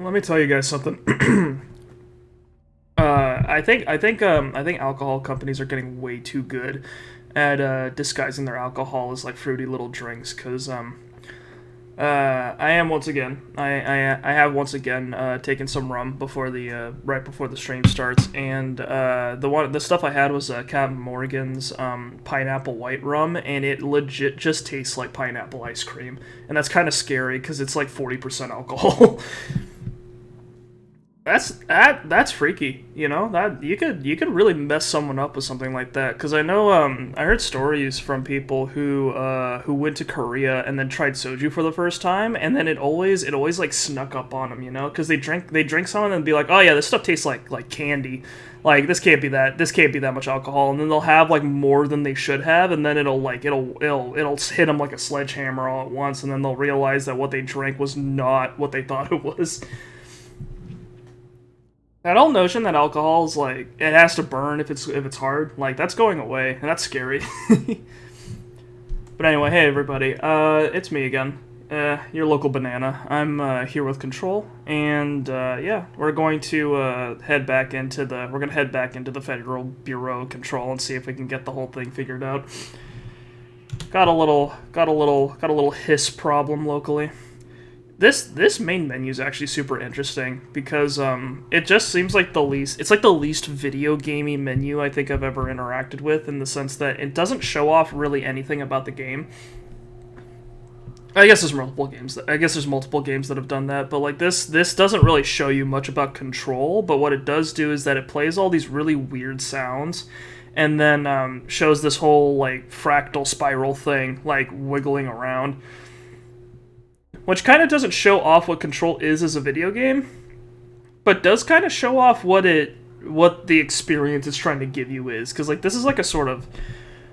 Let me tell you guys something. I think alcohol companies are getting way too good at disguising their alcohol as like fruity little drinks. Cause I am once again I have once again taken some rum before the right before the stream starts, and the stuff I had was Captain Morgan's pineapple white rum, and it legit just tastes like pineapple ice cream, and that's kind of scary because it's like 40% alcohol. That's freaky, you know, that you could really mess someone up with something like that. Because I know I heard stories from people who went to Korea and then tried soju for the first time, and then it always like snuck up on them, you know, because they drink some and then be like, oh yeah, this stuff tastes like candy, like this can't be that much alcohol, and then they'll have like more than they should have, and then it'll hit them like a sledgehammer all at once, and then they'll realize that what they drank was not what they thought it was. That whole notion that alcohol is like it has to burn if it's hard, like that's going away, and that's scary. But anyway, hey everybody, it's me again, your local banana. I'm here with Control, and yeah, we're gonna head back into the Federal Bureau of Control and see if we can get the whole thing figured out. Got a little hiss problem locally. This main menu is actually super interesting because it just seems like the least video gamey menu I think I've ever interacted with, in the sense that it doesn't show off really anything about the game. I guess there's multiple games that have done that, but like this doesn't really show you much about Control, but what it does do is that it plays all these really weird sounds, and then shows this whole like fractal spiral thing like wiggling around, which kind of doesn't show off what Control is as a video game, but does kind of show off what the experience it's trying to give you is. Because like this is like a sort of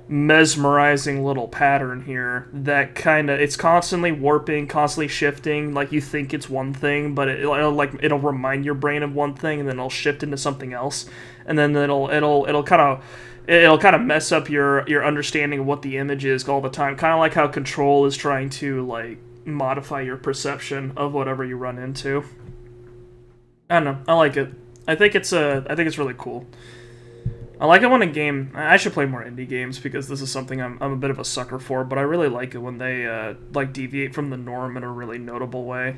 mesmerizing little pattern here that it's constantly warping, constantly shifting. Like you think it's one thing, but it'll remind your brain of one thing, and then it'll shift into something else, and then it'll kind of mess up your understanding of what the image is all the time. Kind of like how Control is trying to like modify your perception of whatever you run into. I don't know. I like it. I think it's really cool. I like it when a game. I should play more indie games because this is something I'm a bit of a sucker for. But I really like it when they like deviate from the norm in a really notable way.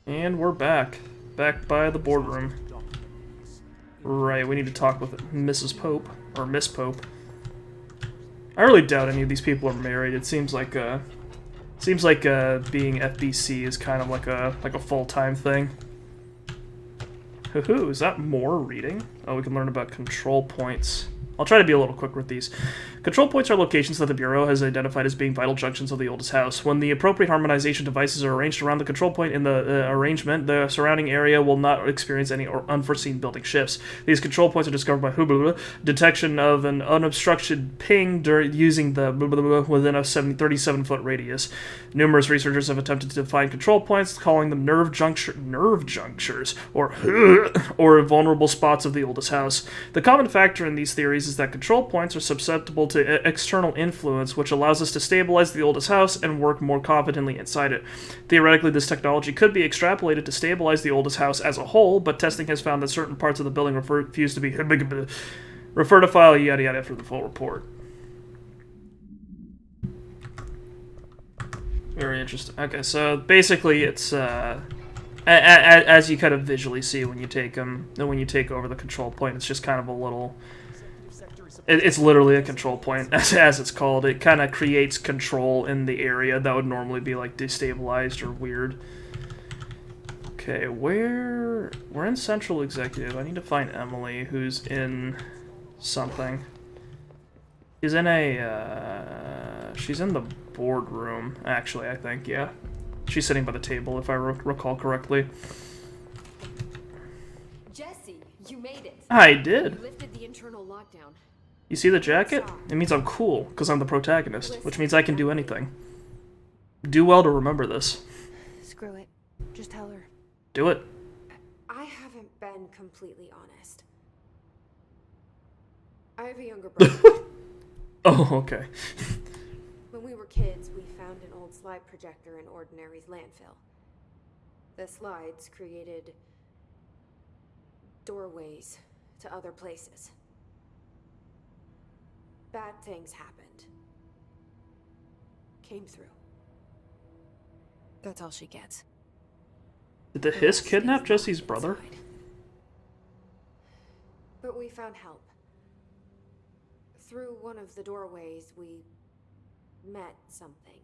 And we're back by the boardroom. Right, we need to talk with Mrs. Pope or Miss Pope. I really doubt any of these people are married. It seems like being FBC is kind of like a full-time thing. Hoo-hoo, is that more reading? Oh, we can learn about control points. I'll try to be a little quick with these. Control points are locations that the Bureau has identified as being vital junctions of the oldest house. When the appropriate harmonization devices are arranged around the control point in the arrangement, the surrounding area will not experience any unforeseen building shifts. These control points are discovered by detection of an unobstructed ping using the within a 37-foot radius. Numerous researchers have attempted to define control points, calling them nerve junctures, or vulnerable spots of the oldest house. The common factor in these theories is that control points are susceptible to external influence, which allows us to stabilize the oldest house and work more confidently inside it. Theoretically, this technology could be extrapolated to stabilize the oldest house as a whole, but testing has found that certain parts of the building refuse to be refer to file yada yada for the full report. Very interesting. Okay, so basically it's as you kind of visually see when you take over the control point, it's just kind of a little. It's literally a control point, as it's called. It kind of creates control in the area that would normally be like destabilized or weird. Okay, we're in Central Executive. I need to find Emily, who's in something. She's in she's in the boardroom, actually, I think, yeah. She's sitting by the table, if I recall correctly. Jesse, you made it. I did. You lifted the internal lockdown. You see the jacket? It means I'm cool, because I'm the protagonist, which means I can do anything. Do well to remember this. Screw it. Just tell her. Do it. I haven't been completely honest. I have a younger brother. Oh, okay. When we were kids, we found an old slide projector in Ordinary's landfill. The slides created doorways to other places. Bad things happened. Came through. That's all she gets. Did the Hiss kidnap Jesse's brother? But we found help. Through one of the doorways, we met something.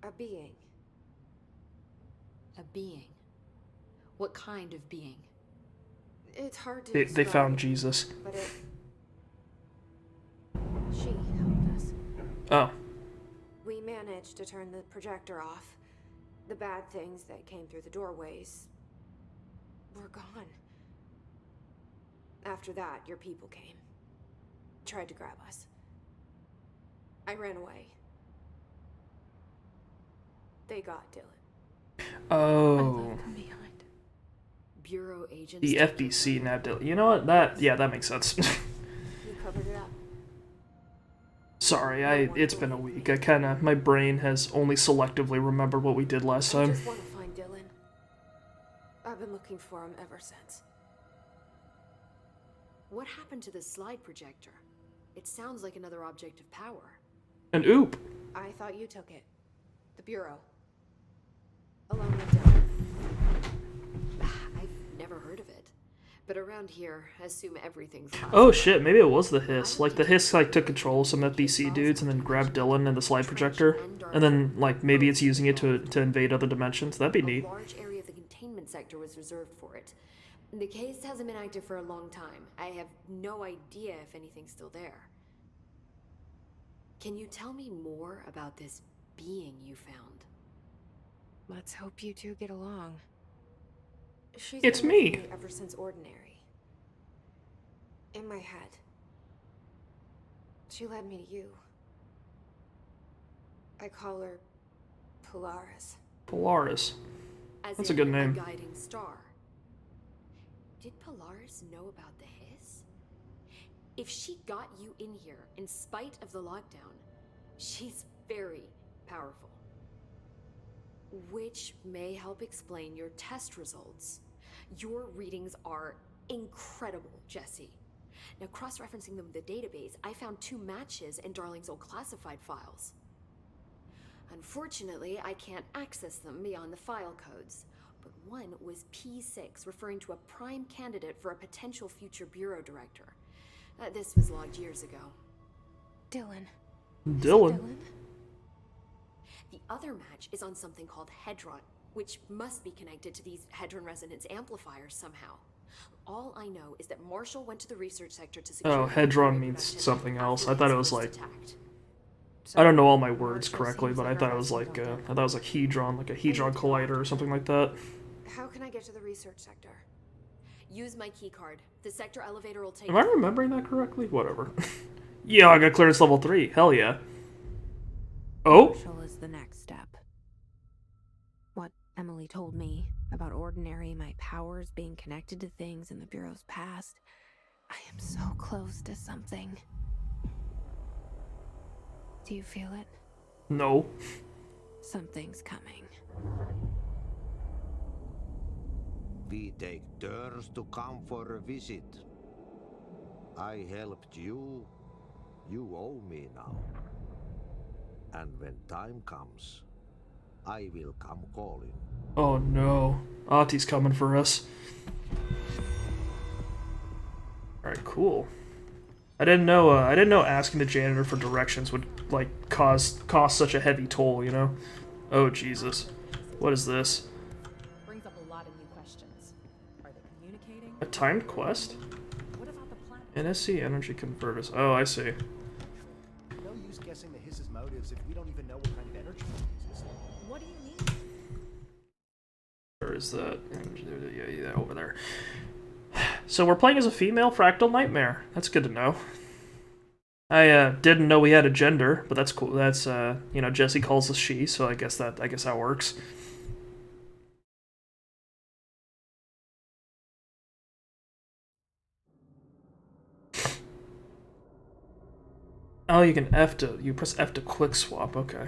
A being. A being? What kind of being? It's hard to They describe, found Jesus. but she helped us. Oh. We managed to turn the projector off. The bad things that came through the doorways were gone. After that, your people came. Tried to grab us. I ran away. They got Dylan. Oh. Behind. Bureau agents. The FBC nabbed Dylan. You know what? That makes sense. You covered it up. Sorry, it's been a week. My brain has only selectively remembered what we did last I time. just want to find Dylan. I've been looking for him ever since. What happened to the slide projector? It sounds like another object of power. An oop. I thought you took it. The Bureau. Along with Dylan. I've never heard of it. But around here, I assume everything's classified. Oh shit, maybe it was the Hiss. Like, the Hiss, took control of some FBC dudes and then grabbed Dylan and the slide projector. And then, maybe it's using it to invade other dimensions. That'd be neat. A large area of the containment sector was reserved for it. The case hasn't been active for a long time. I have no idea if anything's still there. Can you tell me more about this being you found? Let's hope you two get along. She's It's been me. with ever since Ordinary. In my head. She led me to you. I call her Polaris. Polaris. As That's a in good name. A guiding star. Did Polaris know about the Hiss? If she got you in here in spite of the lockdown, she's very powerful. Which may help explain your test results. Your readings are incredible, Jesse. Now, cross-referencing them with the database, I found 2 matches in Darling's old classified files. Unfortunately, I can't access them beyond the file codes, but one was P6, referring to a prime candidate for a potential future bureau director. This was logged years ago. Dylan. Dylan? The other match is on something called Hedron, which must be connected to these Hedron resonance amplifiers somehow. All I know is that Marshall went to the research sector to secure... Oh, Hedron means something else. I thought it was I don't know all my words correctly, but I thought it was Hedron, like a Hedron collider or something like that. How can I get to the research sector? Use my keycard. The sector elevator will take... Am I remembering that correctly? Whatever. Yeah, I got clearance level 3. Hell yeah. Oh? Marshall is the next step. What Emily told me about Ordinary, my powers being connected to things in the Bureau's past. I am so close to something. Do you feel it? No. Something's coming. We take turns to come for a visit. I helped you. You owe me now. And when time comes, I will come calling. Oh no. Ahti's coming for us. Alright, cool. I didn't know asking the janitor for directions would, cost such a heavy toll, you know? Oh, Jesus. What is this? Brings up a lot of new questions. Are they communicating? A timed quest? What about the planet? NSC energy converters. Oh, I see. No use guessing the Hiss's motives if we don't even know what kind of energy he uses. What do you mean? Where is that? Yeah, over there. So we're playing as a female Fractal Nightmare. That's good to know. I didn't know we had a gender, but that's cool. That's Jesse calls us she, so I guess that works. Oh, you can you press F to quick swap, okay.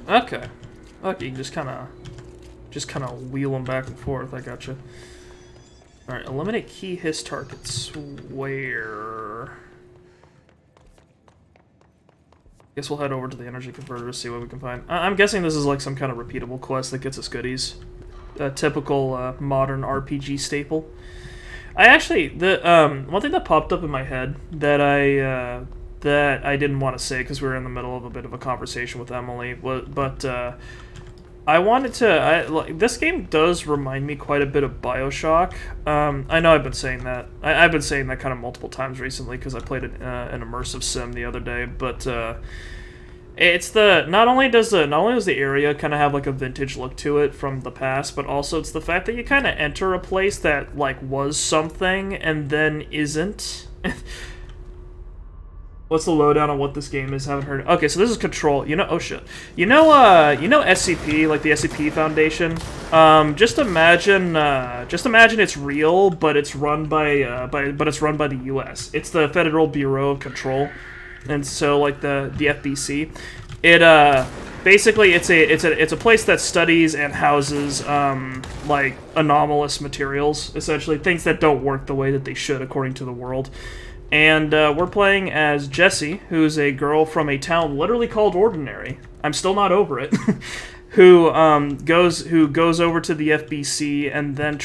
Okay. Okay, you can just kind of wheel them back and forth. I gotcha. All right, eliminate key hiss targets. Where? Guess we'll head over to the energy converter to see what we can find. I'm guessing this is like some kind of repeatable quest that gets us goodies. A typical modern RPG staple. I actually one thing that popped up in my head that I didn't want to say because we were in the middle of a bit of a conversation with Emily, but I wanted to. This game does remind me quite a bit of BioShock. I know I've been saying that. I've been saying that kind of multiple times recently because I played an immersive sim the other day. But it's not only does the area kind of have like a vintage look to it from the past, but also it's the fact that you kind of enter a place that like was something and then isn't. What's the lowdown on what this game is? Haven't heard. Okay, so this is Control. You know, oh shit. You know SCP, like the SCP Foundation. Just imagine it's real, but it's run by the U.S. It's the Federal Bureau of Control, and so like the FBC. It basically it's a place that studies and houses like anomalous materials, essentially things that don't work the way that they should according to the world. And we're playing as Jessie, who's a girl from a town literally called Ordinary. I'm still not over it. who goes over to the FBC and then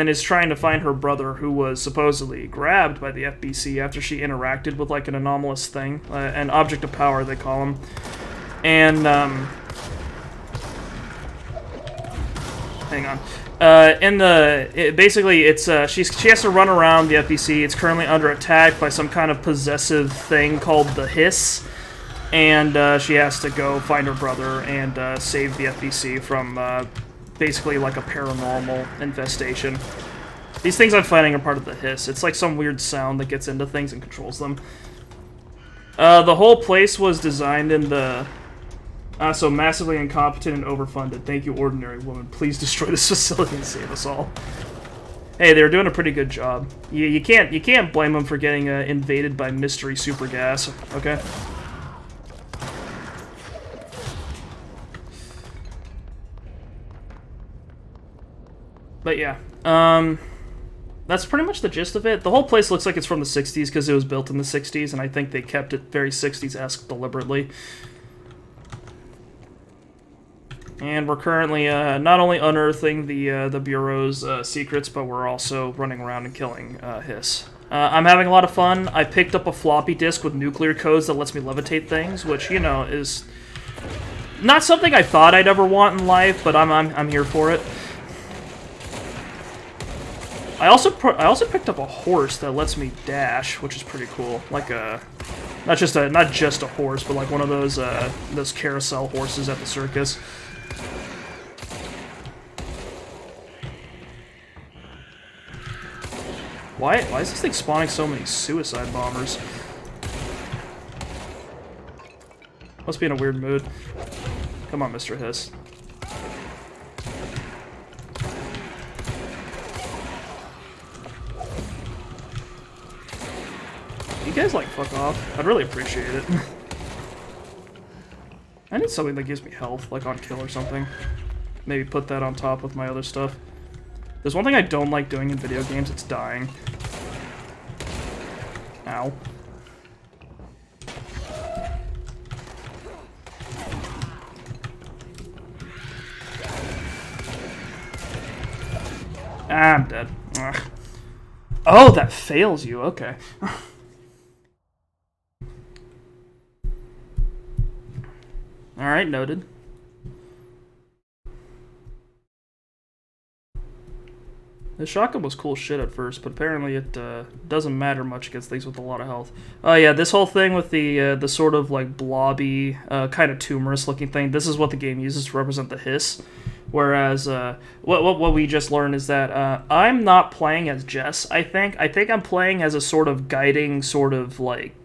is trying to find her brother, who was supposedly grabbed by the FBC after she interacted with like an anomalous thing, an object of power they call him. And hang on. She has to run around the FBC. It's currently under attack by some kind of possessive thing called the Hiss, and she has to go find her brother and save the FBC from basically like a paranormal infestation. These things I'm fighting are part of the Hiss. It's like some weird sound that gets into things and controls them. The whole place was designed in the so massively incompetent and overfunded. Thank you, Ordinary Woman. Please destroy this facility and save us all. Hey, they were doing a pretty good job. You can't blame them for getting invaded by mystery super gas. Okay. But yeah, that's pretty much the gist of it. The whole place looks like it's from the 60s because it was built in the 60s, and I think they kept it very 60s-esque deliberately. And we're currently not only unearthing the Bureau's secrets, but we're also running around and killing Hiss. I'm having a lot of fun. I picked up a floppy disk with nuclear codes that lets me levitate things, which, you know, is not something I thought I'd ever want in life, but I'm here for it. I also picked up a horse that lets me dash, which is pretty cool. Like not just a horse, but like one of those carousel horses at the circus. Why is this thing spawning so many suicide bombers? Must be in a weird mood. Come on, Mr. Hiss. You guys, like, fuck off. I'd really appreciate it. I need something that gives me health, like on kill or something. Maybe put that on top with my other stuff. There's one thing I don't like doing in video games, it's dying. Ow. Ah, I'm dead. Ugh. Oh, that fails you, okay. Alright, noted. The shotgun was cool shit at first, but apparently it doesn't matter much against things with a lot of health. Oh yeah, this whole thing with the sort of like blobby, kind of tumorous looking thing, this is what the game uses to represent the Hiss. Whereas what we just learned is that I'm not playing as Jess, I think. I think I'm playing as a sort of guiding sort of like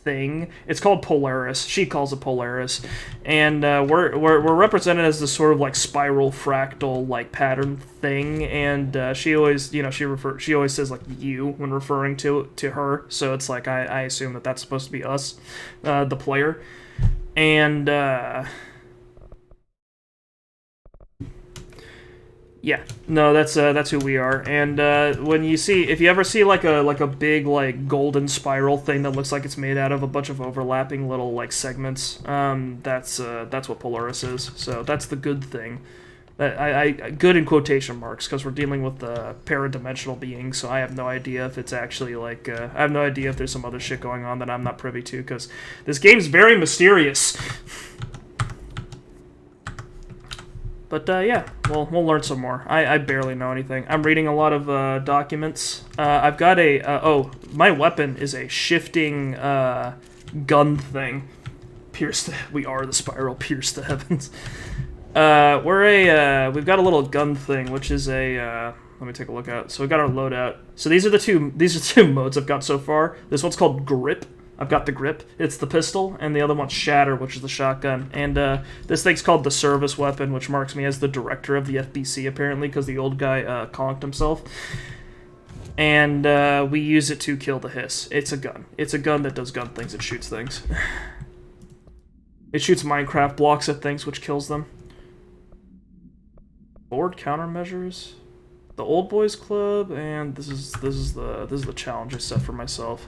thing. It's called Polaris. She calls it Polaris, and we're represented as this sort of like spiral fractal like pattern thing. And she always, you know, she always says like you when referring to her. So it's like I assume that that's supposed to be us, the player, and. Yeah, no, that's who we are. And when you see, if you ever see like a big like golden spiral thing that looks like it's made out of a bunch of overlapping little like segments, that's what Polaris is. So that's the good thing. I good in quotation marks, because we're dealing with paradimensional beings. So I have no idea if it's actually like I have no idea if there's some other shit going on that I'm not privy to, because this game's very mysterious. But yeah, we'll learn some more. I barely know anything. I'm reading a lot of documents. I've got a my weapon is a shifting gun thing. We are the spiral. Pierce the heavens. We've got a little gun thing, which is a let me take a look at. So we got our loadout. So these are two modes I've got so far. This one's called Grip. I've got the Grip. It's the pistol, and the other one's Shatter, which is the shotgun. And this thing's called the Service Weapon, which marks me as the director of the FBC, apparently, because the old guy conked himself. And we use it to kill the Hiss. It's a gun. It's a gun that does gun things. It shoots things. It shoots Minecraft blocks at things, which kills them. Board countermeasures. The Old Boys Club, and this is the challenge I set for myself.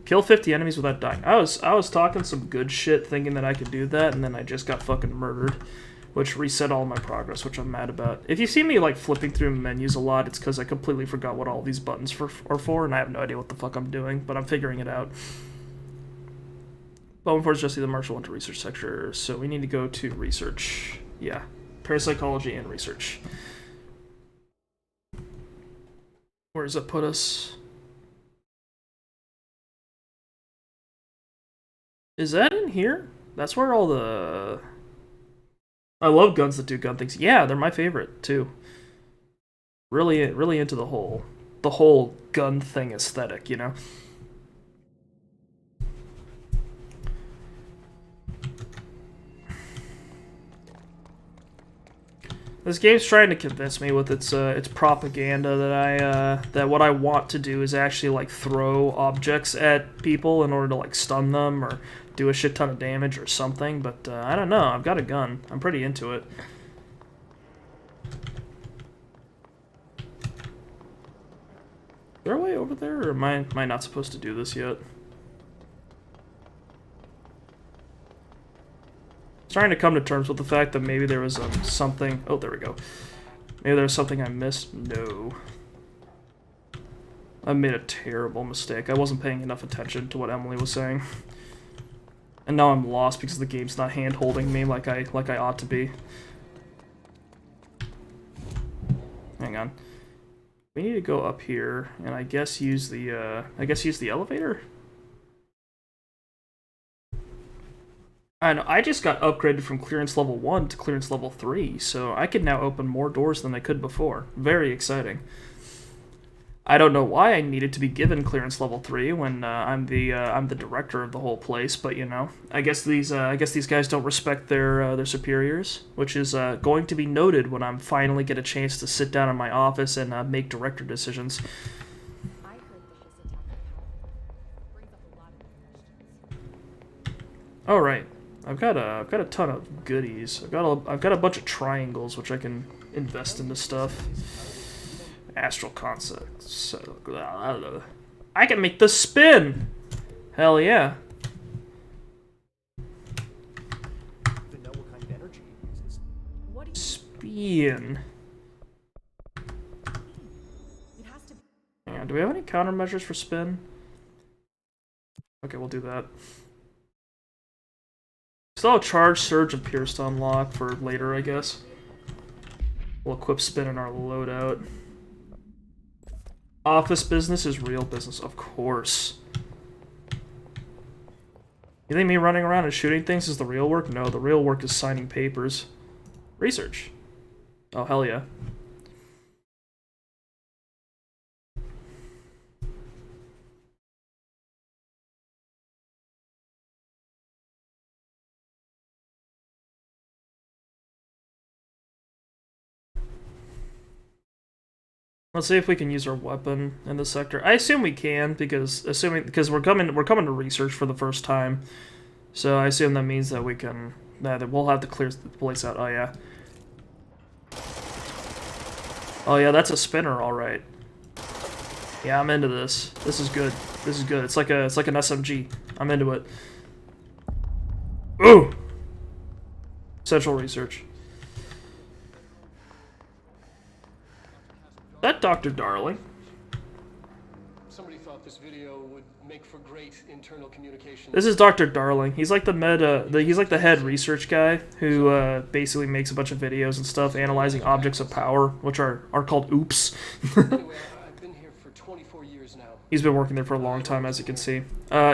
Kill 50 enemies without dying. I was talking some good shit thinking that I could do that, and then I just got fucking murdered, which reset all my progress, which I'm mad about. If you see me like flipping through menus a lot, it's because I completely forgot what all these buttons are for, and I have no idea what the fuck I'm doing, but I'm figuring it out. Bone Force Jesse the Marshal went to research sector, so we need to go to research. Yeah, parapsychology and research. Where does that put us? Is that in here? That's where all the... I love guns that do gun things. Yeah, they're my favorite, too. Really into the whole gun thing aesthetic, you know? This game's trying to convince me with its propaganda that what I want to do is actually like throw objects at people in order to like stun them or do a shit ton of damage or something, but I don't know. I've got a gun. I'm pretty into it. Is there a way over there, or am I not supposed to do this yet? Trying to come to terms with the fact that maybe there was something... Oh, there we go. Maybe there was something I missed. No. I made a terrible mistake. I wasn't paying enough attention to what Emily was saying. And now I'm lost because the game's not hand-holding me like I ought to be. Hang on. We need to go up here and I guess use the elevator? I know, I just got upgraded from clearance level 1 to clearance level 3, so I can now open more doors than I could before. Very exciting. I don't know why I needed to be given clearance level 3 when I'm the director of the whole place, but you know, I guess these guys don't respect their superiors, which is going to be noted when I'm finally get a chance to sit down in my office and make director decisions. I heard that this attack brings up a lot of questions. All right. I've got a ton of goodies. I've got a bunch of triangles which I can invest into stuff. Astral concepts. I can make the spin. Hell yeah. Even know what kind of energy it uses. What do you... Spin. It has to... Hang on, do we have any countermeasures for spin? Okay, we'll do that. Still a charge, surge, and pierce to unlock for later, I guess. We'll equip spin in our loadout. Office business is real business, of course. You think me running around and shooting things is the real work? No, the real work is signing papers. Research. Oh, hell yeah. Let's see if we can use our weapon in this sector. I assume we can because we're coming to research for the first time. So I assume that means that we can that we'll have to clear the place out. Oh yeah. Oh yeah, that's a spinner, all right. Yeah, I'm into this. This is good. This is good. It's like an SMG. I'm into it. Ooh. Central research. That Dr. Darling. Somebody thought this video would make for great internal communication. This is Dr. Darling. He's like he's like the head research guy who basically makes a bunch of videos and stuff analyzing objects of power, which are called oops. Anyway, I've been here for 24 years now. He's been working there for a long time, as you can see.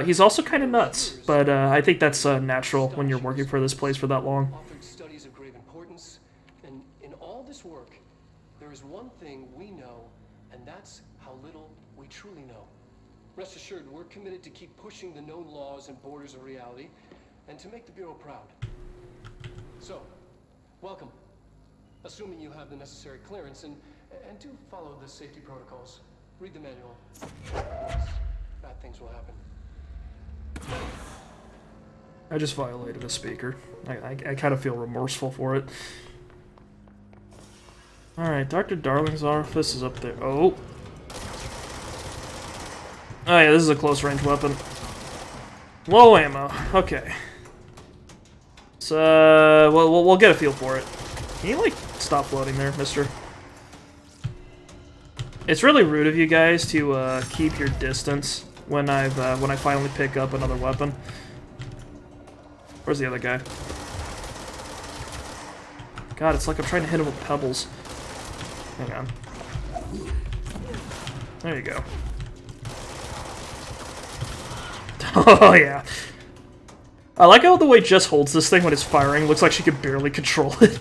He's also kind of nuts, but I think that's natural when you're working for this place for that long. Authored studies of grave importance, and in all this work, there is one thing we know, and that's how little we truly know. Rest assured, we're committed to keep pushing the known laws and borders of reality, and to make the Bureau proud. So, welcome. Assuming you have the necessary clearance, and do follow the safety protocols. Read the manual. Otherwise, bad things will happen. I just violated a speaker. I kind of feel remorseful for it. Alright, Dr. Darling's office is up there. Oh. Oh yeah, this is a close-range weapon. Low ammo. Okay. So, we'll get a feel for it. Can you, like, stop floating there, mister? It's really rude of you guys to keep your distance when I finally pick up another weapon. Where's the other guy? God, it's like I'm trying to hit him with pebbles. Hang on. There you go. Oh, yeah. I like how the way Jess holds this thing when it's firing. Looks like she can barely control it.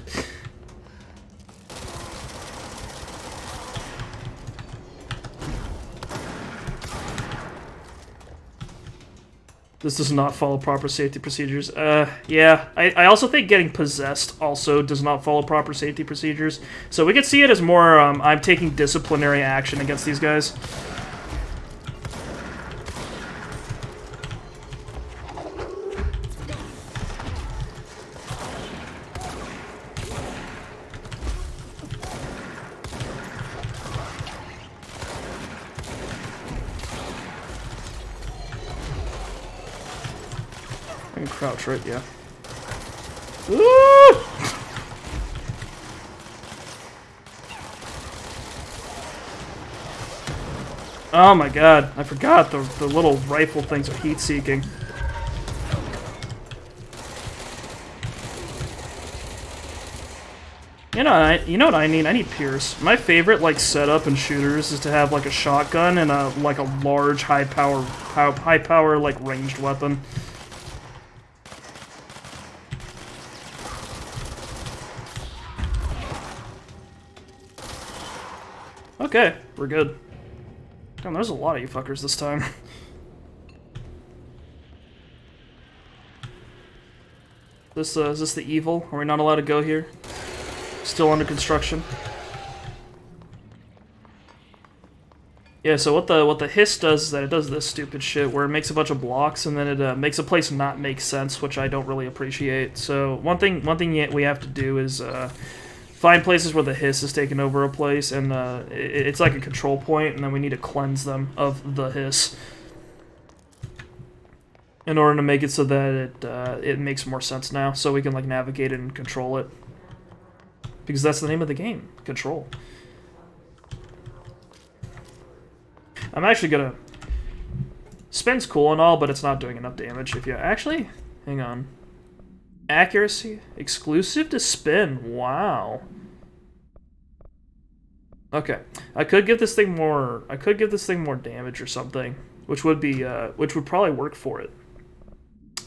This does not follow proper safety procedures. Yeah. I also think getting possessed also does not follow proper safety procedures. So we could see it as more, I'm taking disciplinary action against these guys. I can crouch, right? Yeah. Ooh! Oh my god, I forgot the little rifle things are heat-seeking. You know what I need? I need Pierce. My favorite like setup in shooters is to have like a shotgun and a large high power like ranged weapon. Okay, we're good. Damn, there's a lot of you fuckers this time. Is this the evil? Are we not allowed to go here? Still under construction. Yeah, so what the hiss does is that it does this stupid shit where it makes a bunch of blocks and then it makes a place not make sense, which I don't really appreciate. So one thing we have to do is find places where the hiss is taking over a place, and it's like a control point, and then we need to cleanse them of the hiss in order to make it so that it makes more sense now, so we can like navigate it and control it. Because that's the name of the game, Control. I'm actually gonna... Spin's cool and all, but it's not doing enough damage. If you actually... Hang on. Accuracy? Exclusive to spin. Wow. Okay. I could give this thing more damage or something, which would be which would probably work for it.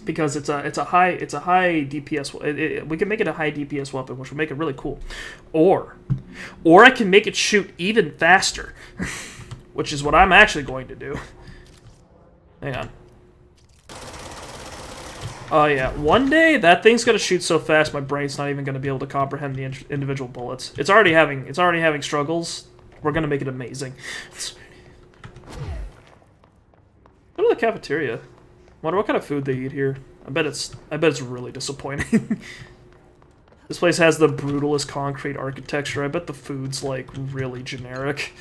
Because it's a high DPS. We can make it a high DPS weapon, which would make it really cool. Or I can make it shoot even faster, which is what I'm actually going to do. Hang on. Oh yeah, one day that thing's gonna shoot so fast my brain's not even gonna be able to comprehend the individual bullets. It's already having struggles We're gonna make it amazing. Go to the cafeteria. Wonder what kind of food they eat here. I bet it's really disappointing. This place has the brutalest concrete architecture. I bet the food's like really generic.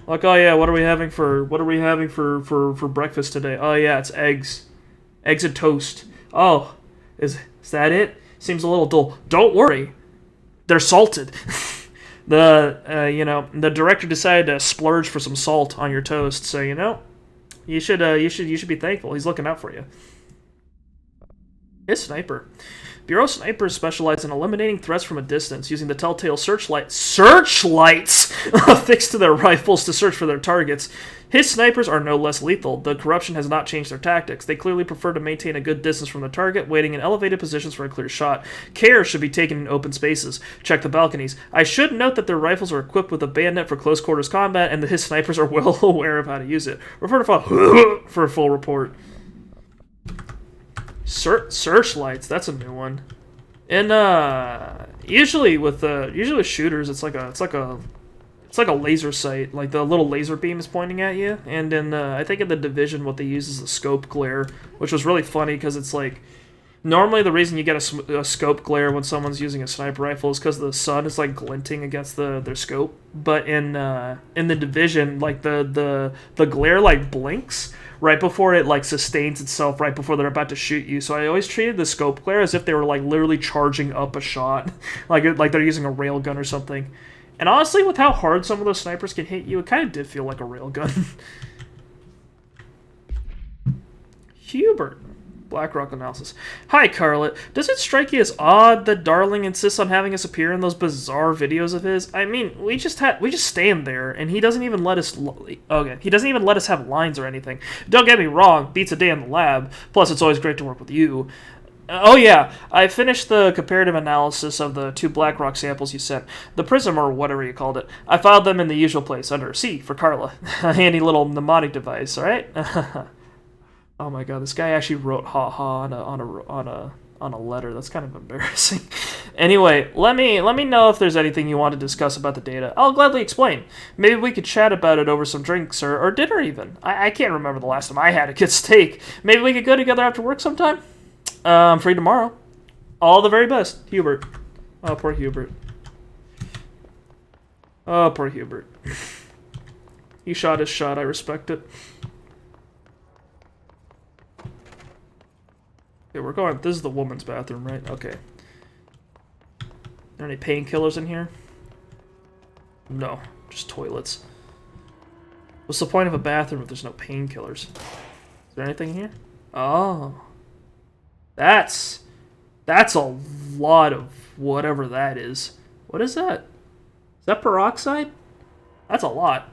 Like, oh yeah, what are we having for breakfast today? Oh yeah, it's eggs. Eggs and toast. Oh, is that it? Seems a little dull. Don't worry. They're salted. The director decided to splurge for some salt on your toast, so you should be thankful. He's looking out for you. It's Sniper. Bureau snipers specialize in eliminating threats from a distance, using the telltale searchlights affixed to their rifles to search for their targets. His snipers are no less lethal. The corruption has not changed their tactics. They clearly prefer to maintain a good distance from the target, waiting in elevated positions for a clear shot. Care should be taken in open spaces. Check the balconies. I should note that their rifles are equipped with a bayonet for close quarters combat, and that his snipers are well aware of how to use it. Refer to for a full report. Searchlights, that's a new one. And usually with shooters, it's like a laser sight, like the little laser beam is pointing at you. And in I think in the Division, what they use is the scope glare, which was really funny because it's like normally the reason you get a scope glare when someone's using a sniper rifle is because the sun is like glinting against their scope. But in the Division, like the glare like blinks right before it like sustains itself right before they're about to shoot you. So I always treated the scope glare as if they were like literally charging up a shot, like they're using a railgun or something. And honestly, with how hard some of those snipers can hit you, it kind of did feel like a railgun. Hubert. Blackrock analysis. Hi, Carlet. Does it strike you as odd that Darling insists on having us appear in those bizarre videos of his? I mean, we just stand there, and he doesn't even let us. Okay, he doesn't even let us have lines or anything. Don't get me wrong, beats a day in the lab. Plus, it's always great to work with you. Oh yeah, I finished the comparative analysis of the 2 Blackrock samples you sent. The prism, or whatever you called it. I filed them in the usual place, under C for Carla. A handy little mnemonic device, alright? Oh my god, this guy actually wrote "ha-ha" on a letter. That's kind of embarrassing. Anyway, let me know if there's anything you want to discuss about the data. I'll gladly explain. Maybe we could chat about it over some drinks or dinner even. I can't remember the last time I had a good steak. Maybe we could go together after work sometime? I'm free tomorrow. All the very best, Hubert. Oh, poor Hubert. Oh, poor Hubert. He shot his shot. I respect it. Okay, we're going. This is the woman's bathroom, right? Okay. Are there any painkillers in here? No, just toilets. What's the point of a bathroom if there's no painkillers? Is there anything here? Oh. That's a lot of whatever that is. What is that? Is that peroxide? That's a lot.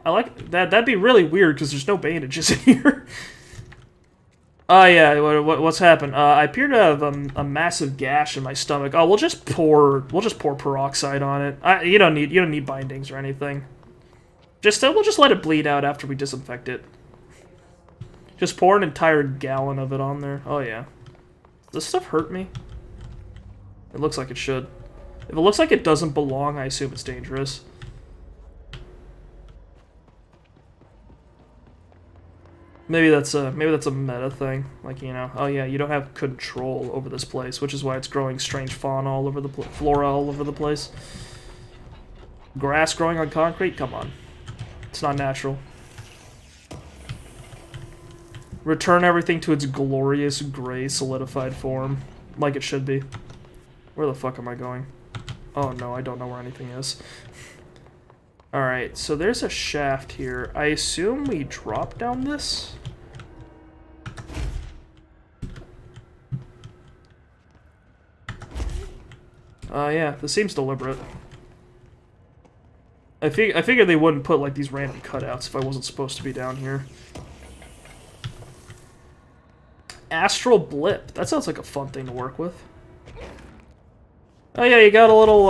I like that. That'd be really weird because there's no bandages in here. Oh yeah, what's happened? I appear to have a massive gash in my stomach. Oh, we'll just pour peroxide on it. You don't need bindings or anything. We'll just let it bleed out after we disinfect it. Just pour an entire gallon of it on there. Oh yeah. Does this stuff hurt me? It looks like it should. If it looks like it doesn't belong, I assume it's dangerous. Maybe that's a meta thing, like, oh yeah, you don't have control over this place, which is why it's growing strange fauna all over the flora all over the place. Grass growing on concrete? Come on. It's not natural. Return everything to its glorious gray solidified form, like it should be. Where the fuck am I going? Oh no, I don't know where anything is. Alright, so there's a shaft here. I assume we drop down this? Yeah, this seems deliberate. I figured they wouldn't put, like, these random cutouts if I wasn't supposed to be down here. Astral blip. That sounds like a fun thing to work with. Oh yeah, you got a little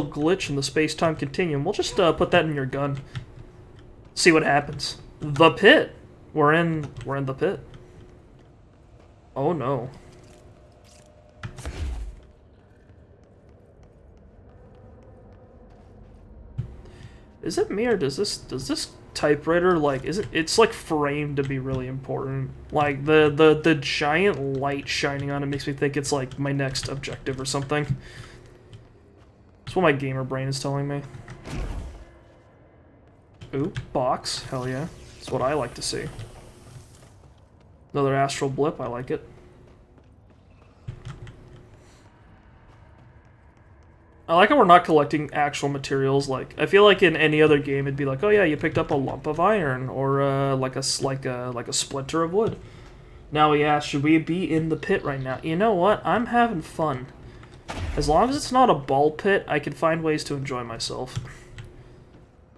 glitch in the space-time continuum. We'll just put that in your gun. See what happens. The pit. We're in the pit. Oh no. Is it me or does this typewriter like it's like framed to be really important? Like the giant light shining on it makes me think it's like my next objective or something. That's what my gamer brain is telling me. Ooh, box, hell yeah. That's what I like to see. Another astral blip, I like it. I like how we're not collecting actual materials. Like, I feel like in any other game, it'd be like, oh yeah, you picked up a lump of iron or like a splinter of wood. Now we ask, should we be in the pit right now? You know what? I'm having fun. As long as it's not a ball pit, I can find ways to enjoy myself.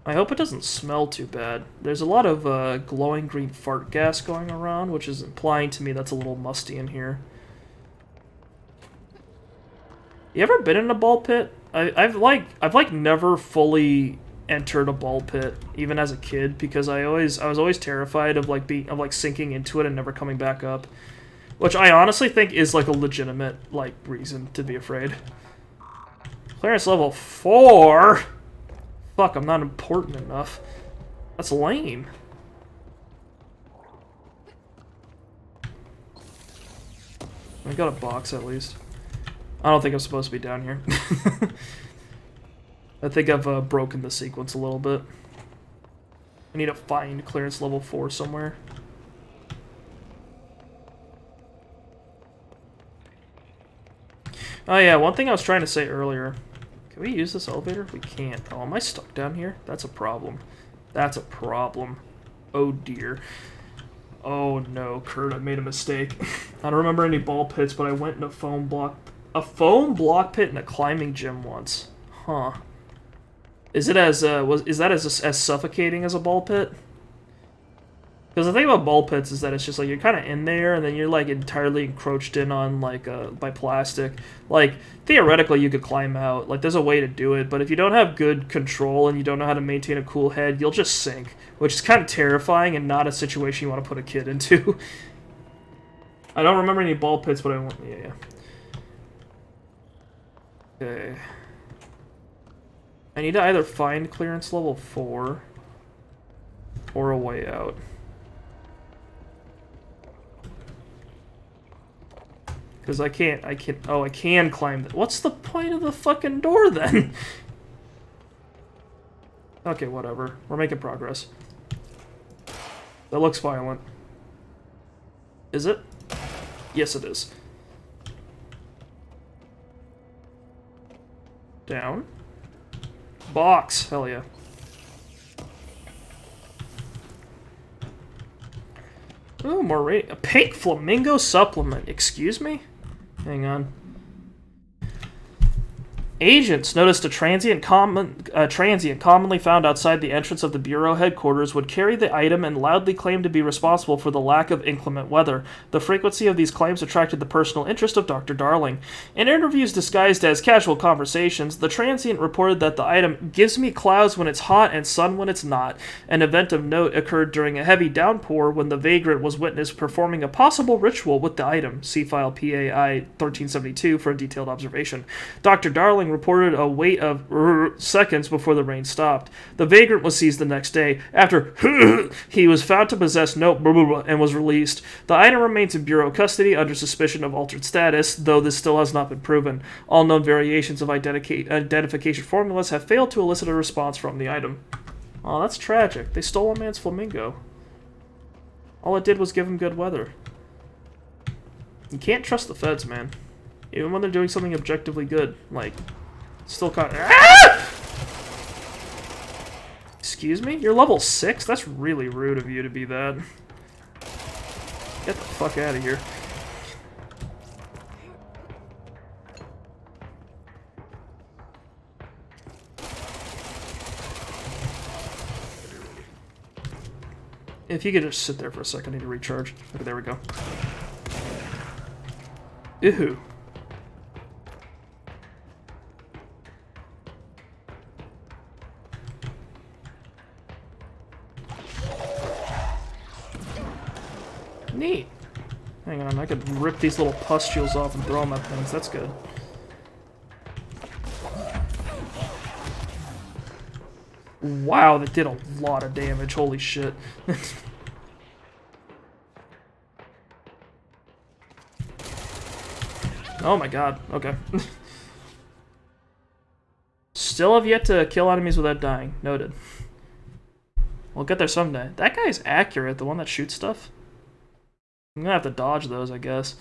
I hope it doesn't smell too bad. There's a lot of glowing green fart gas going around, which is implying to me that's a little musty in here. You ever been in a ball pit? I've never fully entered a ball pit, even as a kid, because I was always terrified of like sinking into it and never coming back up, which I honestly think is like a legitimate like reason to be afraid. Clearance level 4. Fuck, I'm not important enough. That's lame. I got a box at least. I don't think I'm supposed to be down here. I think I've broken the sequence a little bit. I need to find clearance level 4 somewhere. Oh yeah, one thing I was trying to say earlier. Can we use this elevator? We can't. Oh, am I stuck down here? That's a problem. That's a problem. Oh dear. Oh no, Kurt, I made a mistake. I don't remember any ball pits, but I went in a foam block pit in a climbing gym once. Huh. Is it as as suffocating as a ball pit? Because the thing about ball pits is that it's just like you're kind of in there and then you're like entirely encroached in on like by plastic. Like theoretically you could climb out. Like there's a way to do it, but if you don't have good control and you don't know how to maintain a cool head, you'll just sink, which is kind of terrifying and not a situation you want to put a kid into. I don't remember any ball pits, but I want yeah. Okay. I need to either find clearance level 4 or a way out. Because I can climb that. What's the point of the fucking door then? Okay, whatever. We're making progress. That looks violent. Is it? Yes, it is. Down. Box. Hell yeah. Ooh, more rate. A pink flamingo supplement. Excuse me? Hang on. Agents noticed a transient commonly found outside the entrance of the Bureau headquarters would carry the item and loudly claim to be responsible for the lack of inclement weather. The frequency of these claims attracted the personal interest of Dr. Darling. In interviews disguised as casual conversations, the transient reported that the item gives me clouds when it's hot and sun when it's not. An event of note occurred during a heavy downpour when the vagrant was witnessed performing a possible ritual with the item. See file PAI 1372 for a detailed observation. Dr. Darling reported a wait of seconds before the rain stopped. The vagrant was seized the next day. After he was found to possess no and was released. The item remains in Bureau custody under suspicion of altered status, though this still has not been proven. All known variations of identification formulas have failed to elicit a response from the item. Oh, that's tragic. They stole a man's flamingo. All it did was give him good weather. You can't trust the feds, man. Even when they're doing something objectively good. Like, still kind of... Ah! Excuse me? You're level 6? That's really rude of you to be that. Get the fuck out of here. If you could just sit there for a second, I need to recharge. Okay, there we go. Ew. Neat. Hang on, I could rip these little pustules off and throw them at things. That's good. Wow, that did a lot of damage. Holy shit. Oh my god. Okay. Still have yet to kill enemies without dying. Noted. We'll get there someday. That guy's accurate, the one that shoots stuff. I'm gonna have to dodge those, I guess.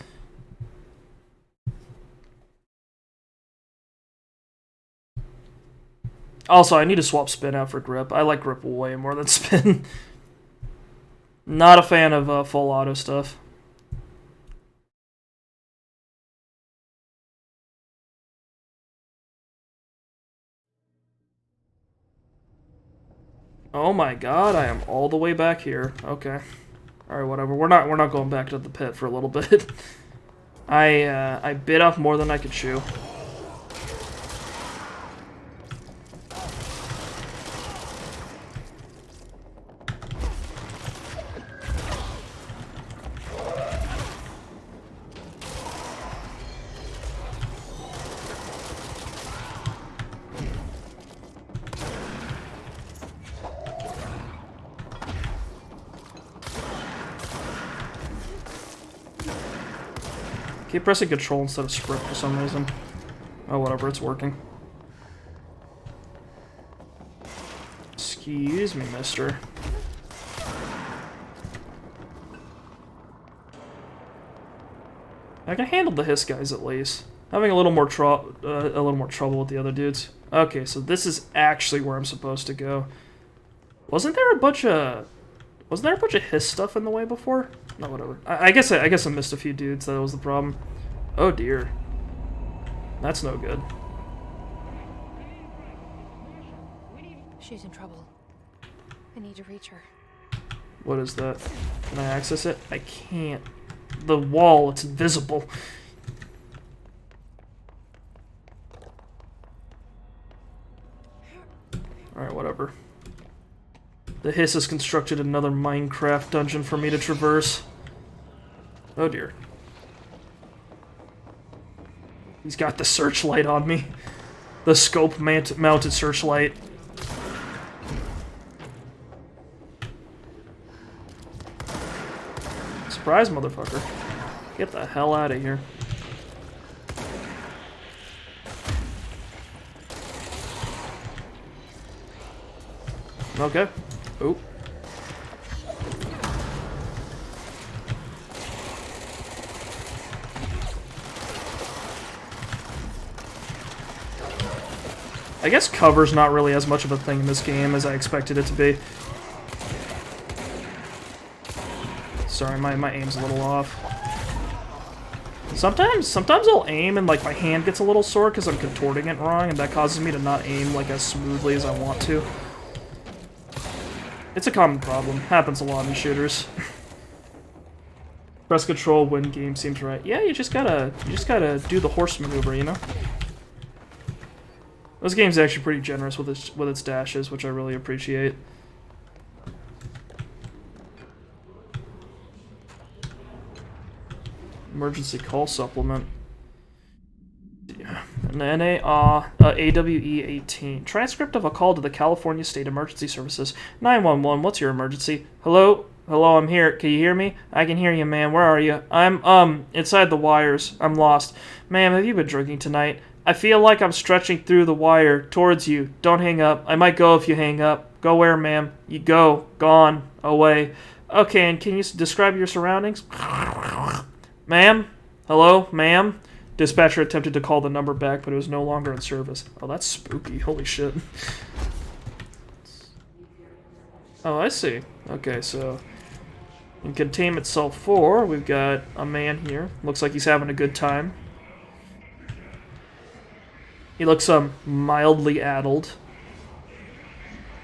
Also, I need to swap spin out for grip. I like grip way more than spin. Not a fan of full auto stuff. Oh my god, I am all the way back here. Okay. Alright, whatever. We're not going back to the pit for a little bit. I bit off more than I could chew. Keep pressing control instead of sprint for some reason. Oh, whatever, it's working. Excuse me, mister. I can handle the hiss guys at least. Having a little more trouble with the other dudes. Okay, so this is actually where I'm supposed to go. Wasn't there a bunch of hiss stuff in the way before? No, whatever. I guess I missed a few dudes. That was the problem. Oh dear. That's no good. She's in trouble. I need to reach her. What is that? Can I access it? I can't. The wall, it's invisible. Alright, whatever. The hiss has constructed another Minecraft dungeon for me to traverse. Oh dear. He's got the searchlight on me. The scope mounted searchlight. Surprise, motherfucker. Get the hell out of here. Okay. Oop. I guess cover's not really as much of a thing in this game as I expected it to be. Sorry, my aim's a little off. Sometimes I'll aim and like my hand gets a little sore because I'm contorting it wrong, and that causes me to not aim like as smoothly as I want to. It's a common problem. Happens a lot in shooters. Press control when game seems right. Yeah, you just gotta do the horse maneuver, you know? This game's actually pretty generous with its dashes, which I really appreciate. Emergency call supplement. Yeah. An AWE 18. Transcript of a call to the California State Emergency Services. 911, what's your emergency? Hello? Hello, I'm here. Can you hear me? I can hear you, ma'am. Where are you? I'm, inside the wires. I'm lost. Ma'am, have you been drinking tonight? I feel like I'm stretching through the wire towards you. Don't hang up. I might go if you hang up. Go where, ma'am? You go. Gone. Away. Okay, and can you describe your surroundings? Ma'am? Hello? Ma'am? Dispatcher attempted to call the number back, but it was no longer in service. Oh, that's spooky. Holy shit. Oh, I see. Okay, so in Containment Cell 4, we've got a man here. Looks like he's having a good time. He looks mildly addled.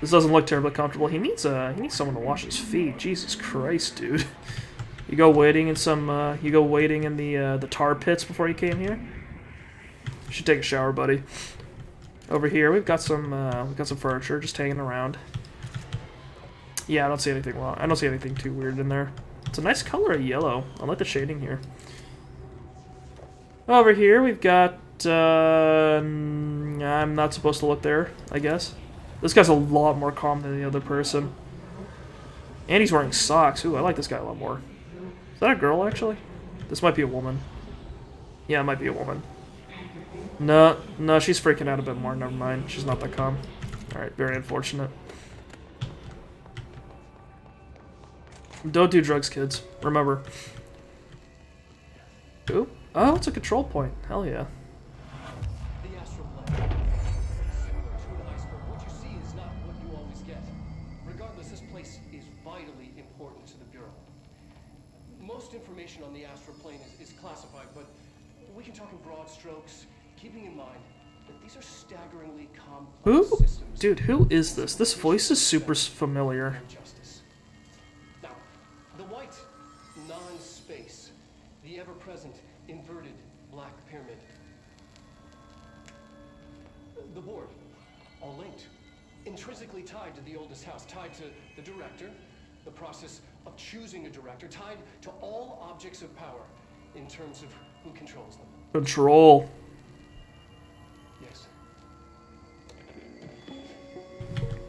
This doesn't look terribly comfortable. He needs someone to wash his feet. Jesus Christ, dude. You go waiting in the tar pits before you came here. You should take a shower, buddy. Over here, we've got some furniture just hanging around. Yeah, I don't see anything wrong. I don't see anything too weird in there. It's a nice color of yellow. I like the shading here. Over here, we've got. I'm not supposed to look there, I guess. This guy's a lot more calm than the other person. And he's wearing socks. Ooh, I like this guy a lot more. Is that a girl, actually? This might be a woman. Yeah, it might be a woman. No, she's freaking out a bit more. Never mind. She's not that calm. Alright, very unfortunate. Don't do drugs, kids. Remember. Ooh. Oh, it's a control point. Hell yeah. The astral plane. Similar to an iceberg, what you see is not what you always get. Regardless, this place is vitally important to the Bureau. Most information on the astral plane is classified, but we can talk in broad strokes, keeping in mind that these are staggeringly complex Who? systems. Dude, who is this? This voice is super familiar. Justice. Now, the white non-space, the ever-present inverted black pyramid. The board, all linked, intrinsically tied to the oldest house, tied to the director, the process of choosing a director, tied to all objects of power in terms of who controls them. Control. Yes.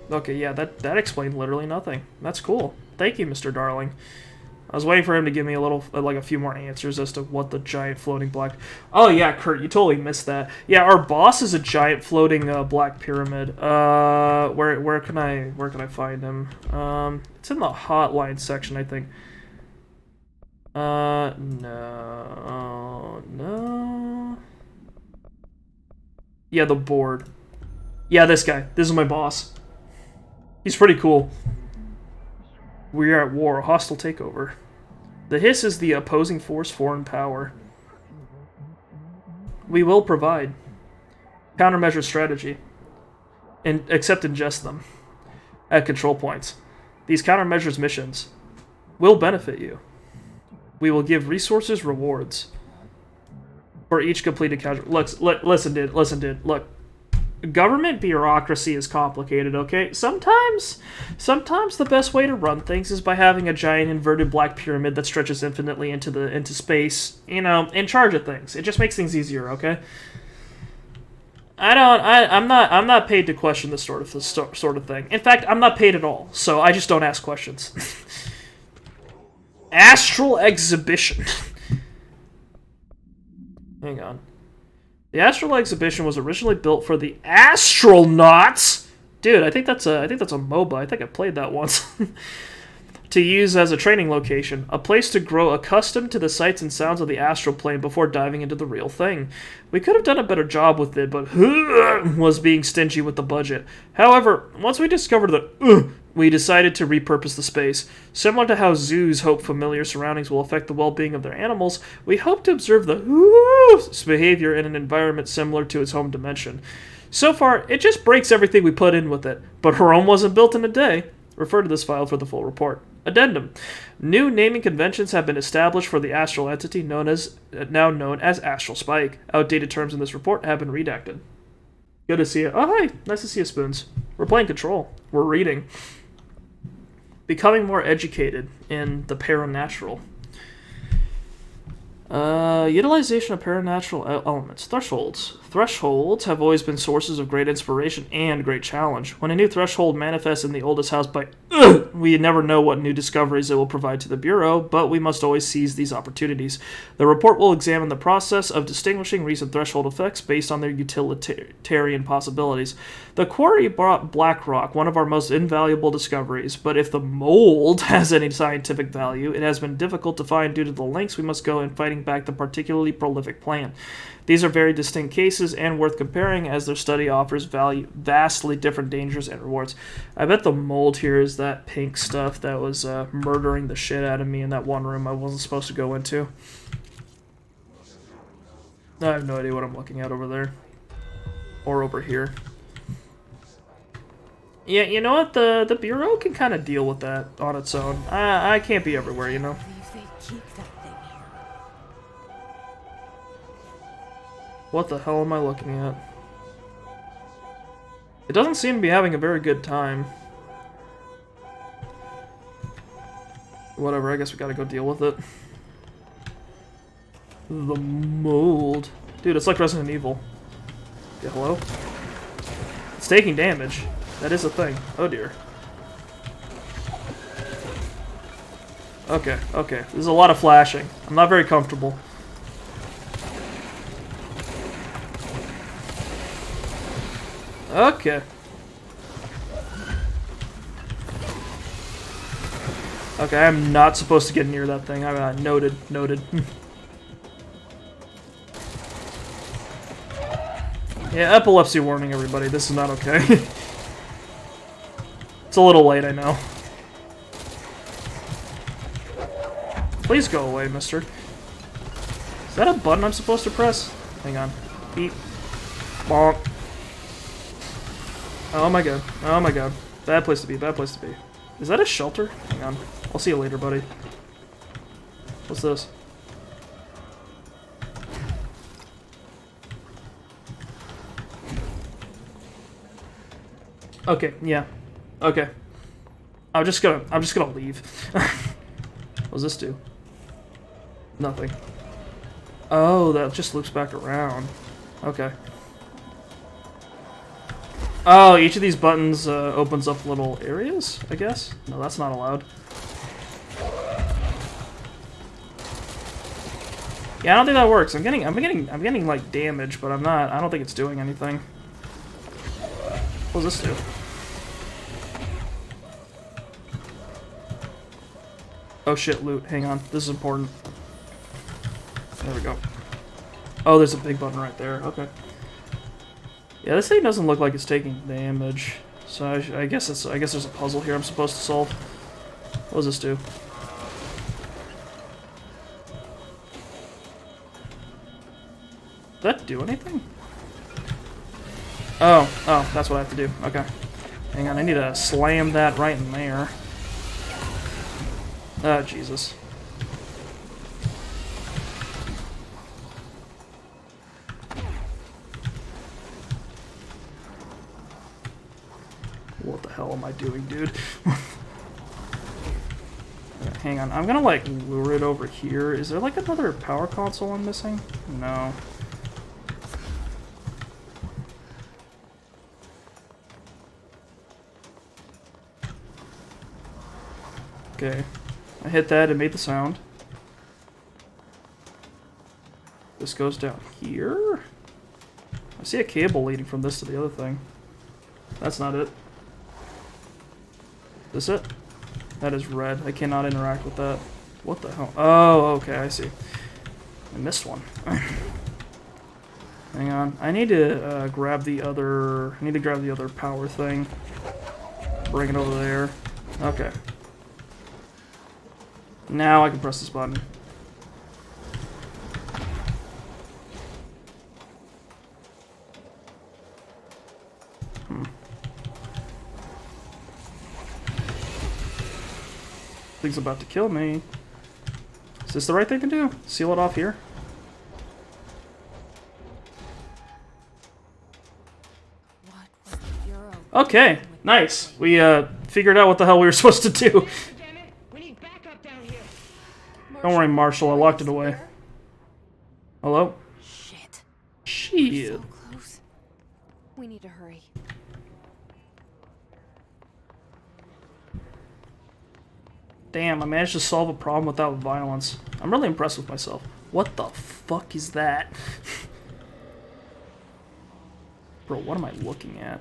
Okay, yeah, that explained literally nothing. That's cool. Thank you, Mr. Darling. I was waiting for him to give me a few more answers as to what the giant floating black... Oh, yeah, Kurt, you totally missed that. Yeah, our boss is a giant floating black pyramid. Where can I find him? It's in the hotline section, I think. No. Yeah, the board. Yeah, this guy. This is my boss. He's pretty cool. We are at war, a hostile takeover. The hiss is the opposing force, foreign power. We will provide countermeasure strategy, and except ingest them at control points. These countermeasures missions will benefit you. We will give resources, rewards for each completed counter. Listen, dude. Look. Government bureaucracy is complicated, okay? Sometimes the best way to run things is by having a giant inverted black pyramid that stretches infinitely into space, you know, in charge of things. It just makes things easier, okay? I'm not paid to question this sort of thing. In fact, I'm not paid at all, so I just don't ask questions. Astral exhibition. Hang on. The Astral Exhibition was originally built for the astronauts. Dude, I think that's a MOBA. I think I played that once. To use as a training location, a place to grow accustomed to the sights and sounds of the astral plane before diving into the real thing. We could have done a better job with it, but was being stingy with the budget. However, once we discovered that we decided to repurpose the space. Similar to how zoos hope familiar surroundings will affect the well-being of their animals, we hope to observe the behavior in an environment similar to its home dimension. So far, it just breaks everything we put in with it, but Rome wasn't built in a day. Refer to this file for the full report. Addendum. New naming conventions have been established for the astral entity now known as Astral Spike. Outdated terms in this report have been redacted. Good to see you. Oh, hi. Nice to see you, Spoons. We're playing Control. We're reading. Becoming more educated in the paranatural. Utilization of paranatural elements. Thresholds. Thresholds have always been sources of great inspiration and great challenge. When a new threshold manifests in the oldest house by we never know what new discoveries it will provide to the Bureau, but we must always seize these opportunities. The report will examine the process of distinguishing recent threshold effects based on their utilitarian possibilities. The quarry brought black rock, one of our most invaluable discoveries, but if the mold has any scientific value, it has been difficult to find due to the lengths we must go in fighting back the particularly prolific plant. These are very distinct cases and worth comparing as their study offers vastly different dangers and rewards. I bet the mold here is that pink stuff that was murdering the shit out of me in that one room I wasn't supposed to go into. I have no idea what I'm looking at over there. Or over here. Yeah, you know what? The Bureau can kind of deal with that on its own. I can't be everywhere, you know? What the hell am I looking at? It doesn't seem to be having a very good time. Whatever, I guess we gotta go deal with it. The mold. Dude, it's like Resident Evil. Yeah, hello? It's taking damage. That is a thing. Oh dear. Okay, okay. There's a lot of flashing. I'm not very comfortable. Okay. Okay, I'm not supposed to get near that thing. I noted, noted. Yeah, epilepsy warning, everybody. This is not okay. It's a little late, I know. Please go away, mister. Is that a button I'm supposed to press? Hang on. Beep. Bonk. Oh my god. Oh my god. Bad place to be, bad place to be. Is that a shelter? Hang on. I'll see you later, buddy. What's this? Okay, yeah. Okay. I'm just gonna leave. What does this do? Nothing. Oh, that just loops back around. Okay. Oh, each of these buttons opens up little areas, I guess? No, that's not allowed. Yeah, I don't think that works. I'm getting like damage, but I don't think it's doing anything. What does this do? Oh shit, loot. Hang on. This is important. There we go. Oh, there's a big button right there. Okay. Yeah, this thing doesn't look like it's taking damage. So I guess there's a puzzle here I'm supposed to solve. What does this do? Did that do anything? Oh, that's what I have to do. Okay. Hang on, I need to slam that right in there. Oh, Jesus. What the hell am I doing, dude? Hang on, I'm gonna like lure it over here. Is there like another power console I'm missing? No. Okay. I hit that, it made the sound. This goes down here? I see a cable leading from this to the other thing. That's not it. This it? That is red. I cannot interact with that. What the hell? Oh, okay, I see. I missed one. Hang on. I need to grab the other... I need to grab the other power thing. Bring it over there. Okay. Now I can press this button. Thing's about to kill me. Is this the right thing to do? Seal it off here? What was the Bureau Okay, nice. We figured out what the hell we were supposed to do. Damn it! We need backup down here. Don't worry, Marshall. I locked it away. Hello? Shit. Shit. So close. We need to hurry. Damn, I managed to solve a problem without violence. I'm really impressed with myself. What the fuck is that? Bro, what am I looking at?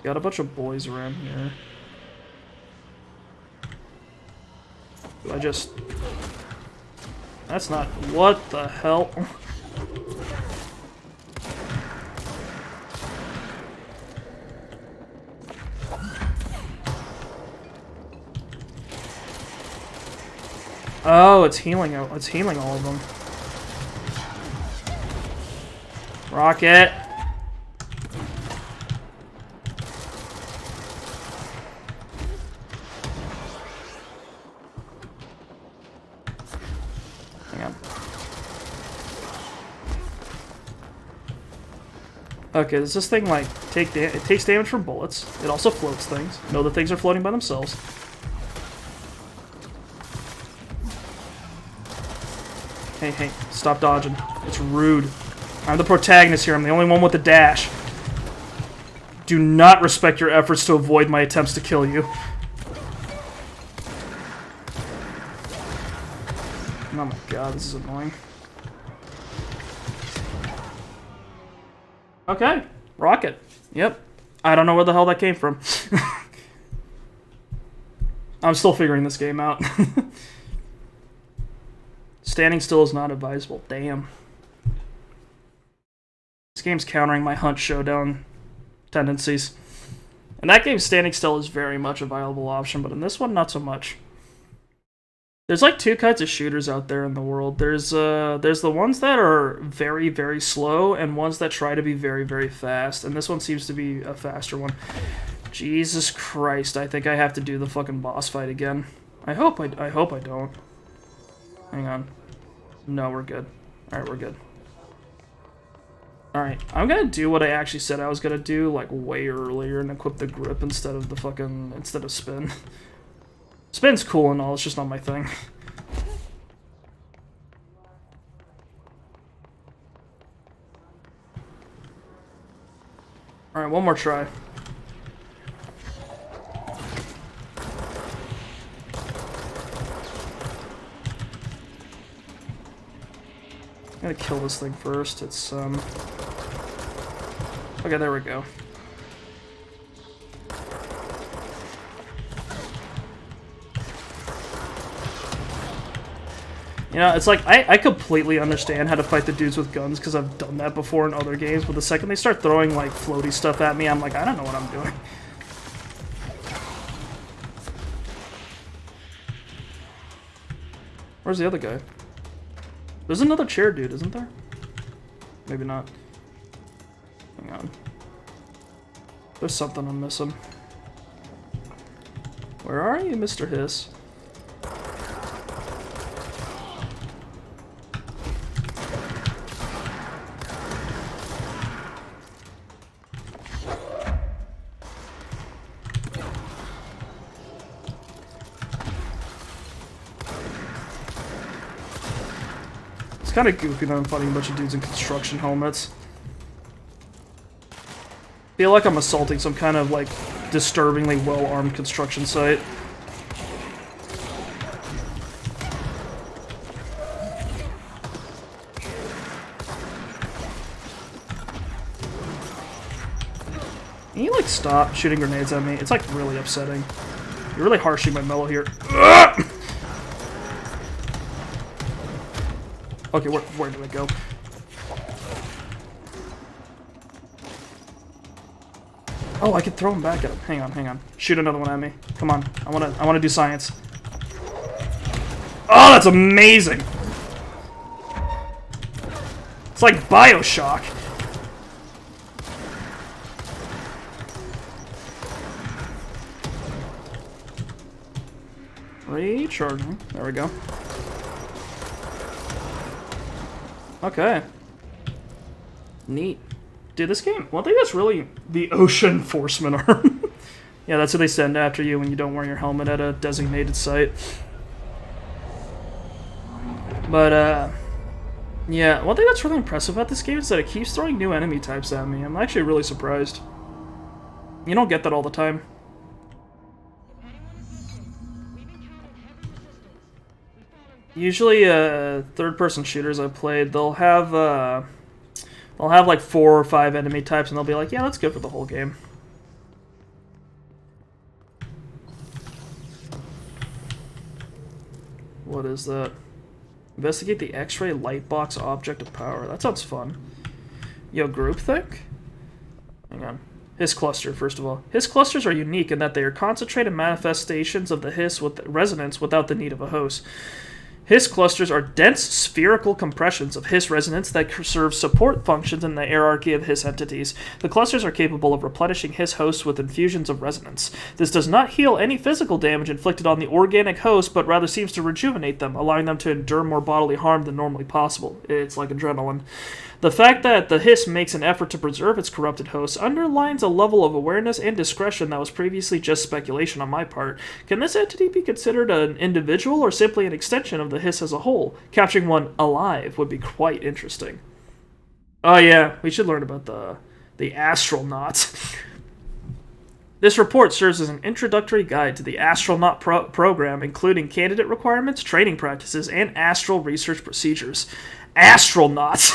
Got a bunch of boys around here. Do I just... That's not... What the hell? Oh, it's healing. It's healing all of them. Rocket. Hang on. Okay, does this thing like take it takes damage from bullets? It also floats things. Know that things are floating by themselves. hey, stop dodging. It's rude. I'm the protagonist here. I'm the only one with the dash. Do not respect your efforts to avoid my attempts to kill you. Oh my god, this is annoying. Okay, rocket. Yep. I don't know where the hell that came from. I'm still figuring this game out. Standing still is not advisable. Damn. This game's countering my hunt showdown tendencies. In that game, standing still is very much a viable option, but in this one, not so much. There's like two kinds of shooters out there in the world. There's the ones that are very, very slow, and ones that try to be very, very fast. And this one seems to be a faster one. Jesus Christ! I think I have to do the fucking boss fight again. I hope I don't. Hang on. No, we're good. All right, we're good. All right, I'm gonna do what I actually said I was gonna do, like way earlier, and equip the grip instead of spin. Spin's cool and all, it's just not my thing. Alright, one more try. I'm gonna kill this thing first. It's, okay, there we go. You know, it's like, I completely understand how to fight the dudes with guns, because I've done that before in other games, but the second they start throwing, like, floaty stuff at me, I'm like, I don't know what I'm doing. Where's the other guy? There's another chair dude, isn't there? Maybe not. Hang on. There's something I'm missing. Where are you, Mr. Hiss? Kind of goofy that I'm fighting a bunch of dudes in construction helmets. Feel like I'm assaulting some kind of like disturbingly well-armed construction site. Can you like stop shooting grenades at me? It's like really upsetting. You're really harshing my mellow here. Ugh! Okay, where do I go? Oh, I can throw him back at him. Hang on. Shoot another one at me. Come on. I wanna do science. Oh, that's amazing! It's like BioShock. Recharging. There we go. Okay. Neat. Dude, this game, one thing that's really the Ocean Enforcement Arm. Yeah, that's who they send after you when you don't wear your helmet at a designated site. But, yeah, one thing that's really impressive about this game is that it keeps throwing new enemy types at me. I'm actually really surprised. You don't get that all the time. Usually, third-person shooters I've played, they'll have like 4 or 5 enemy types, and they'll be like, yeah, that's good for the whole game. What is that? Investigate the X-ray light box object of power. That sounds fun. Yo, groupthink? Hang on. Hiss cluster, first of all. Hiss clusters are unique in that they are concentrated manifestations of the hiss with resonance without the need of a host. Hiss clusters are dense spherical compressions of hiss resonance that serve support functions in the hierarchy of hiss entities. The clusters are capable of replenishing hiss hosts with infusions of resonance. This does not heal any physical damage inflicted on the organic host, but rather seems to rejuvenate them, allowing them to endure more bodily harm than normally possible. It's like adrenaline. The fact that the hiss makes an effort to preserve its corrupted hosts underlines a level of awareness and discretion that was previously just speculation on my part. Can this entity be considered an individual or simply an extension of the hiss as a whole. Capturing one alive would be quite interesting. Oh yeah, we should learn about the astronaut. This report serves as an introductory guide to the astronaut program, including candidate requirements, training practices, and astral research procedures. Astronauts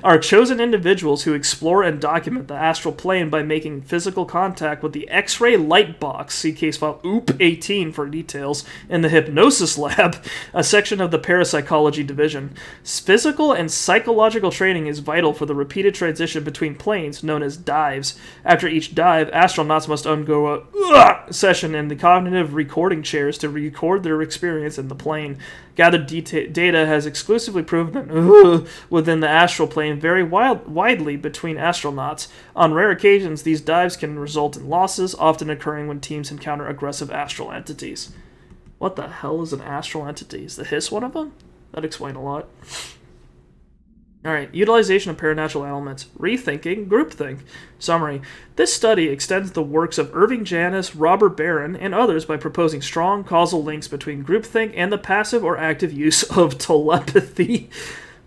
are chosen individuals who explore and document the astral plane by making physical contact with the X-ray light box, see case file OOP-18 for details, in the hypnosis lab, a section of the parapsychology division. Physical and psychological training is vital for the repeated transition between planes, known as dives. After each dive, astronauts must undergo a session in the cognitive recording chairs to record their experience in the plane. Gathered data has exclusively proven that within the astral plane vary widely between astronauts. On rare occasions, these dives can result in losses, often occurring when teams encounter aggressive astral entities. What the hell is an astral entity? Is the hiss one of them? That'd explain a lot. Alright, utilization of paranatural elements. Rethinking groupthink. Summary. This study extends the works of Irving Janis, Robert Barron, and others by proposing strong causal links between groupthink and the passive or active use of telepathy.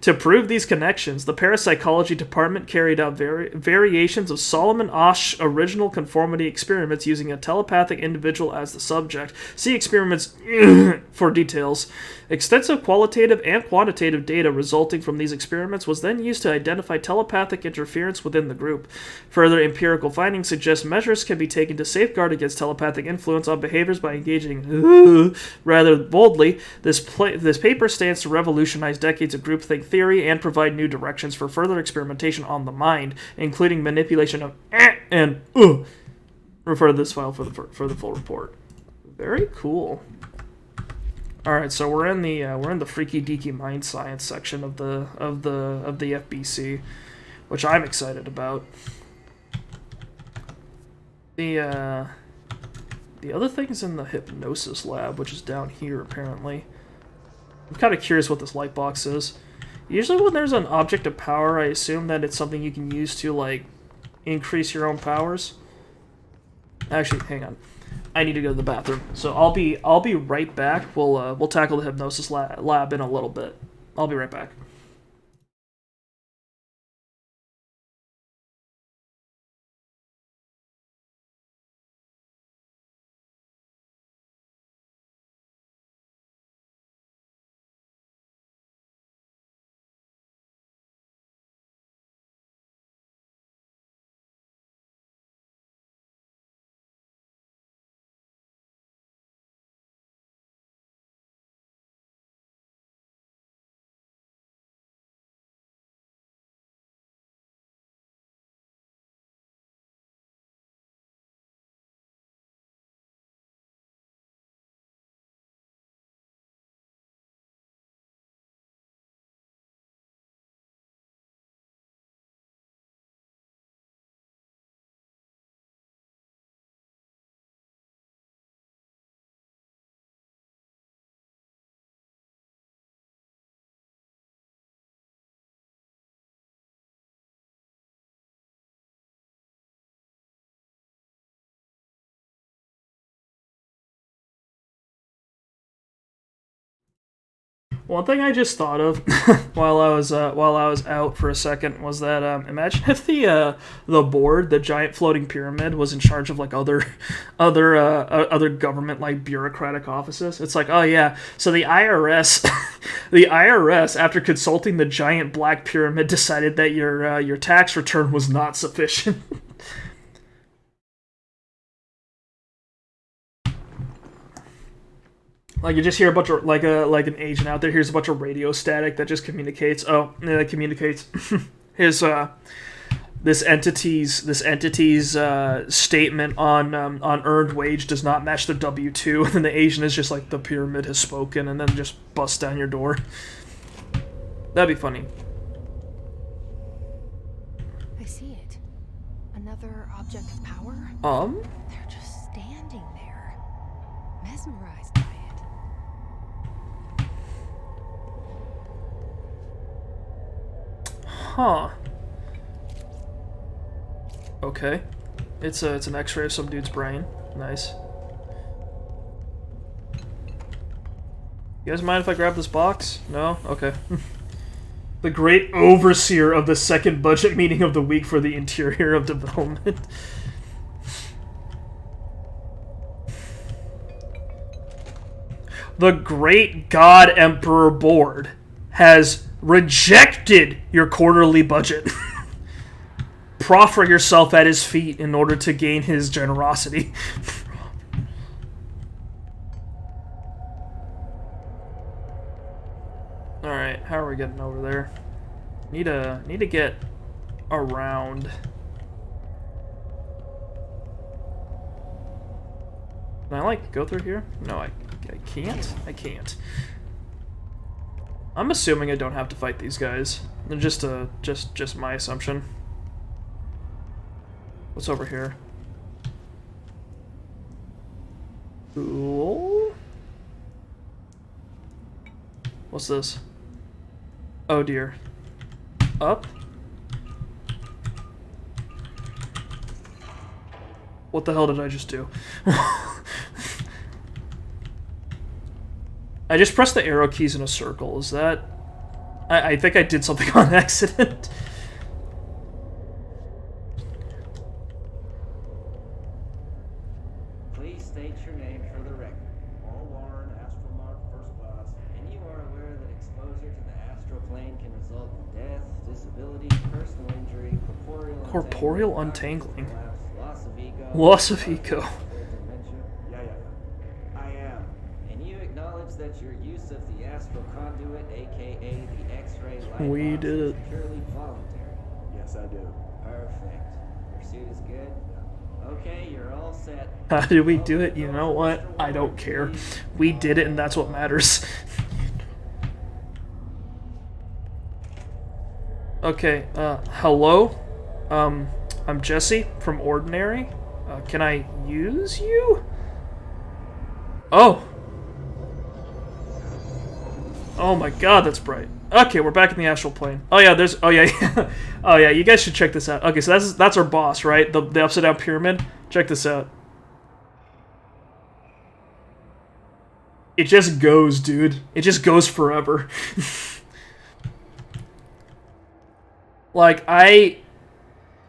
To prove these connections, the parapsychology department carried out variations of Solomon Asch's original conformity experiments using a telepathic individual as the subject. See experiments for details. Extensive qualitative and quantitative data resulting from these experiments was then used to identify telepathic interference within the group. Further empirical findings suggest measures can be taken to safeguard against telepathic influence on behaviors by engaging rather boldly. This paper stands to revolutionize decades of groupthink theory and provide new directions for further experimentation on the mind, including manipulation of and refer to this file for the full report. Very cool. All right, so we're in the freaky deaky mind science section of the FBC, which I'm excited about. The other thing is in the hypnosis lab, which is down here apparently. I'm kind of curious what this light box is. Usually when there's an object of power, I assume that it's something you can use to, like, increase your own powers. Actually, hang on. I need to go to the bathroom. So I'll be right back. We'll tackle the hypnosis lab in a little bit. I'll be right back. One thing I just thought of while I was out for a second was that imagine if the board, the giant floating pyramid, was in charge of like other government like bureaucratic offices. It's like, oh yeah, so the IRS, the IRS, after consulting the giant black pyramid, decided that your tax return was not sufficient. Like, you just hear a bunch of, like an agent out there hears a bunch of radio static that just communicates. Oh, yeah, that communicates his, this entity's statement on earned wage does not match the W-2, and then the agent is just like, the pyramid has spoken, and then just busts down your door. That'd be funny. I see it. Another object of power? They're just standing there, mesmerized by it. Huh. Okay. It's an X-ray of some dude's brain. Nice. You guys mind if I grab this box? No? Okay. The great overseer of the second budget meeting of the week for the interior of development. The great God Emperor Board has rejected your quarterly budget. Proffer yourself at his feet in order to gain his generosity. Alright, how are we getting over there? Need to get around. Can I, like, go through here? No, I can't? I can't. I'm assuming I don't have to fight these guys. They're just my assumption. What's over here? Cool. What's this? Oh dear. Up? What the hell did I just do? I just pressed the arrow keys in a circle. Is that... I think I did something on accident. Please state your name for the record. Paul Warren, astronaut first class, and you are aware that exposure to the astral plane can result in death, disability, personal injury, Corporeal untangling. loss of ego, Loss of ego. dementia. Yeah. I am. And you acknowledge that your use of the astral conduit, aka the X-ray light We box, did is it. purely voluntary. Yes, I do. Perfect. Your suit is good? Okay, you're all set. How did we do it? You know what? I don't care. We did it, and that's what matters. Okay, hello? I'm Jesse from Ordinary. Can I use you? Oh! Oh my god, that's bright. Okay, we're back in the astral plane. Oh yeah, there's... Oh yeah, oh yeah, you guys should check this out. Okay, so that's our boss, right? The upside down pyramid. Check this out. It just goes, dude. It just goes forever. Like, I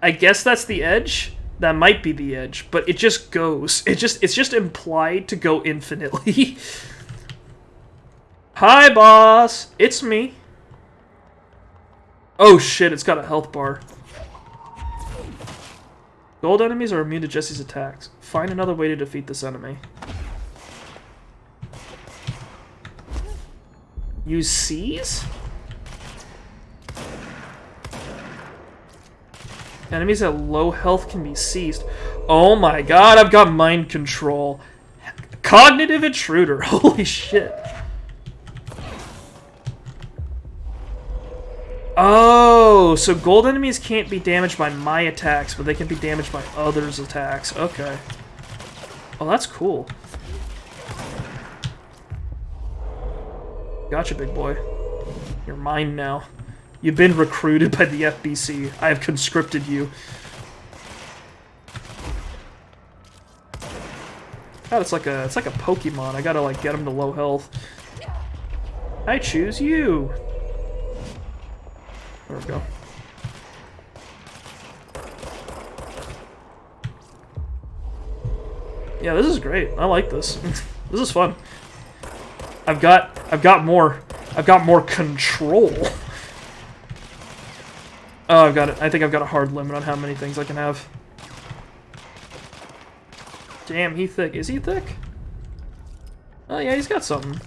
guess that's the edge. That might be the edge, but it just goes. It's just implied to go infinitely. Hi, boss. It's me. Oh shit, it's got a health bar. Gold enemies are immune to Jesse's attacks. Find another way to defeat this enemy. Use C's? Enemies at low health can be seized. Oh my god, I've got mind control. Cognitive intruder. Holy shit. Oh, so gold enemies can't be damaged by my attacks, but they can be damaged by others' attacks. Okay. Oh, that's cool. Gotcha, big boy. You're mine now. You've been recruited by the FBC. I have conscripted you. God, it's like a Pokemon. I gotta like get him to low health. I choose you. There we go. Yeah, this is great. I like this. This is fun. I've got more control. Oh, I've got it. I think I've got a hard limit on how many things I can have. Damn, he thick. Is he thick? Oh yeah, he's got something.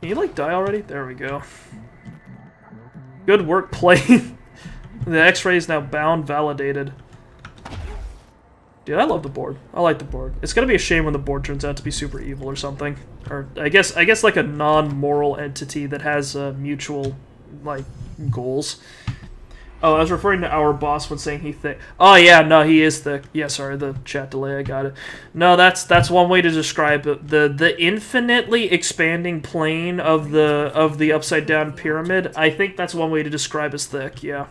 Can you, like, die already? There we go. Good work playing. The X-ray is now bound, validated. Dude, I love the board. I like the board. It's gonna be a shame when the board turns out to be super evil or something. Or, I guess like a non-moral entity that has mutual, like, goals. Oh, I was referring to our boss when saying he thick. Oh yeah, no, he is thick. Yeah, sorry, the chat delay, I got it. No, that's one way to describe it. The infinitely expanding plane of the upside down pyramid. I think that's one way to describe as thick. Yeah.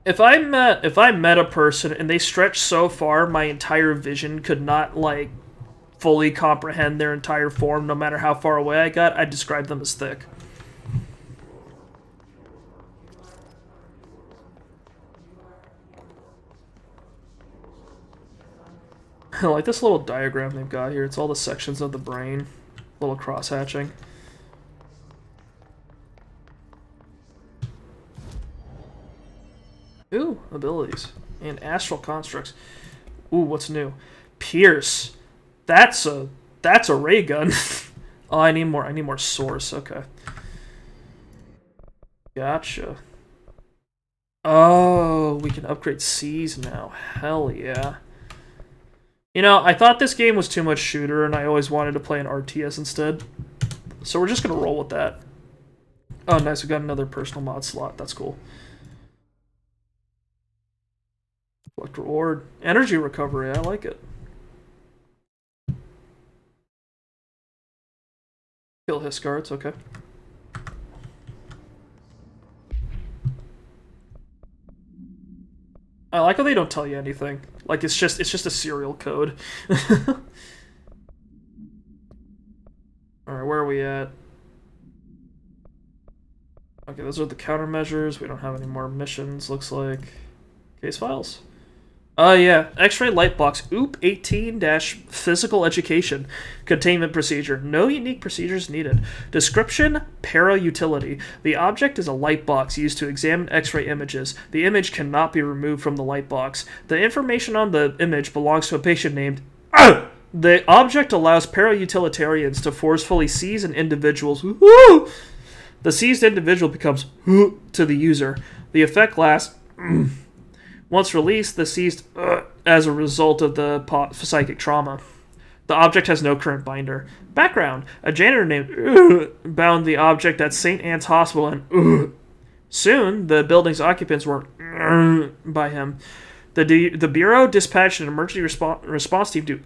If I met a person and they stretched so far my entire vision could not like fully comprehend their entire form no matter how far away I got, I'd describe them as thick. I like this little diagram they've got here. It's all the sections of the brain. Little cross-hatching. Ooh, abilities. And astral constructs. Ooh, what's new? Pierce. That's a ray gun. Oh, I need more source. Okay. Gotcha. Oh, we can upgrade C's now. Hell yeah. You know, I thought this game was too much shooter, and I always wanted to play an RTS instead. So we're just gonna roll with that. Oh, nice. We got another personal mod slot. That's cool. Collect reward. Energy recovery. I like it. Kill his guards. Okay. I like how they don't tell you anything. Like it's just a serial code. Alright, where are we at? Okay, those are the countermeasures. We don't have any more missions, looks like. Case files. Yeah. X-ray light box. OOP 18-physical education. Containment procedure. No unique procedures needed. Description, para-utility. The object is a light box used to examine X-ray images. The image cannot be removed from the light box. The information on the image belongs to a patient named... The object allows para-utilitarians to forcefully seize an individual's... Woo! The seized individual becomes... to the user. The effect lasts... Once released, the seized as a result of the psychic trauma. The object has no current binder. Background. A janitor named bound the object at St. Anne's Hospital and soon, the building's occupants were by him. The Bureau dispatched an emergency response team to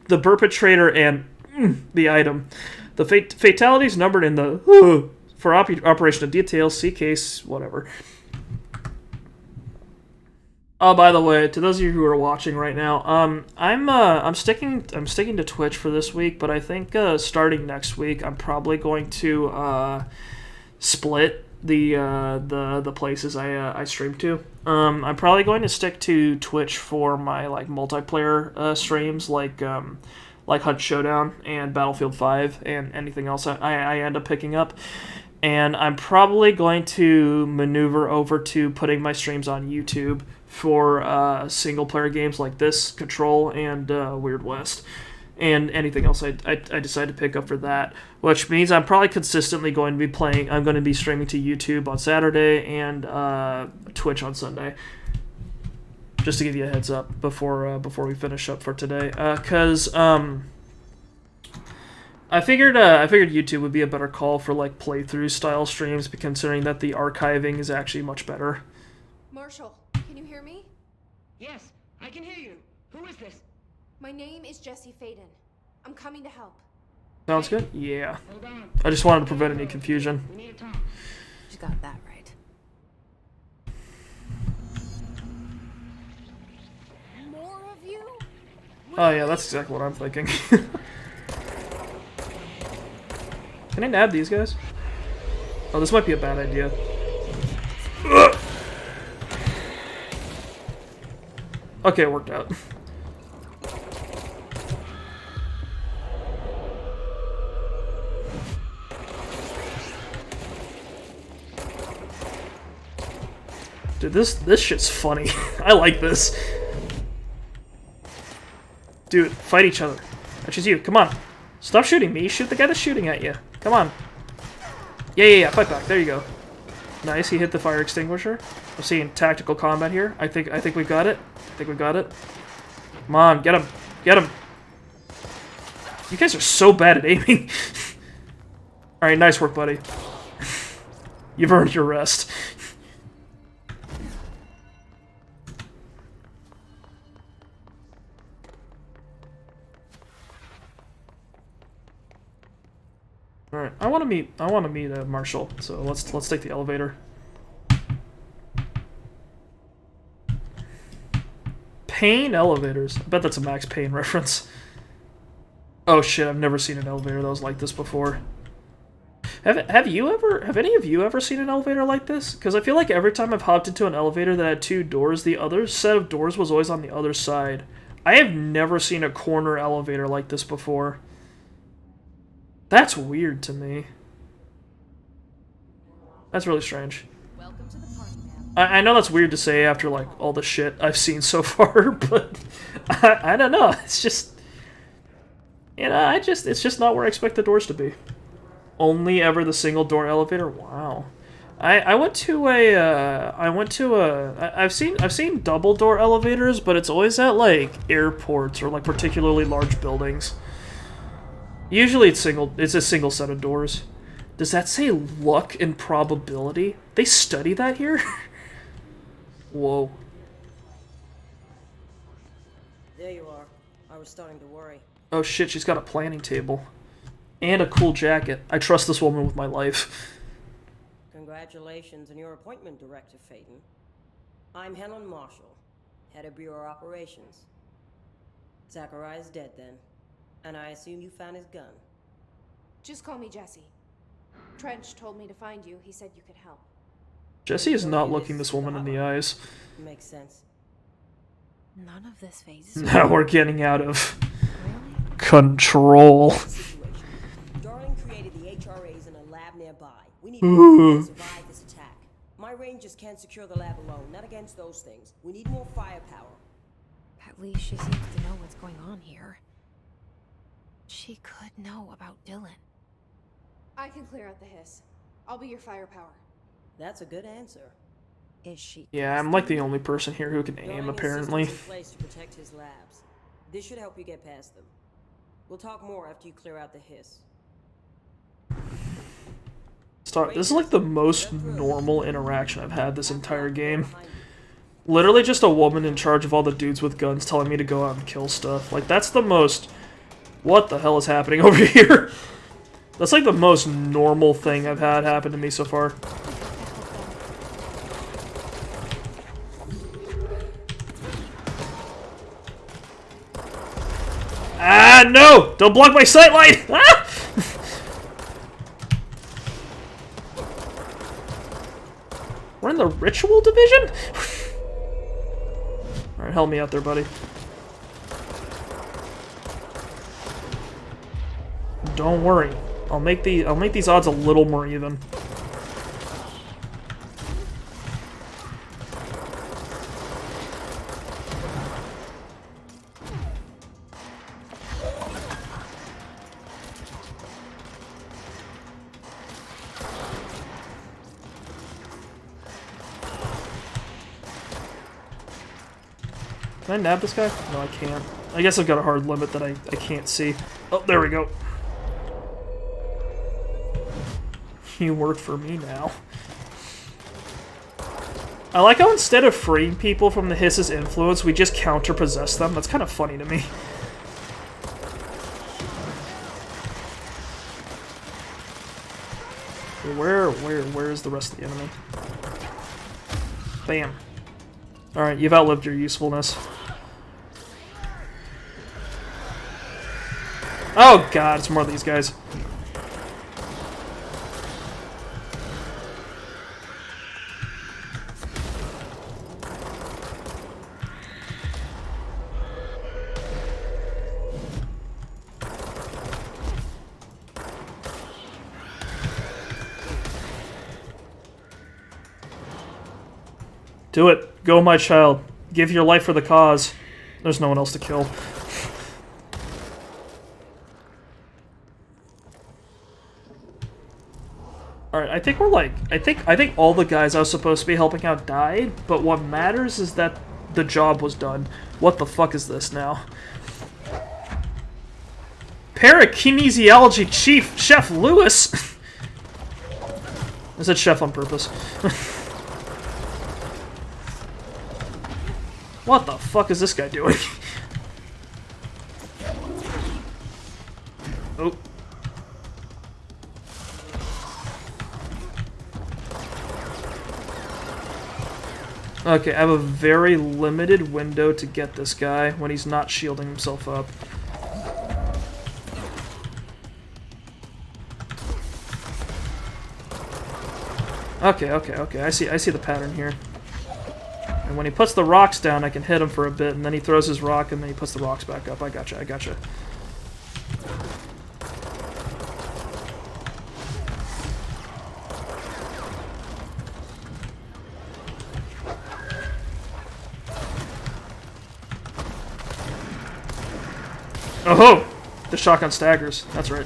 the perpetrator and the item. The fatalities numbered in the for operational details, see case, whatever. Oh, by the way, to those of you who are watching right now, I'm sticking to Twitch for this week, but I think starting next week, I'm probably going to split the places I stream to. I'm probably going to stick to Twitch for my like multiplayer streams, like Hunt Showdown and Battlefield 5 and anything else I end up picking up. And I'm probably going to maneuver over to putting my streams on YouTube for single-player games like this, Control, and Weird West, and anything else I decide to pick up for that, which means I'm probably consistently going to be playing. I'm going to be streaming to YouTube on Saturday and Twitch on Sunday, just to give you a heads up before we finish up for today, because I figured YouTube would be a better call for like playthrough style streams, considering that the archiving is actually much better. Marshall, can you hear me? Yes, I can hear you. Who is this? My name is Jesse Faden. I'm coming to help. Sounds good? Yeah. Hold on. I just wanted to prevent any confusion. We need to talk. You got that right. More of you? Oh yeah, that's exactly what I'm thinking. Can I nab these guys? Oh, this might be a bad idea. Okay, it worked out. Dude, this shit's funny. I like this. Dude, fight each other. That's just you. Come on. Stop shooting me. Shoot the guy that's shooting at you. Come on. Yeah. Fight back. There you go. Nice. He hit the fire extinguisher. I'm seeing tactical combat here. I think we got it. I think we got it. Come on, get him. Get him. You guys are so bad at aiming. All right, nice work, buddy. You've earned your rest. All right, I want to meet Marshall. So let's take the elevator. Payne elevators. I bet that's a Max Payne reference. Oh shit, I've never seen an elevator that was like this before. Have any of you ever seen an elevator like this? Because I feel like every time I've hopped into an elevator that had 2 doors, the other set of doors was always on the other side. I have never seen a corner elevator like this before. That's weird to me. That's really strange. Welcome to the party, ma'am. I know that's weird to say after, like, all the shit I've seen so far, but I don't know. It's just... You know, it's just not where I expect the doors to be. Only ever the single door elevator? Wow. I've seen double door elevators, but it's always at, like, airports or, like, particularly large buildings. Usually it's a single set of doors. Does that say luck and probability? They study that here? Whoa. There you are. I was starting to worry. Oh shit, she's got a planning table. And a cool jacket. I trust this woman with my life. Congratulations on your appointment, Director Phaeton. I'm Helen Marshall, head of Bureau Operations. Zachariah's dead then, and I assume you found his gun. Just call me Jesse. Trench told me to find you. He said you could help. Jesse is not looking this woman in the eyes. Makes sense. None of this phases. Now we're getting out of control. Darling created the HRAs in a lab nearby. We need more to survive this attack. My rangers can't secure the lab alone, not against those things. We need more firepower. At least she seems to know what's going on here. She could know about Dylan. I can clear out the hiss. I'll be your firepower. That's a good answer. Is she? Yeah, I'm like the only person here who can aim, apparently. In place to protect his labs. This should help you get past them. We'll talk more after you clear out the hiss. This is like the most normal interaction I've had this entire game. Literally just a woman in charge of all the dudes with guns telling me to go out and kill stuff. Like, that's the most... What the hell is happening over here? That's like the most normal thing I've had happen to me so far. Ah, no! Don't block my sightline! Ah! We're in the ritual division? Alright, help me out there, buddy. Don't worry. I'll make these odds a little more even. Can I nab this guy? No, I can't. I guess I've got a hard limit that I can't see. Oh, there we go. You work for me now. I like how instead of freeing people from the Hiss's influence, we just counter-possess them. That's kind of funny to me. Where is the rest of the enemy? Bam. Alright, you've outlived your usefulness. Oh god, it's more of these guys. Do it. Go, my child. Give your life for the cause. There's no one else to kill. Alright, I think we're like... I think all the guys I was supposed to be helping out died, but what matters is that the job was done. What the fuck is this now? Parakinesiology Chief Chef Lewis! I said chef on purpose. What the fuck is this guy doing? Oh. Okay, I have a very limited window to get this guy when he's not shielding himself up. Okay. I see the pattern here. And when he puts the rocks down, I can hit him for a bit, and then he throws his rock, and then he puts the rocks back up. I gotcha. Oh-ho! The shotgun staggers. That's right.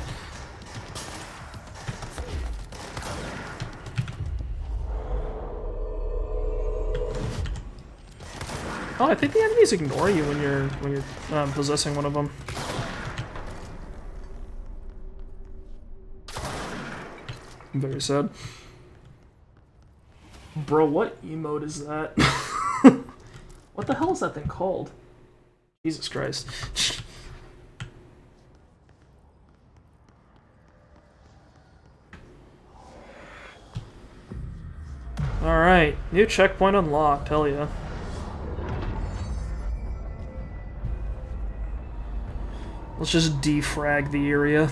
Oh, I think the enemies ignore you when you're possessing one of them. Very sad. Bro, what emote is that? What the hell is that thing called? Jesus Christ. Alright, new checkpoint unlocked, hell yeah. Let's just defrag the area.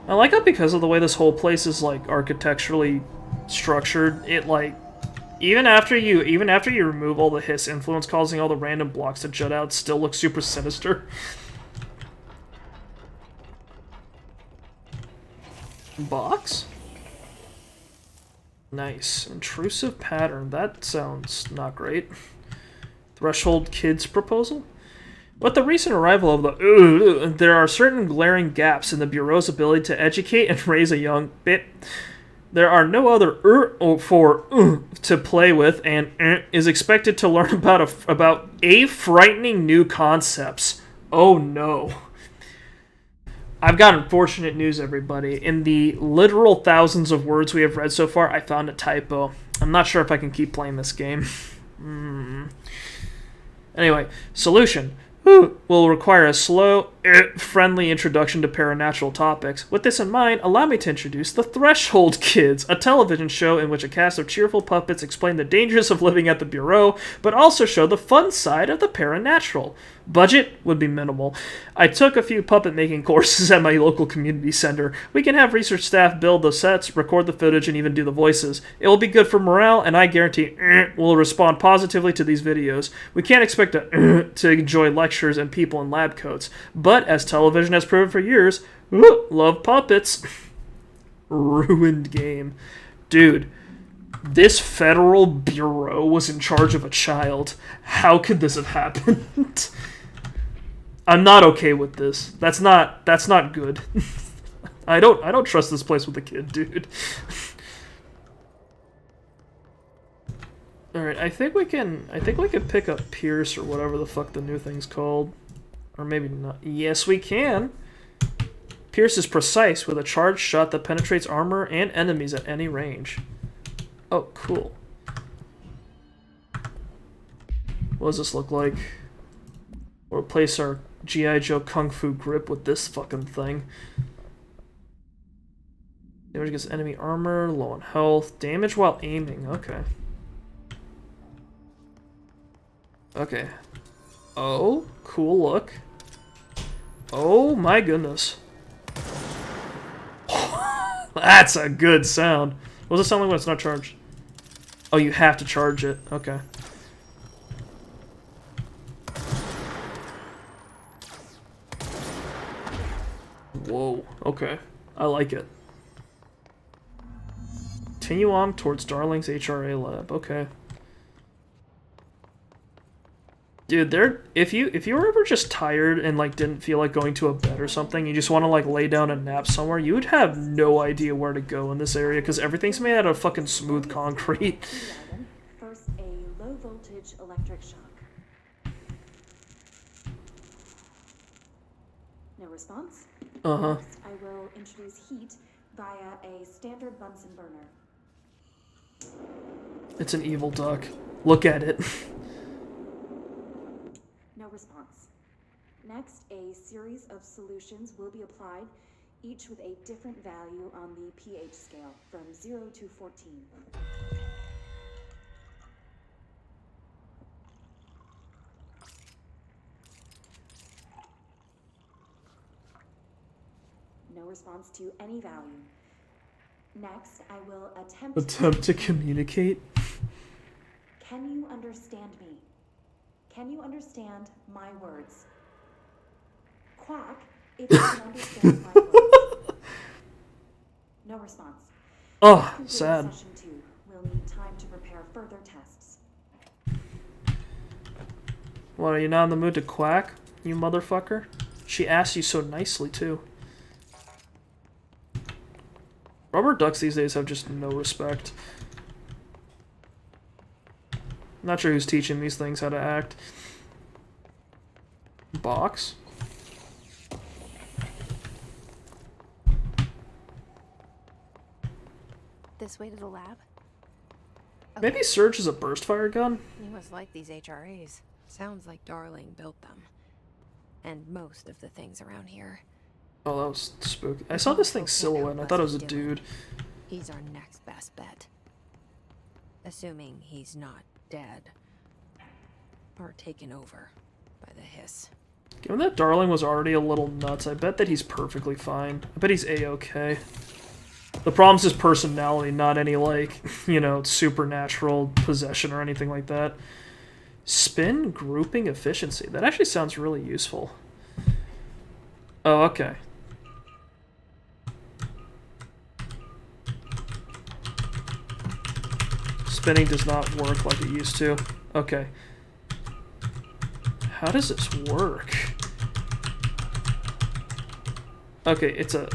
I like how because of the way this whole place is like architecturally structured, it like even after you remove all the hiss influence causing all the random blocks to jut out, it still looks super sinister. Box? Nice. Intrusive pattern. That sounds not great. Threshold kids proposal? With the recent arrival of the there are certain glaring gaps in the Bureau's ability to educate and raise a young bit. There are no other to play with, and is expected to learn about a frightening new concepts. Oh no. I've got unfortunate news, everybody. In the literal thousands of words we have read so far, I found a typo. I'm not sure if I can keep playing this game. Anyway, solution. Will require a slow, friendly introduction to paranatural topics. With this in mind, allow me to introduce The Threshold Kids, a television show in which a cast of cheerful puppets explain the dangers of living at the Bureau, but also show the fun side of the paranatural. Budget would be minimal. I took a few puppet making courses at my local community center. We can have research staff build the sets, record the footage, and even do the voices. It will be good for morale, and I guarantee will respond positively to these videos. We can't expect to enjoy lectures and people in lab coats, but as television has proven for years, love puppets. Ruined game. Dude, this federal bureau was in charge of a child. How could this have happened? I'm not okay with this. That's not good. I don't trust this place with a kid, dude. Alright, I think we can pick up Pierce or whatever the fuck the new thing's called. Or maybe not. Yes, we can. Pierce is precise with a charged shot that penetrates armor and enemies at any range. Oh, cool. What does this look like? We'll replace our G.I. Joe Kung Fu grip with this fucking thing. Damage against enemy armor, low on health, damage while aiming, okay. Okay. Oh, cool look. Oh my goodness. That's a good sound. What does it sound like when it's not charged? Oh, you have to charge it. Okay. Whoa. Okay. I like it. Continue on towards Darling's HRA lab. Okay. Dude, if you were ever just tired and like didn't feel like going to a bed or something, you just want to like lay down and nap somewhere, you would have no idea where to go in this area because everything's made out of fucking smooth concrete. First, a low voltage electric shock. No response? Uh-huh. Next, I will introduce heat via a standard Bunsen burner. It's an evil duck. Look at it. No response. Next, a series of solutions will be applied, each with a different value on the pH scale, from 0 to 14. response to any value. Next, I will Attempt to communicate? Can you understand me? Can you understand my words? Quack, if you can understand my words. No response. Oh, Conclude sad. Session 2. We'll need time to prepare further tests. What, are you not in the mood to quack, you motherfucker? She asked you so nicely, too. Rubber ducks these days have just no respect. Not sure who's teaching these things how to act. Box? This way to the lab? Maybe Surge is a burst fire gun? You must like these HRAs. Sounds like Darling built them. And most of the things around here. Oh, that was spooky. I saw this thing silhouette and I thought it was a dude. He's our next best bet. Assuming he's not dead. Or taken over by the hiss. Given that Darling was already a little nuts, I bet that he's perfectly fine. I bet he's A-okay. The problem's his personality, not any, like, you know, supernatural possession or anything like that. Spin grouping efficiency. That actually sounds really useful. Oh, okay. Spinning does not work like it used to. Okay. How does this work? Okay, it's a...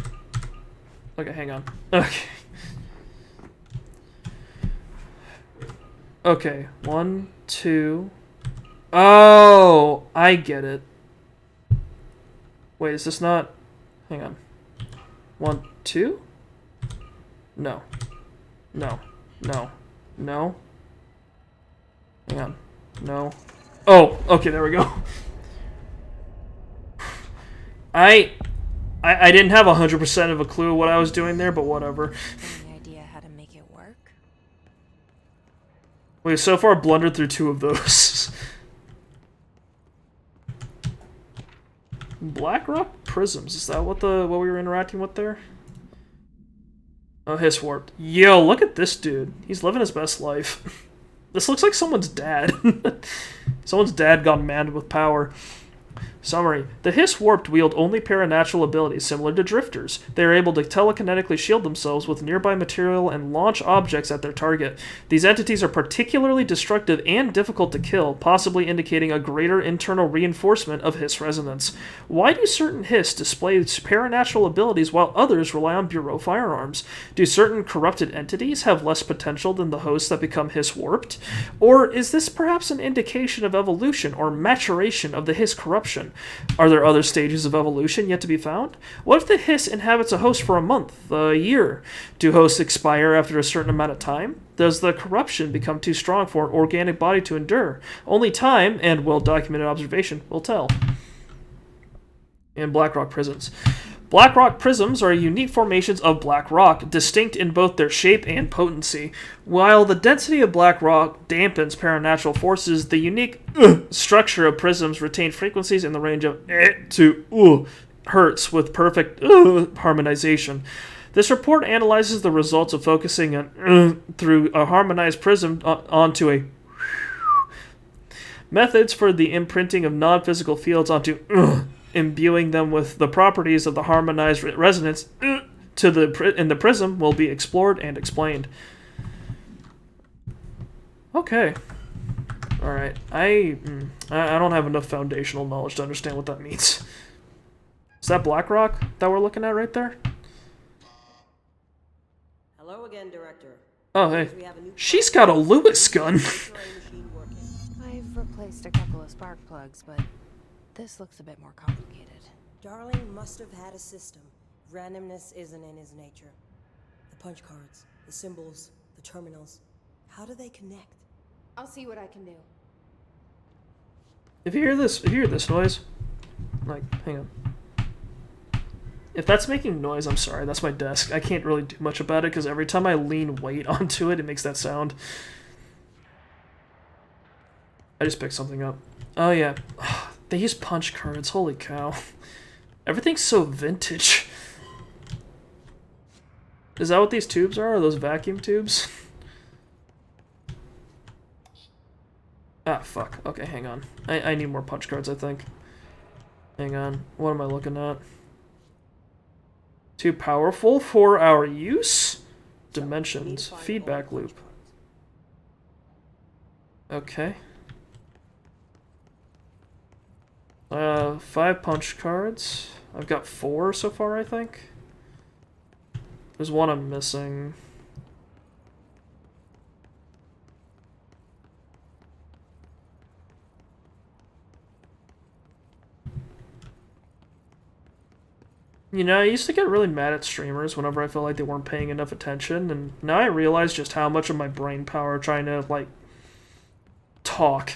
Okay, hang on. Okay. Okay, 1, 2... Oh, I get it. Wait, is this not... Hang on. 1, 2? No. No. No. No. Hang on. No. Oh, okay, there we go. I didn't have 100% of a clue what I was doing there, but whatever. Any idea how to make it work? We've so far blundered through 2 of those. Blackrock prisms, is that what we were interacting with there? Oh, hiss warped. Yo, look at this dude. He's living his best life. This looks like someone's dad. Someone's dad gone mad with power. Summary. The Hiss Warped wield only paranatural abilities similar to drifters. They are able to telekinetically shield themselves with nearby material and launch objects at their target. These entities are particularly destructive and difficult to kill, possibly indicating a greater internal reinforcement of Hiss resonance. Why do certain Hiss display paranatural abilities while others rely on Bureau firearms? Do certain corrupted entities have less potential than the hosts that become Hiss Warped? Or is this perhaps an indication of evolution or maturation of the Hiss corruption? Are there other stages of evolution yet to be found? What if the Hiss inhabits a host for a month, a year? Do hosts expire after a certain amount of time? Does the corruption become too strong for an organic body to endure? Only time, and well-documented observation, will tell. In Blackrock prisms. Blackrock prisms are unique formations of black rock, distinct in both their shape and potency. While the density of black rock dampens paranatural forces, the unique structure of prisms retain frequencies in the range of to hertz with perfect harmonization. This report analyzes the results of focusing on through a harmonized prism onto a methods for the imprinting of non-physical fields onto imbuing them with the properties of the harmonized resonance in the prism will be explored and explained. Okay. Alright. I don't have enough foundational knowledge to understand what that means. Is that Blackrock that we're looking at right there? Hello again, Director. Oh, hey. She's got a Lewis gun. I've replaced a couple of spark plugs, but this looks a bit more complicated. Darling must have had a system. Randomness isn't in his nature. The punch cards, the symbols, the terminals. How do they connect? I'll see what I can do. If you hear this noise, like, hang on. If that's making noise, I'm sorry. That's my desk. I can't really do much about it because every time I lean weight onto it, it makes that sound. I just picked something up. Oh yeah. They use punch cards, holy cow. Everything's so vintage. Is that what these tubes are? Are those vacuum tubes? Ah, fuck. Okay, hang on. I need more punch cards, I think. Hang on. What am I looking at? Too powerful for our use? Dimensions. Feedback loop. Okay. 5 punch cards. I've got 4 so far, I think. There's one I'm missing. You know, I used to get really mad at streamers whenever I felt like they weren't paying enough attention, and now I realize just how much of my brain power trying to, like, talk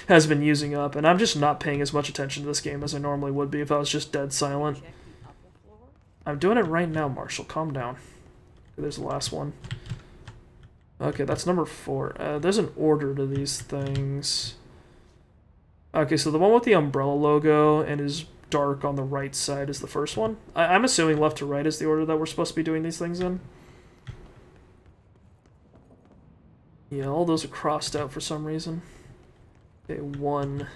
has been using up, and I'm just not paying as much attention to this game as I normally would be if I was just dead silent. I'm doing it right now, Marshall. Calm down. There's the last one. Okay, that's number 4. There's an order to these things. Okay, so the one with the umbrella logo and is dark on the right side is the first one. I'm assuming left to right is the order that we're supposed to be doing these things in. Yeah, all those are crossed out for some reason. Okay, 1.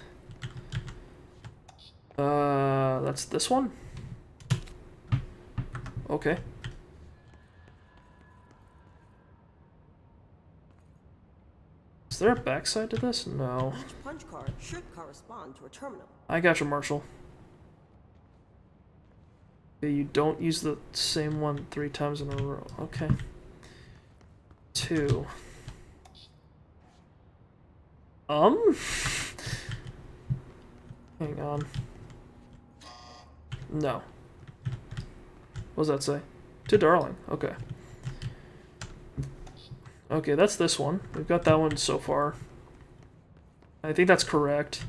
That's this one? Okay. Is there a backside to this? No. Each punch card should correspond to a terminal. I got you, Marshall. Okay, you don't use the same one 3 times in a row. Okay. 2. Hang on. No. What does that say? To Darling. Okay. Okay, that's this one. We've got that one so far. I think that's correct.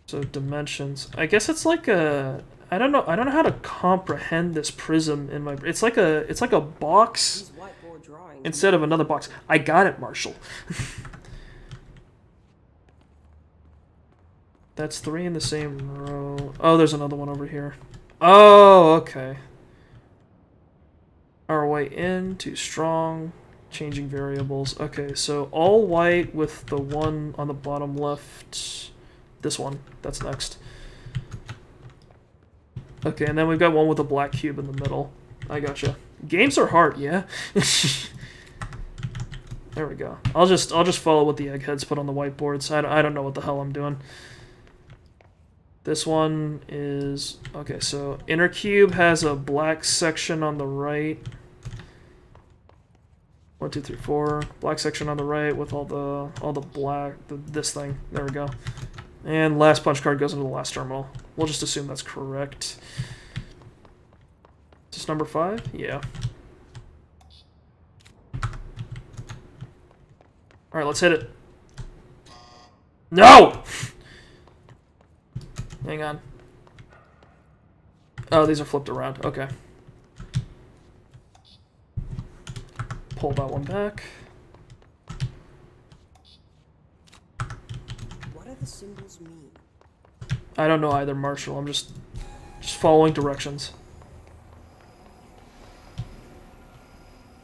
So dimensions. I guess it's like a... I don't know how to comprehend this prism in my... It's like a box instead of another box. I got it, Marshall. That's 3 in the same row. Oh, there's another one over here. Oh, okay. Our way in, too strong. Changing variables. Okay, so all white with the one on the bottom left. This one. That's next. Okay, and then we've got one with a black cube in the middle. I gotcha. Games are hard, yeah? There we go. I'll just follow what the eggheads put on the whiteboards. I don't know what the hell I'm doing. This one is... Okay, so inner cube has a black section on the right. 1, 2, 3, 4. Black section on the right with all the black... this thing. There we go. And last punch card goes into the last terminal. We'll just assume that's correct. Is this number 5? Yeah. Alright, let's hit it. No! Hang on. Oh, these are flipped around. Okay. Pull that one back. What do the symbols mean? I don't know either, Marshall. I'm just following directions.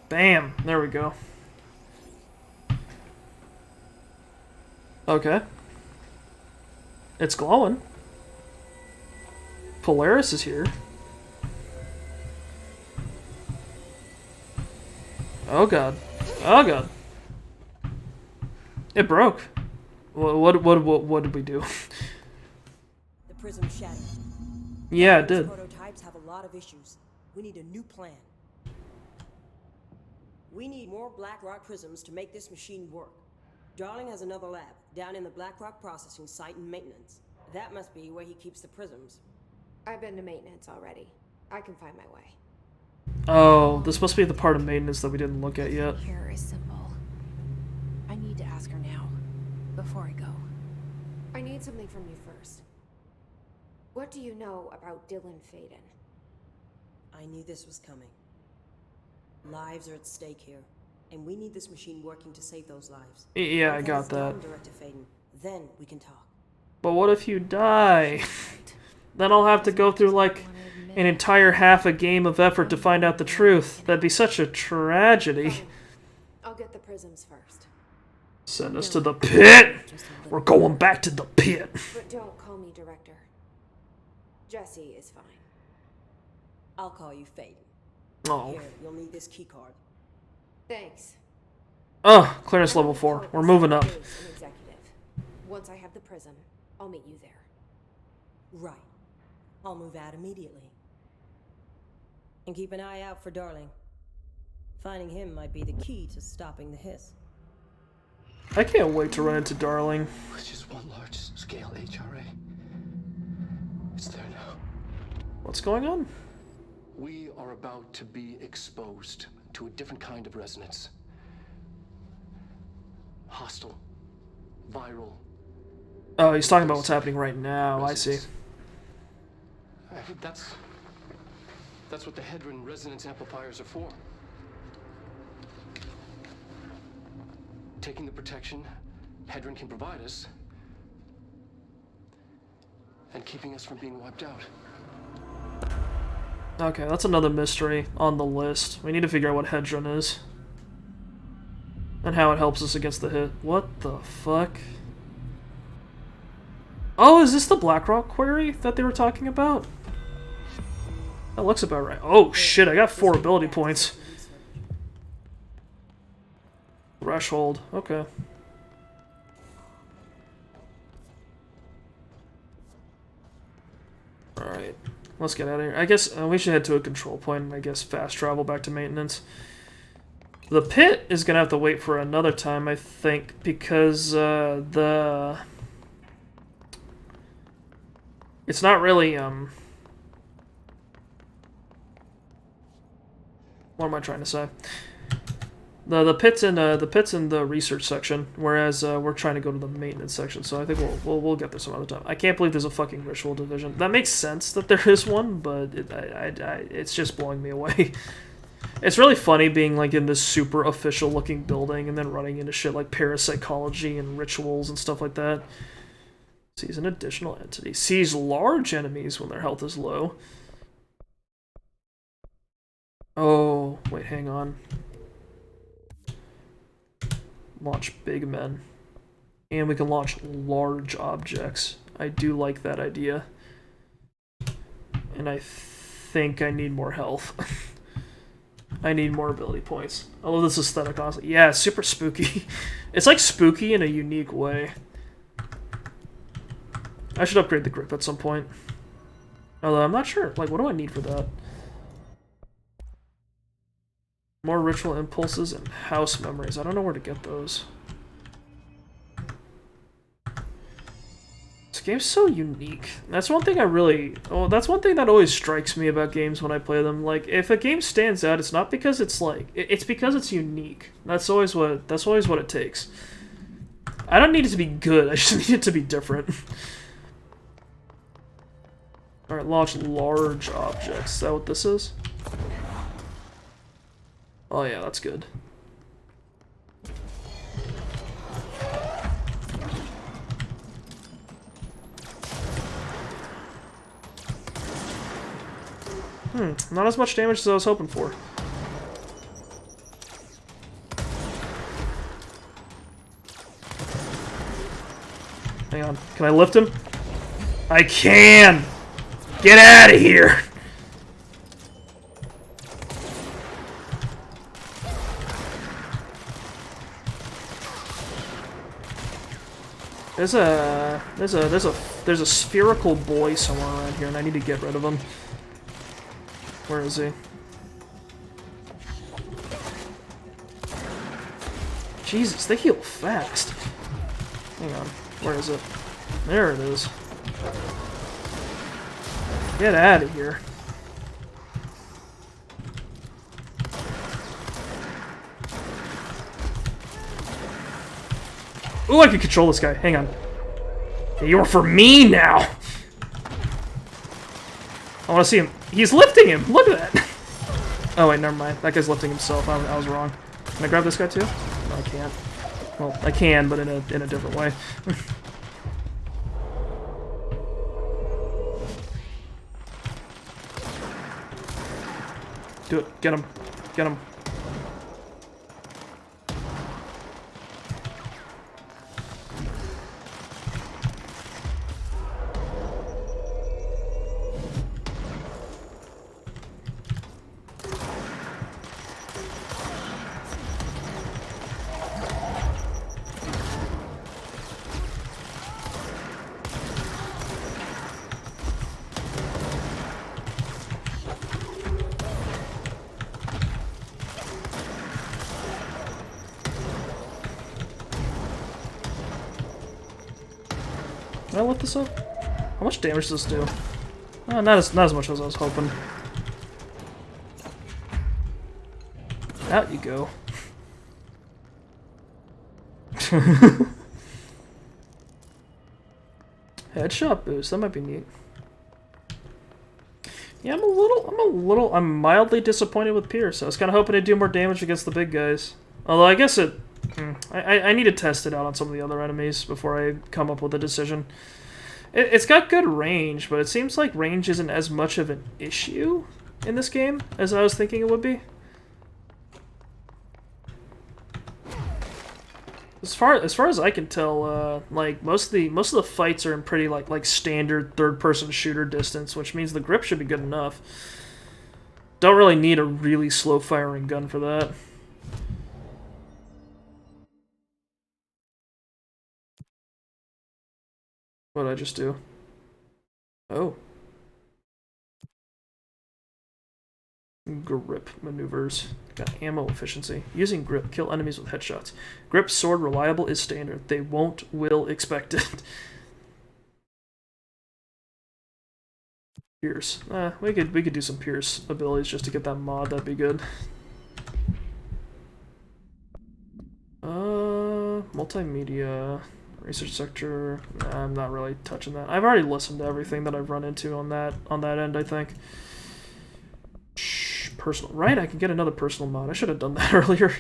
Bam! There we go. Okay. It's glowing. Polaris is here. Oh god. Oh god. It broke. What did we do? The prism shattered. Yeah, it did. Prototypes have a lot of issues. We need a new plan. We need more black rock prisms to make this machine work. Darling has another lab down in the black rock processing site and maintenance. That must be where he keeps the prisms. I've been to maintenance already. I can find my way. Oh, this must be the part of maintenance that we didn't look at yet. Here is simple. I need to ask her now, before I go. I need something from you first. What do you know about Dylan Faden? I knew this was coming. Lives are at stake here, and we need this machine working to save those lives. Yeah, I got that. Director Faden, then we can talk. But what if you die? Then I'll have to go through, like, an entire half a game of effort to find out the truth. That'd be such a tragedy. Fine. I'll get the prisms first. Send us to the pit! We're going back to the pit. But don't call me director. Jesse is fine. I'll call you Faden. Oh. Here, you'll need this key card. Thanks. Oh, clearance level 4. We're moving up. An executive. Once I have the prism, I'll meet you there. Right. I'll move out immediately. And keep an eye out for Darling. Finding him might be the key to stopping the hiss. I can't wait to run into Darling. It's just one large-scale HRA. It's there now. What's going on? We are about to be exposed to a different kind of resonance. Hostile. Viral. Oh, he's talking about what's happening right now. I see. That's what the Hedron resonance amplifiers are for. Taking the protection Hedron can provide us and keeping us from being wiped out. Okay, that's another mystery on the list. We need to figure out what Hedron is. And how it helps us against the hit. What the fuck? Oh, is this the Blackrock query that they were talking about? That looks about right. Oh shit, I got 4 ability points. Threshold, okay. Alright, let's get out of here. I guess we should head to a control point and I guess fast travel back to maintenance. The pit is gonna have to wait for another time, I think, because it's not really what am I trying to say? The pit's in the research section, whereas we're trying to go to the maintenance section. So I think we'll get there some other time. I can't believe there's a fucking ritual division. That makes sense that there is one, but it's just blowing me away. It's really funny being like in this super official looking building and then running into shit like parapsychology and rituals and stuff like that. Sees an additional entity. Sees large enemies when their health is low. Oh, wait, hang on. Launch big men. And we can launch large objects. I do like that idea. And I think I need more health. I need more ability points. I love this aesthetic, honestly. Yeah, it's super spooky. It's like spooky in a unique way. I should upgrade the grip at some point. Although I'm not sure. Like, what do I need for that? More ritual impulses and house memories. I don't know where to get those. This game's so unique. That's one thing I really... Oh, that's one thing that always strikes me about games when I play them. Like, if a game stands out, it's not because it's like... It's because it's unique. That's always what it takes. I don't need it to be good. I just need it to be different. Alright, launch large objects. Is that what this is? Oh yeah, that's good. Not as much damage as I was hoping for. Hang on, can I lift him? I can! Get out of here! There's a spherical boy somewhere around here, and I need to get rid of him. Where is he? Jesus, they heal fast. Hang on, where is it? There it is. Get out of here. Ooh, I can control this guy. Hang on. You're for me now! I want to see him. He's lifting him! Look at that! Oh, wait, never mind. That guy's lifting himself. I was wrong. Can I grab this guy too? No, I can't. Well, I can, but in a different way. Do it. Get him. Get him. Can I lift this up? How much damage does this do? Not as much as I was hoping. Out you go. Headshot boost, that might be neat. Yeah, I'm mildly disappointed with Pierce. I was kind of hoping to do more damage against the big guys. Although I guess I need to test it out on some of the other enemies before I come up with a decision. It's got good range, but it seems like range isn't as much of an issue in this game as I was thinking it would be. As far as I can tell, like most of the fights are in pretty like standard third-person shooter distance, which means the grip should be good enough. Don't really need a really slow-firing gun for that. What did I just do? Oh. Grip maneuvers. Got ammo efficiency. Using grip, kill enemies with headshots. Grip sword reliable is standard. They won't will expected. Pierce. We could do some Pierce abilities just to get that mod. That'd be good. Multimedia. Research sector. Nah, I'm not really touching that. I've already listened to everything that I've run into on that end, I think. Personal. Right, I can get another personal mod. I should have done that earlier.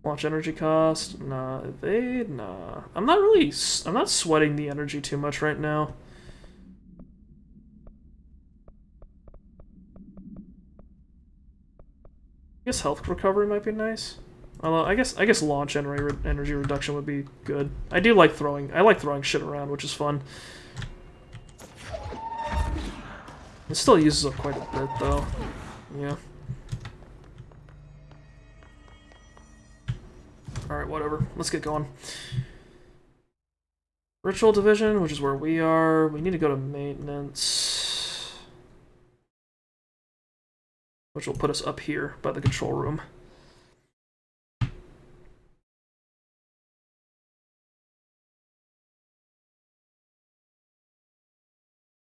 Launch energy cost. Nah. Evade. Nah. I'm not sweating the energy too much right now. I guess health recovery might be nice. Although I guess launch energy reduction would be good. I like throwing shit around, which is fun. It still uses up quite a bit though. Yeah. Alright, whatever. Let's get going. Ritual division, which is where we are. We need to go to maintenance, which will put us up here by the control room.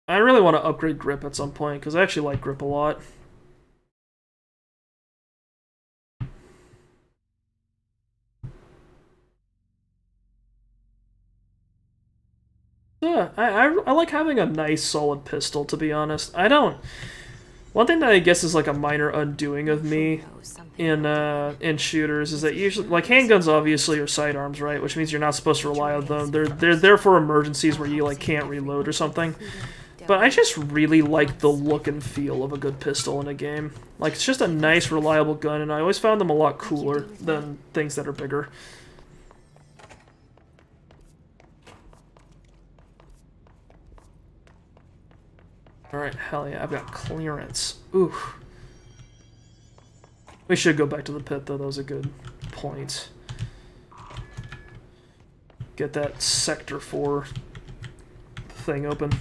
I really want to upgrade grip at some point, because I actually like grip a lot. Yeah, I like having a nice solid pistol, to be honest. One thing that I guess is like a minor undoing of me in shooters is that usually, like, handguns obviously are sidearms, right? Which means you're not supposed to rely on them. They're there for emergencies where you like can't reload or something. But I just really like the look and feel of a good pistol in a game. Like, it's just a nice, reliable gun, and I always found them a lot cooler than things that are bigger. Alright, hell yeah, I've got clearance. Ooh. We should go back to the pit, though. That was a good point. Get that Sector 4 thing open.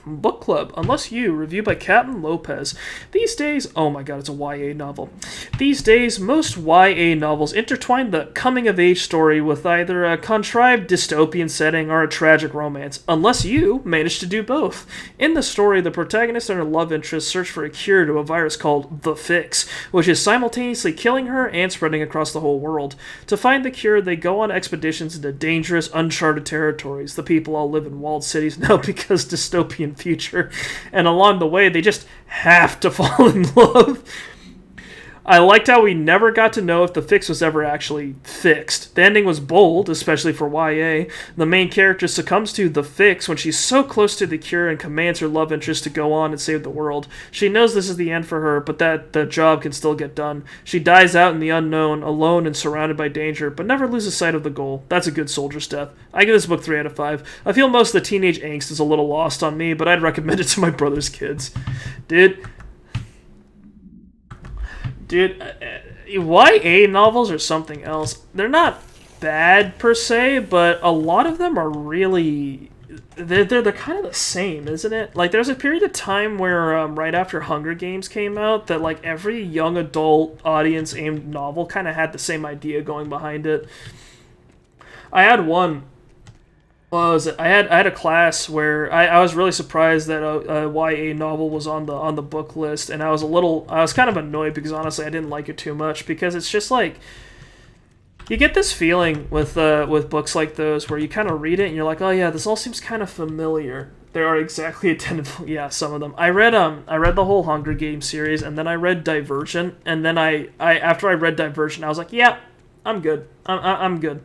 Book Club, Unless You, reviewed by Captain Lopez. These days, oh my god, it's a YA novel. These days, most YA novels intertwine the coming-of-age story with either a contrived dystopian setting or a tragic romance, unless you manage to do both. In the story, the protagonist and her love interest search for a cure to a virus called The Fix, which is simultaneously killing her and spreading across the whole world. To find the cure, they go on expeditions into dangerous, uncharted territories. The people all live in walled cities now because dystopian future, and along the way they just have to fall in love. I liked how we never got to know if the fix was ever actually fixed. The ending was bold, especially for YA. The main character succumbs to the fix when she's so close to the cure and commands her love interest to go on and save the world. She knows this is the end for her, but that the job can still get done. She dies out in the unknown, alone and surrounded by danger, but never loses sight of the goal. That's a good soldier's death. I give this book 3 out of 5. I feel most of the teenage angst is a little lost on me, but I'd recommend it to my brother's kids. Dude, YA novels are something else. They're not bad per se, but a lot of them are really... They're kind of the same, isn't it? Like, there's a period of time where, right after Hunger Games came out, that, like, every young adult audience-aimed novel kind of had the same idea going behind it. I had one... What was it? I had a class where I was really surprised that a YA novel was on the book list, and I was kind of annoyed because honestly I didn't like it too much, because it's just like you get this feeling with books like those where you kind of read it and you're like, oh yeah, this all seems kind of familiar. They are exactly identical. Yeah, some of them. I read the whole Hunger Games series, and then I read Divergent, and then after I read Divergent I was like, yeah, I'm good. I'm good.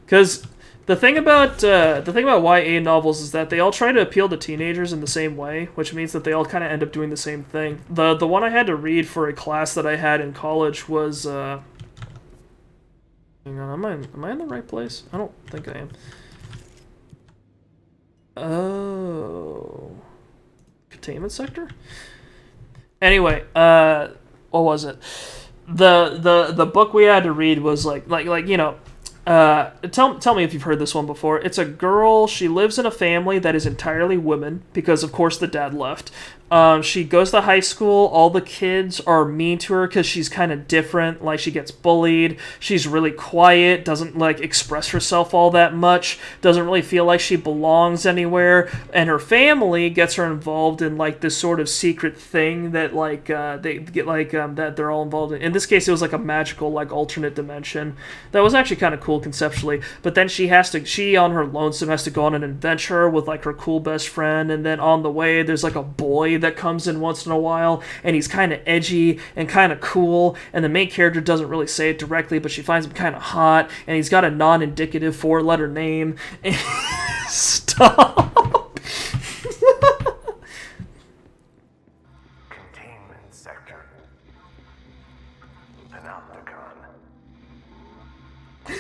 Because the thing about YA novels is that they all try to appeal to teenagers in the same way, which means that they all kind of end up doing the same thing. The one I had to read for a class that I had in college was hang on, am I in the right place? I don't think I am. Oh, containment sector. Anyway, what was it? The book we had to read was like you know. Tell me if you've heard this one before. It's a girl. She lives in a family that is entirely women because, of course, the dad left. She goes to high school. All the kids are mean to her because she's kind of different. Like, she gets bullied. She's really quiet. Doesn't, like, express herself all that much. Doesn't really feel like she belongs anywhere. And her family gets her involved in, like, this sort of secret thing that, like, they get, like, that they're all involved in. In this case, it was, like, a magical, like, alternate dimension. That was actually kind of cool conceptually. But then she on her lonesome has to go on an adventure with, like, her cool best friend. And then on the way, there's, like, a boy that comes in once in a while, and he's kind of edgy and kind of cool, and the main character doesn't really say it directly, but she finds him kind of hot, and he's got a non-indicative 4-letter name. Stop. Containment sector. Panopticon.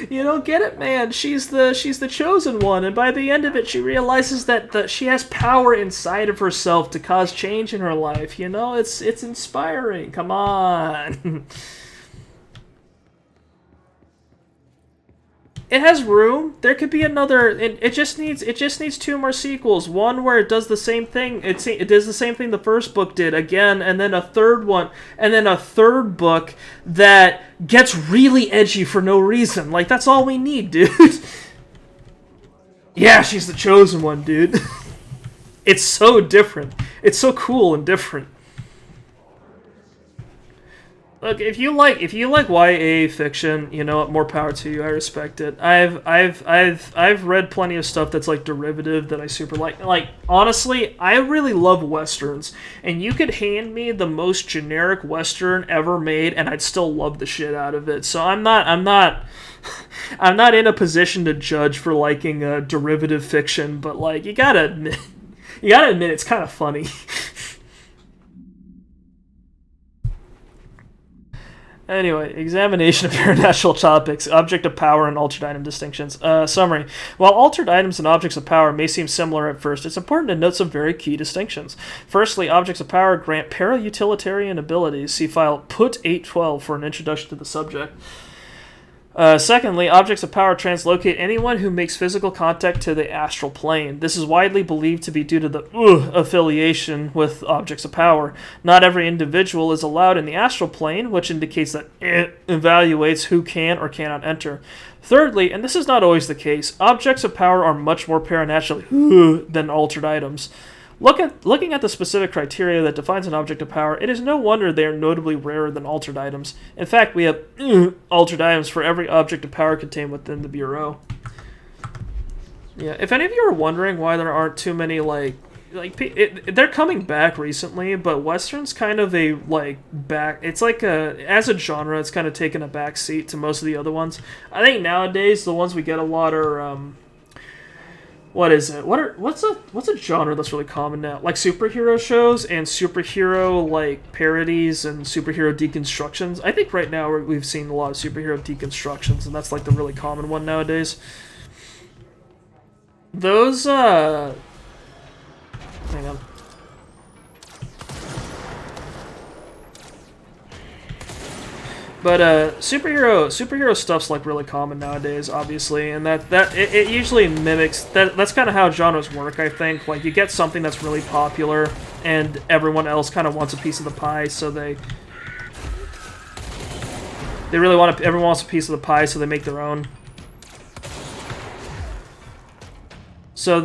You don't get it, man. She's the chosen one, and by the end of it, she realizes that she has power inside of herself to cause change in her life. You know, it's inspiring. Come on. It has room. There could be another. It just needs 2 more sequels. One where it does the same thing. It does the same thing the first book did again, and then a third one, and then a third book that gets really edgy for no reason. Like, that's all we need, dude. Yeah, she's the chosen one, dude. It's so different. It's so cool and different. Look, if you like YA fiction, you know what, more power to you. I respect it. I've read plenty of stuff that's like derivative that I super like. Like, honestly, I really love westerns, and you could hand me the most generic western ever made, and I'd still love the shit out of it. So I'm not in a position to judge for liking derivative fiction, but like you gotta admit it's kind of funny. Anyway, examination of paranatural topics, object of power, and altered item distinctions. Summary. While altered items and objects of power may seem similar at first, it's important to note some very key distinctions. Firstly, objects of power grant para-utilitarian abilities. See file Put 812 for an introduction to the subject. Secondly, objects of power translocate anyone who makes physical contact to the astral plane. This is widely believed to be due to the affiliation with objects of power. Not every individual is allowed in the astral plane, which indicates that it evaluates who can or cannot enter. Thirdly, and this is not always the case, objects of power are much more paranaturally than altered items. Looking at the specific criteria that defines an object of power, it is no wonder they are notably rarer than altered items. In fact, we have altered items for every object of power contained within the Bureau. Yeah, if any of you are wondering why there aren't too many, like, they're coming back recently, but Western's kind of a like back. It's like as a genre, it's kind of taken a back seat to most of the other ones. I think nowadays the ones we get a lot are what is it? What's a genre that's really common now? Like superhero shows and superhero like parodies and superhero deconstructions. I think right now we've seen a lot of superhero deconstructions, and that's like the really common one nowadays. Those hang on. But superhero stuff's like really common nowadays, obviously, and it usually mimics that's kind of how genres work, I think. Like you get something that's really popular and everyone else kind of wants a piece of the pie, so everyone wants a piece of the pie, so they make their own. So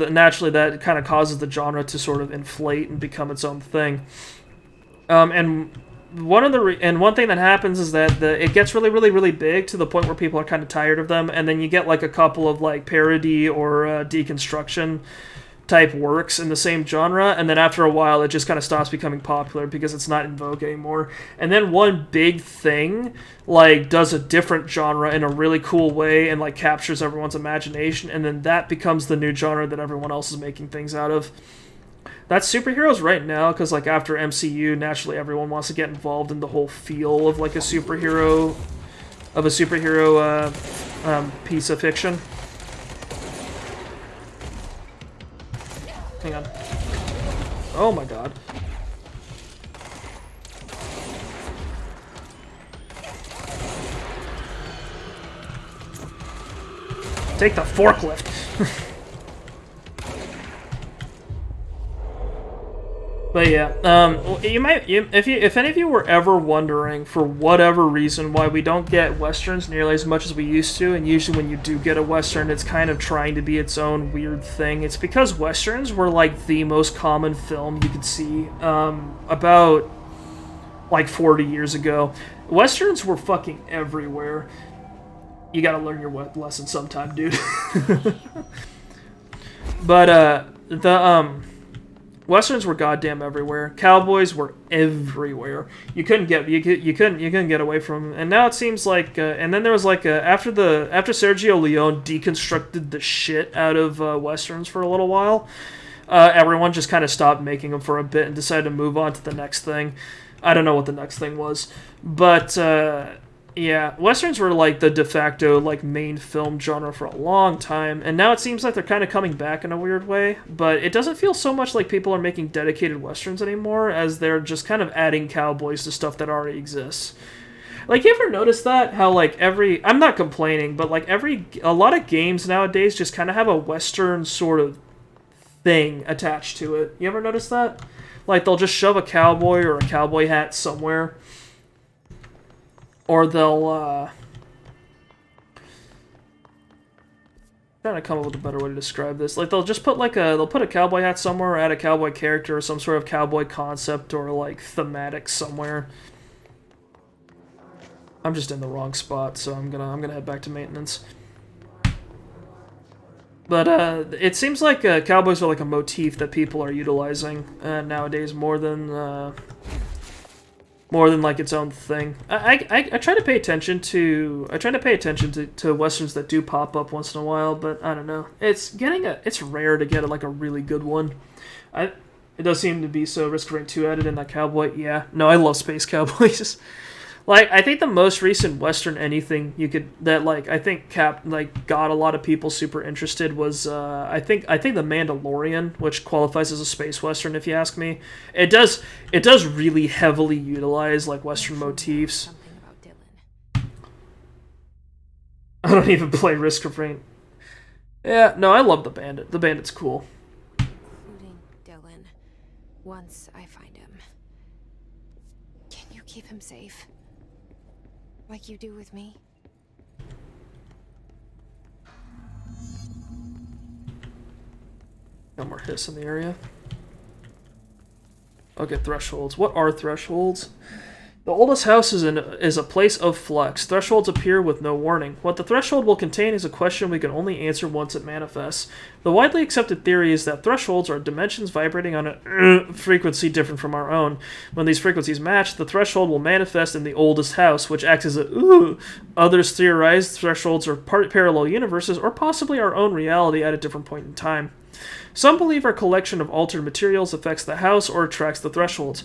naturally that kind of causes the genre to sort of inflate and become its own thing. And one thing that happens is that it gets really, really, really big to the point where people are kind of tired of them, and then you get like a couple of like parody or deconstruction type works in the same genre, and then after a while it just kind of stops becoming popular because it's not in vogue anymore. And then one big thing like does a different genre in a really cool way and like captures everyone's imagination, and then that becomes the new genre that everyone else is making things out of. That's superheroes right now, because like after MCU, naturally everyone wants to get involved in the whole feel of like a superhero piece of fiction. Hang on. Oh my god. Take the forklift. But yeah, if any of you were ever wondering for whatever reason why we don't get westerns nearly as much as we used to, and usually when you do get a western, it's kind of trying to be its own weird thing. It's because westerns were like the most common film you could see about like 40 years ago. Westerns were fucking everywhere. You gotta learn your lesson sometime, dude. But westerns were goddamn everywhere. Cowboys were everywhere. You couldn't get away from them. And now it seems like and then there was like after Sergio Leone deconstructed the shit out of westerns for a little while, everyone just kind of stopped making them for a bit and decided to move on to the next thing. I don't know what the next thing was, but yeah, westerns were like the de facto like main film genre for a long time, and now it seems like they're kind of coming back in a weird way, but it doesn't feel so much like people are making dedicated westerns anymore as they're just kind of adding cowboys to stuff that already exists. Like, you ever notice that? How like I'm not complaining, but like a lot of games nowadays just kind of have a western sort of thing attached to it. You ever notice that? Like they'll just shove a cowboy or a cowboy hat somewhere. Or they'll, trying to come up with a better way to describe this. Like, they'll just put they'll put a cowboy hat somewhere, or add a cowboy character, or some sort of cowboy concept, or, like, thematic somewhere. I'm just in the wrong spot, so I'm gonna head back to maintenance. But, it seems like, cowboys are like a motif that people are utilizing, nowadays more than like its own thing. I try to pay attention to westerns that do pop up once in a while, but I don't know. It's rare to get like a really good one. It does seem to be so. Risk of Rain 2 added in that cowboy. Yeah, no, I love space cowboys. Like, I think the most recent western anything I think got a lot of people super interested was I think The Mandalorian, which qualifies as a space western if you ask me. It does really heavily utilize like western motifs. I don't even play Risk of Rain. Yeah, no, I love The Bandit. The Bandit's cool. Including Dylan. Once I find him. Can you keep him safe? Like you do with me? No more hiss in the area. Okay, thresholds. What are thresholds? The oldest house is a place of flux. Thresholds appear with no warning. What the threshold will contain is a question we can only answer once it manifests. The widely accepted theory is that thresholds are dimensions vibrating on a frequency different from our own. When these frequencies match, the threshold will manifest in the oldest house, which acts as a Others theorize thresholds are parallel universes or possibly our own reality at a different point in time. Some believe our collection of altered materials affects the house or attracts the thresholds.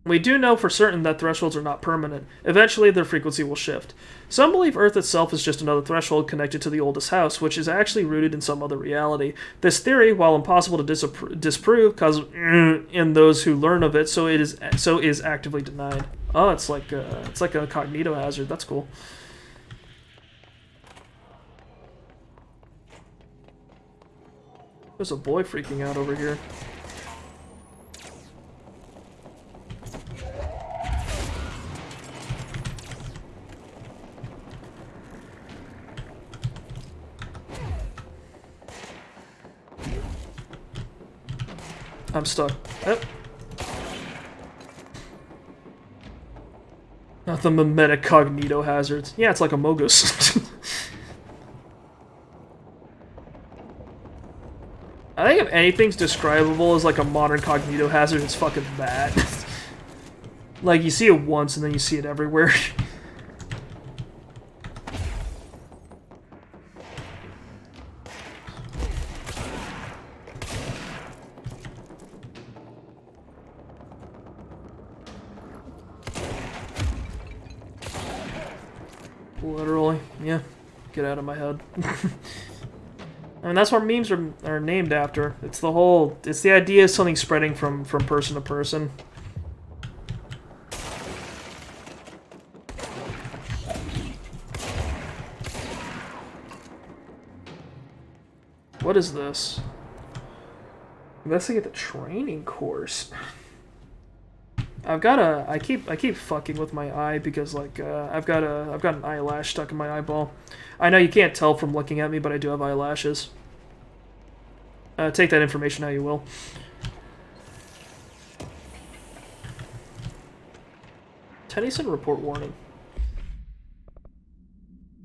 We do know for certain that thresholds are not permanent. Eventually, their frequency will shift. Some believe Earth itself is just another threshold connected to the oldest house, which is actually rooted in some other reality. This theory, while impossible to disprove, causes in those who learn of it, so is actively denied. Oh, it's like a cognito hazard. That's cool. There's a boy freaking out over here. I'm stuck. Oh. Not the mimetic cognito hazards. Yeah, it's like a Mogus. I think if anything's describable as like a modern cognito hazard, it's fucking that. Like, you see it once and then you see it everywhere. Literally, yeah. Get out of my head. I mean, that's what memes are named after. It's the idea of something spreading from person to person. What is this? Investigate the training course. I keep fucking with my eye because like I've got an eyelash stuck in my eyeball. I know you can't tell from looking at me, but I do have eyelashes. Take that information how you will. Tennyson report warning.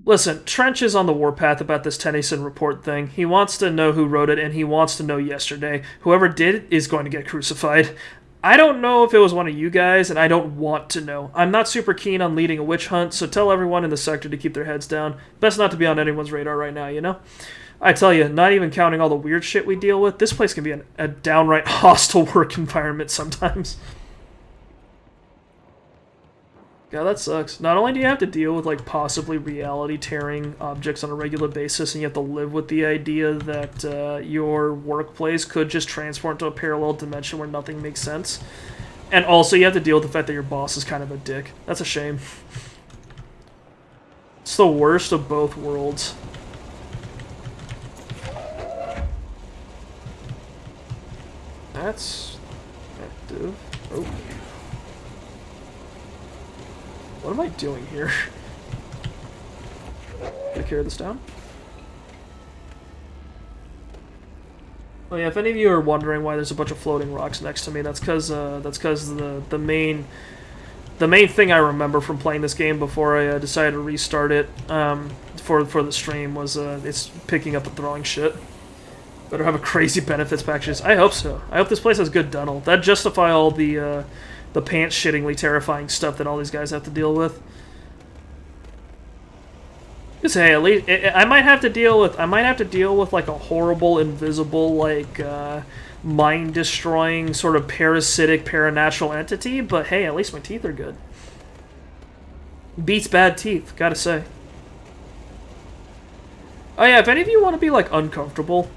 Listen, Trench is on the warpath about this Tennyson report thing. He wants to know who wrote it, and he wants to know yesterday. Whoever did it is going to get crucified. I don't know if it was one of you guys, and I don't want to know. I'm not super keen on leading a witch hunt, so tell everyone in the sector to keep their heads down. Best not to be on anyone's radar right now, you know? I tell you, not even counting all the weird shit we deal with, this place can be a downright hostile work environment sometimes. God, that sucks. Not only do you have to deal with, like, possibly reality-tearing objects on a regular basis, and you have to live with the idea that your workplace could just transport into a parallel dimension where nothing makes sense. And also you have to deal with the fact that your boss is kind of a dick. That's a shame. It's the worst of both worlds. That's active. Oh. What am I doing here? Can I carry this down? Oh yeah, if any of you are wondering why there's a bunch of floating rocks next to me, that's because the main thing I remember from playing this game before I decided to restart it for the stream was it's picking up and throwing shit. Better have a crazy benefits package. I hope so. I hope this place has good dental. That'd justify all the pants-shittingly terrifying stuff that all these guys have to deal with. Because hey, at least I might have to deal with like a horrible, invisible, like mind-destroying, sort of parasitic, paranatural entity. But hey, at least my teeth are good. Beats bad teeth, gotta say. Oh yeah, if any of you want to be like uncomfortable,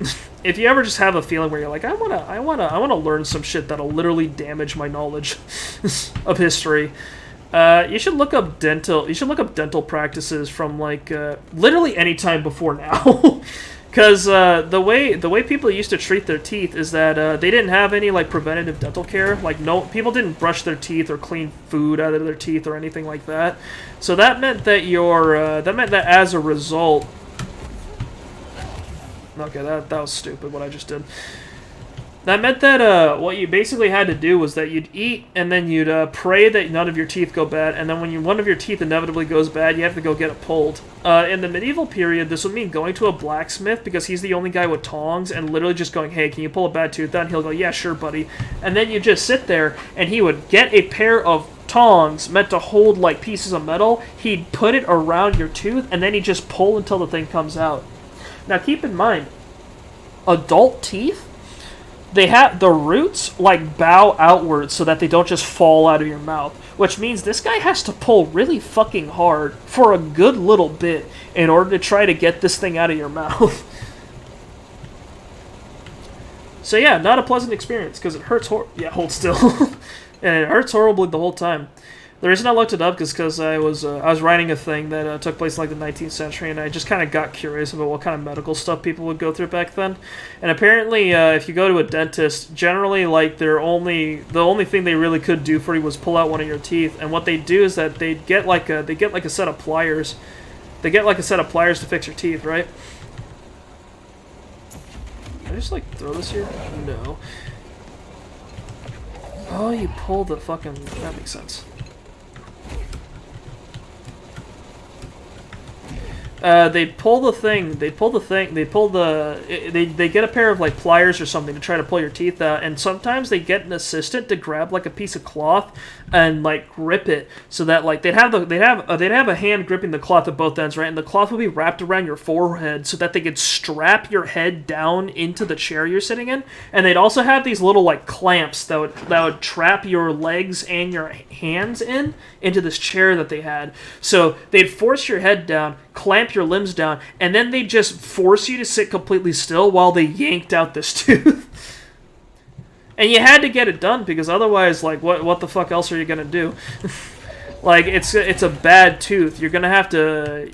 if you ever just have a feeling where you're like, I wanna learn some shit that'll literally damage my knowledge of history, you should look up dental practices from like literally any time before now, because the way people used to treat their teeth is that they didn't have any like preventative dental care. Like people didn't brush their teeth or clean food out of their teeth or anything like that. So that meant that as a result. Okay, that was stupid what I just did. That meant that what you basically had to do was that you'd eat and then you'd pray that none of your teeth go bad, and then when one of your teeth inevitably goes bad, you have to go get it pulled. In the medieval period, this would mean going to a blacksmith because he's the only guy with tongs and literally just going, hey, can you pull a bad tooth out? And he'll go, yeah, sure, buddy. And then you just sit there and he would get a pair of tongs meant to hold like pieces of metal. He'd put it around your tooth and then he'd just pull until the thing comes out. Now keep in mind, adult teeth, they have the roots like bow outwards so that they don't just fall out of your mouth, which means this guy has to pull really fucking hard for a good little bit in order to try to get this thing out of your mouth. So yeah, not a pleasant experience because it hurts yeah, hold still. And it hurts horribly the whole time. The reason I looked it up is because I was writing a thing that took place in like the 19th century, and I just kind of got curious about what kind of medical stuff people would go through back then. And apparently, if you go to a dentist, generally like the only thing they really could do for you was pull out one of your teeth. And what they do is that they get like a set of pliers. They get like a set of pliers to fix your teeth, right? Can I just like throw this here? No. Oh, you pull the fucking... That makes sense. They pull the thing, they get a pair of, like, pliers or something to try to pull your teeth out, and sometimes they get an assistant to grab, like, a piece of cloth and, like, grip it, so that, like, they'd have a hand gripping the cloth at both ends, right, and the cloth would be wrapped around your forehead so that they could strap your head down into the chair you're sitting in, and they'd also have these little, like, clamps that would trap your legs and your hands into this chair that they had, so they'd force your head down, clamp your limbs down, and then they just force you to sit completely still while they yanked out this tooth. And you had to get it done because otherwise, like, what the fuck else are you gonna do? Like, it's a bad tooth. You're gonna have to.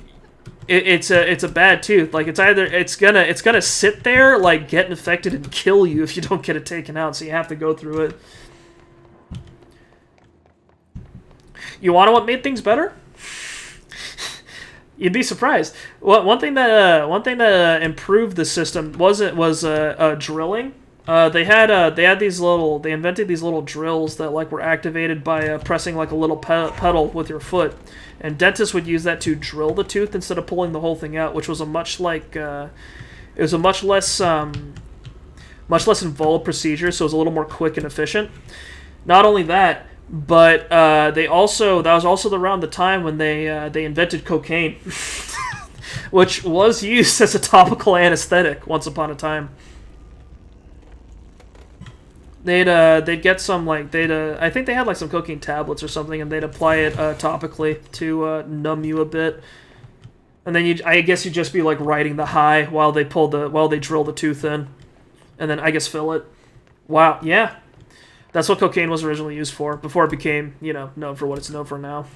It's a bad tooth. Like, it's gonna sit there, like, get infected and kill you if you don't get it taken out. So you have to go through it. You want to know what made things better? You'd be surprised. One thing that improved the system was drilling. They invented these little drills that like were activated by pressing like a little pedal with your foot, and dentists would use that to drill the tooth instead of pulling the whole thing out, which was a much less involved procedure, so it was a little more quick and efficient. Not only that, but that was also around the time when they invented cocaine, which was used as a topical anesthetic once upon a time. They'd get some like I think they had like some cocaine tablets or something, and they'd apply it topically to numb you a bit, and then I guess you'd just be like riding the high while they drill the tooth in, and then I guess fill it. Wow, yeah. That's what cocaine was originally used for, before it became, known for what it's known for now.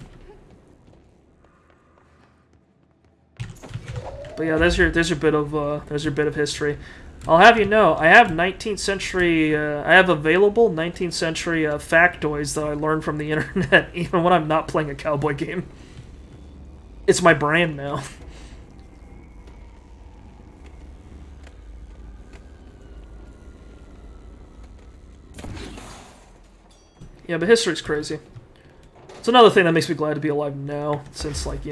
But yeah, there's your bit of history. I'll have you know, I have 19th century, I have available 19th century factoids that I learned from the internet, even when I'm not playing a cowboy game. It's my brand now. Yeah, but history's crazy. It's another thing that makes me glad to be alive now, since, like,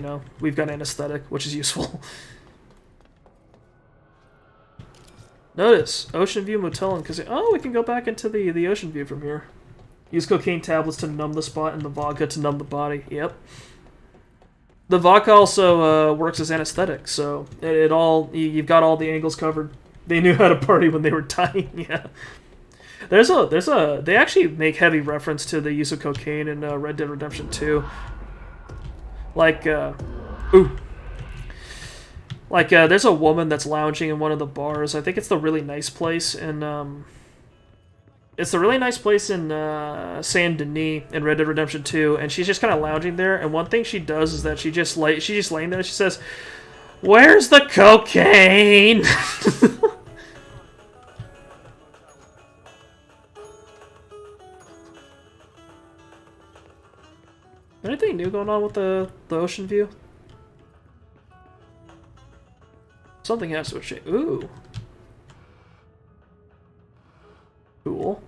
we've got anesthetic, which is useful. Notice, Ocean View Motel and Casino. Oh, we can go back into the Ocean View from here. Use cocaine tablets to numb the spot and the vodka to numb the body. Yep. The vodka also works as anesthetic, so you've got all the angles covered. They knew how to party when they were dying, yeah. They actually make heavy reference to the use of cocaine in Red Dead Redemption 2. There's a woman that's lounging in one of the bars. I think it's the Really Nice Place in, Saint Denis in Red Dead Redemption 2, and she's just kind of lounging there, and one thing she does is that she's just laying there, and she says, "Where's the cocaine?" Anything new going on with the Ocean View? Something has to change. Ooh. Cool.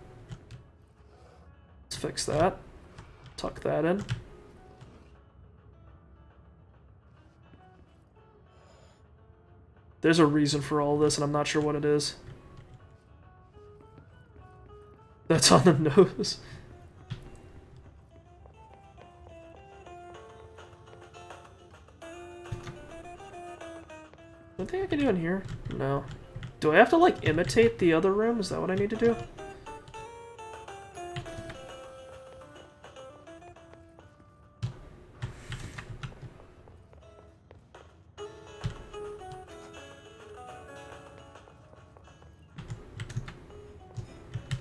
Let's fix that. Tuck that in. There's a reason for all this, and I'm not sure what it is. That's on the nose. Anything I can do in here? No. Do I have to, like, imitate the other room? Is that what I need to do?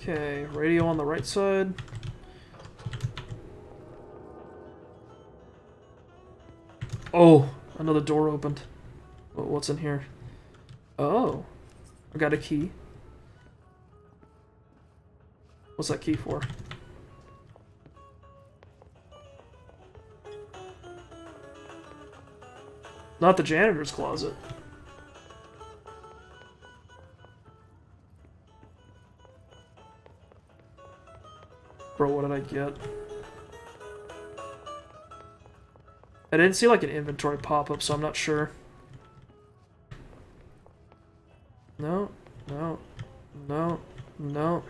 Okay, radio on the right side. Oh, another door opened. What's in here? Oh, I got a key. What's that key for? Not the janitor's closet. Bro, what did I get? I didn't see like an inventory pop-up, so I'm not sure. No, no, no, no.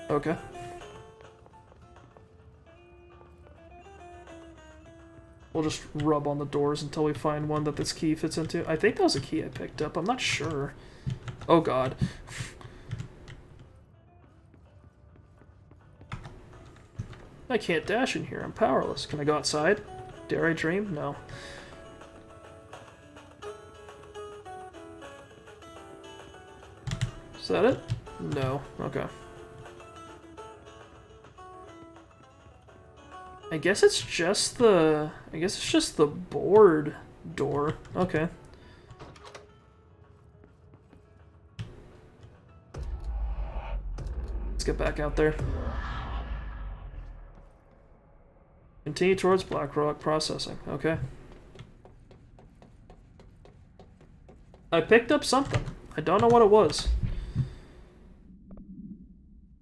Okay. We'll just rub on the doors until we find one that this key fits into. I think that was a key I picked up. I'm not sure. Oh god. I can't dash in here. I'm powerless. Can I go outside? Dare I dream? No. Is that it? No. Okay. I guess it's just the board door. Okay. Let's get back out there. Continue towards Black Rock processing. Okay. I picked up something. I don't know what it was.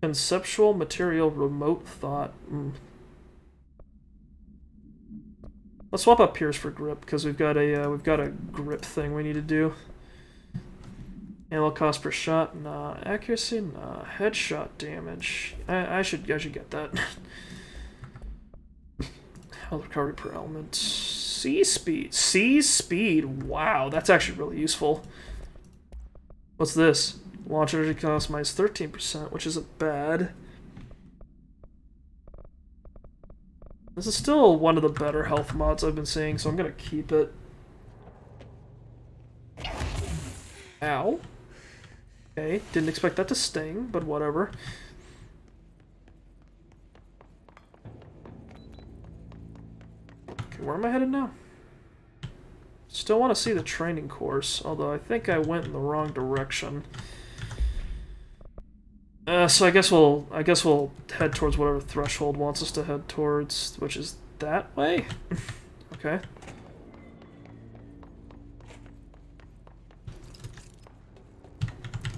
Conceptual material remote thought. Let's swap out Pierce for grip because we've got a grip thing we need to do. Ammo cost per shot, nah. Accuracy, nah. Headshot damage. I should get that. Health recovery per element. Sea speed. Sea speed. Wow, that's actually really useful. What's this? Launch energy cost minus 13%, which isn't bad. This is still one of the better health mods I've been seeing, so I'm gonna keep it. Ow. Okay, didn't expect that to sting, but whatever. Okay, where am I headed now? Still want to see the training course, although I think I went in the wrong direction. So I guess we'll head towards whatever Threshold wants us to head towards, which is that way? Okay.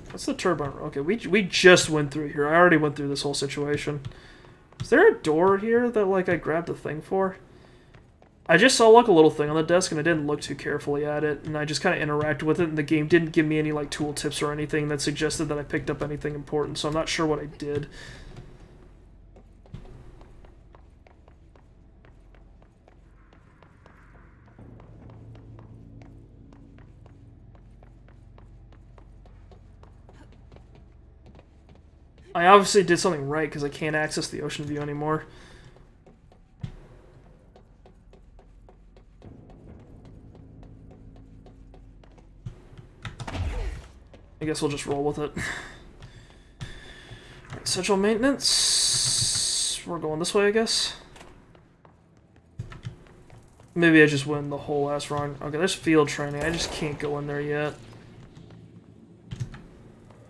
What's the turbine? Okay, we just went through here. I already went through this whole situation. Is there a door here that, like, I grabbed the thing for? I just saw, like, a little thing on the desk, and I didn't look too carefully at it, and I just kind of interacted with it, and the game didn't give me any, like, tool tips or anything that suggested that I picked up anything important, so I'm not sure what I did. I obviously did something right, because I can't access the ocean view anymore. I guess we'll just roll with it. Alright, central maintenance. We're going this way, I guess. Maybe I just went the whole ass wrong. Okay, there's field training. I just can't go in there yet.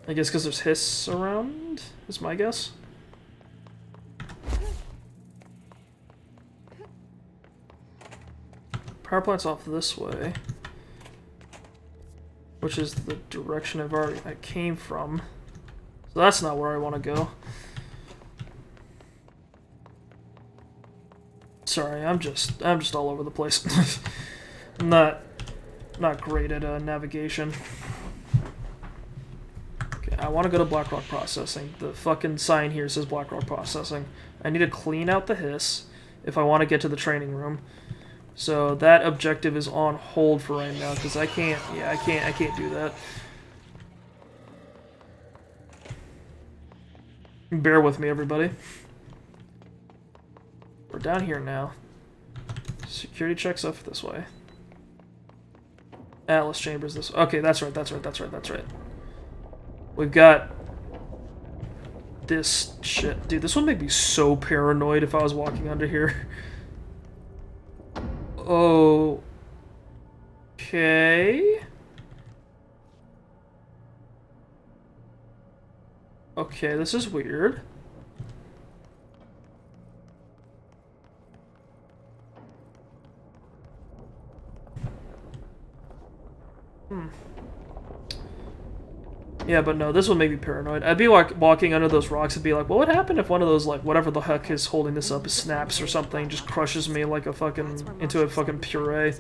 I guess because there's hiss around, is my guess. Power plant's off this way, which is the direction I came from. So that's not where I want to go. Sorry, I'm just all over the place. I'm not great at navigation. Okay, I want to go to Blackrock Processing. The fucking sign here says Blackrock Processing. I need to clean out the hiss if I want to get to the training room. So that objective is on hold for right now because I can't. Yeah, I can't do that. Bear with me, everybody. We're down here now. Security checks up this way. Atlas chambers this. Okay, that's right. We've got this shit. Dude, this would make me so paranoid if I was walking under here. Okay. Okay, this is weird. Yeah, but no, this would make me paranoid. I'd be like walking under those rocks and be like, well, what happened if one of those, like, whatever the heck is holding this up snaps or something, just crushes me like a fucking, into a fucking puree.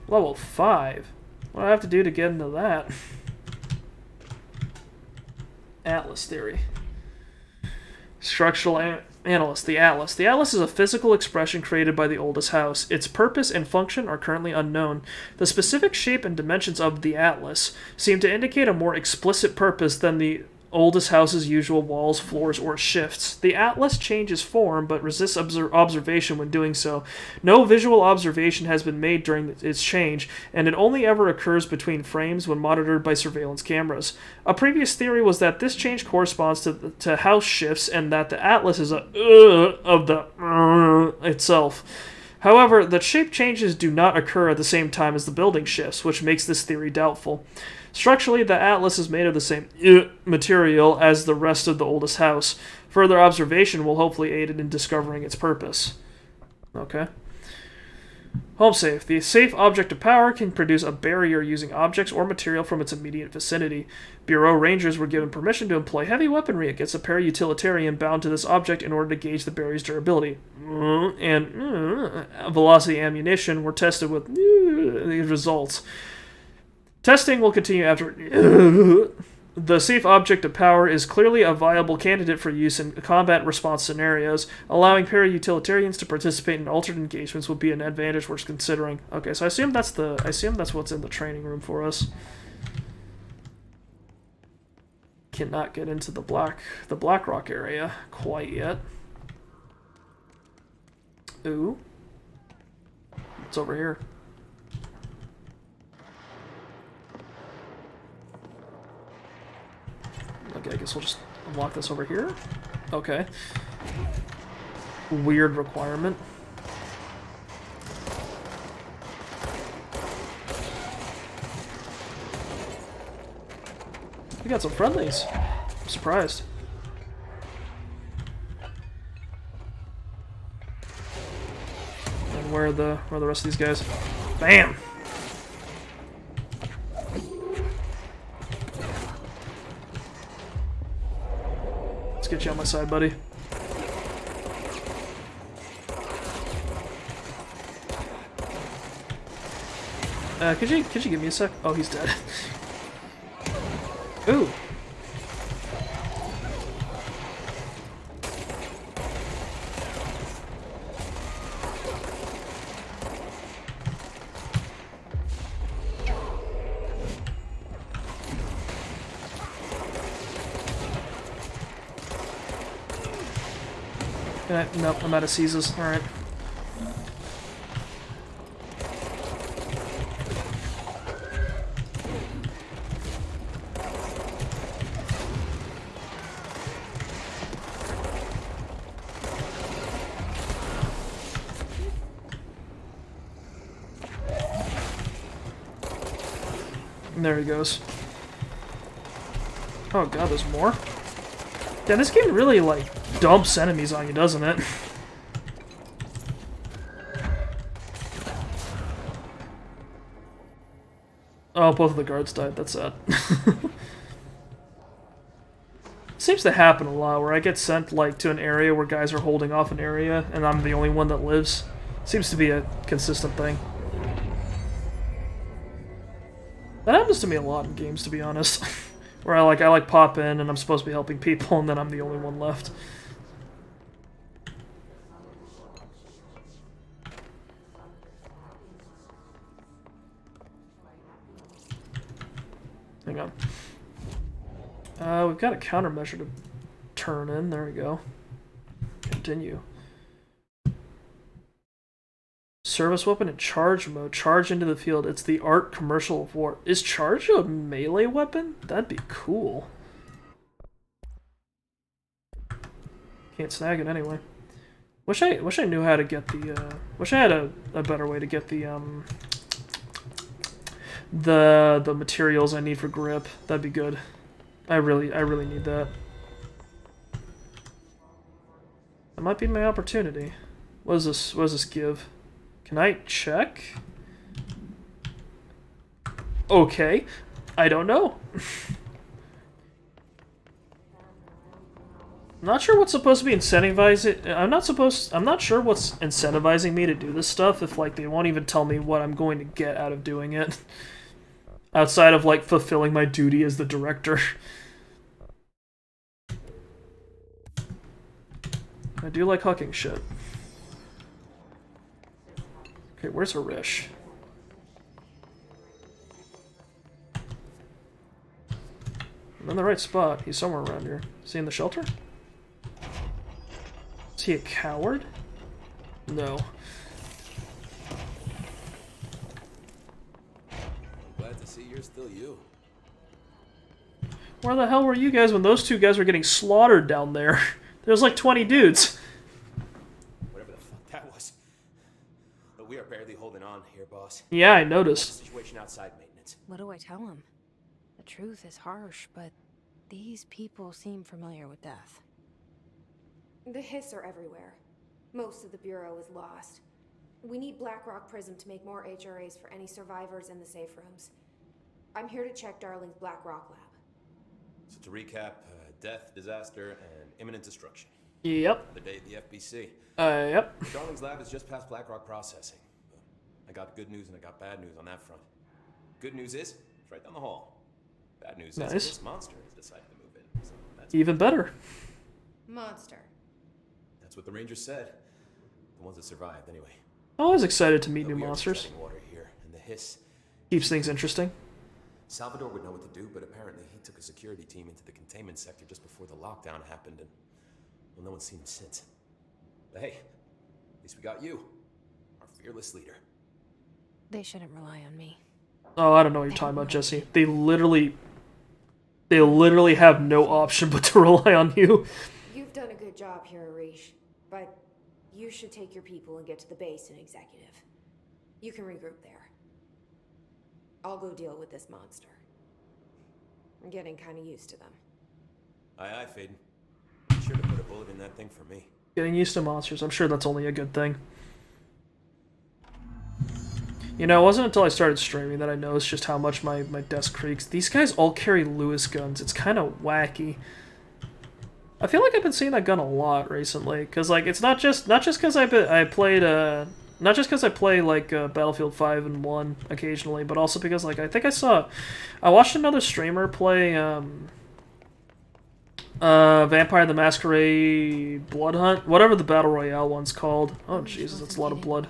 Level 5? What do I have to do to get into that? Atlas theory. Structural analyst, the Atlas. The Atlas is a physical expression created by the oldest house. Its purpose and function are currently unknown. The specific shape and dimensions of the Atlas seem to indicate a more explicit purpose than the oldest house's usual walls, floors, or shifts. The Atlas changes form, but resists observation when doing so. No visual observation has been made during its change, and it only ever occurs between frames when monitored by surveillance cameras. A previous theory was that this change corresponds to house shifts, and that the Atlas is a of the itself. However, the shape changes do not occur at the same time as the building shifts, which makes this theory doubtful. Structurally, the Atlas is made of the same material as the rest of the oldest house. Further observation will hopefully aid in discovering its purpose. Okay. Home safe. The safe object of power can produce a barrier using objects or material from its immediate vicinity. Bureau rangers were given permission to employ heavy weaponry against a para-utilitarian bound to this object in order to gauge the barrier's durability. And velocity ammunition were tested with these results. Testing will continue after... The safe object of power is clearly a viable candidate for use in combat response scenarios. Allowing para-utilitarians to participate in alternate engagements would be an advantage worth considering. Okay, so I assume that's what's in the training room for us. Cannot get into the Blackrock area quite yet. Ooh. It's over here. Okay, I guess we'll just unlock this over here. Okay. Weird requirement. We got some friendlies. I'm surprised. And where are the rest of these guys? Bam! Get you on my side, buddy. Could you give me a sec? Oh, he's dead. Ooh. Nope, I'm out of seizes. Alright. And there he goes. Oh god, there's more? Damn, this game really, like, dumps enemies on you, doesn't it? Oh, both of the guards died. That's sad. Seems to happen a lot, where I get sent, like, to an area where guys are holding off an area, and I'm the only one that lives. Seems to be a consistent thing. That happens to me a lot in games, to be honest. Where I pop in, and I'm supposed to be helping people, and then I'm the only one left. Hang on. We've got a countermeasure to turn in. There we go. Continue. Service weapon in charge mode. Charge into the field. It's the art commercial of war. Is charge a melee weapon? That'd be cool. Can't snag it anyway. Wish I knew how to get the. Wish I had a better way to get the materials I need for grip. That'd be good. I really need that. That might be my opportunity. What does this give? Can I check? Okay. I don't know. I'm not sure what's supposed to be incentivizing. I'm not sure what's incentivizing me to do this stuff if, like, they won't even tell me what I'm going to get out of doing it. Outside of, like, fulfilling my duty as the director. I do like hucking shit. Okay, where's Harish? I'm in the right spot. He's somewhere around here. Is he in the shelter? Is he a coward? No. Glad to see you're still you. Where the hell were you guys when those two guys were getting slaughtered down there? There's like 20 dudes. Whatever the fuck that was. But we are barely holding on here, boss. Yeah, I noticed. What's the situation outside maintenance? What do I tell him? The truth is harsh, but these people seem familiar with death. The Hiss are everywhere. Most of the Bureau is lost. We need Blackrock Prism to make more HRAs for any survivors in the safe rooms. I'm here to check Darling's Blackrock lab. So to recap, death, disaster, and imminent destruction. Yep. Another day at the FBC. Yep. Darling's lab is just past Blackrock processing. I got good news and I got bad news on that front. Good news is, it's right down the hall. Bad news is this monster has decided to move in. So that's even better. Monster. That's what the Rangers said. The ones that survived, anyway. I'm always excited to meet new monsters. Water here, and the Hiss keeps things interesting. Salvador would know what to do, but apparently he took a security team into the containment sector just before the lockdown happened, and well, no one's seen him since. But hey, at least we got you, our fearless leader. They shouldn't rely on me. Oh, I don't know what you're talking about, Jesse. They literally have no option but to rely on you. You've done a good job here, Arish, but you should take your people and get to the base in executive. You can regroup there. I'll go deal with this monster. I'm getting kind of used to them. Aye, aye, Faden. Be sure to put a bullet in that thing for me. Getting used to monsters. I'm sure that's only a good thing. You know, it wasn't until I started streaming that I noticed just how much my desk creaks. These guys all carry Lewis guns. It's kind of wacky. I feel like I've been seeing that gun a lot recently, because like it's not just because I played not just because I play like Battlefield 5 and 1 occasionally, but also because like I watched another streamer play Vampire the Masquerade Blood Hunt, whatever the Battle Royale one's called. Oh Jesus, that's a lot of blood.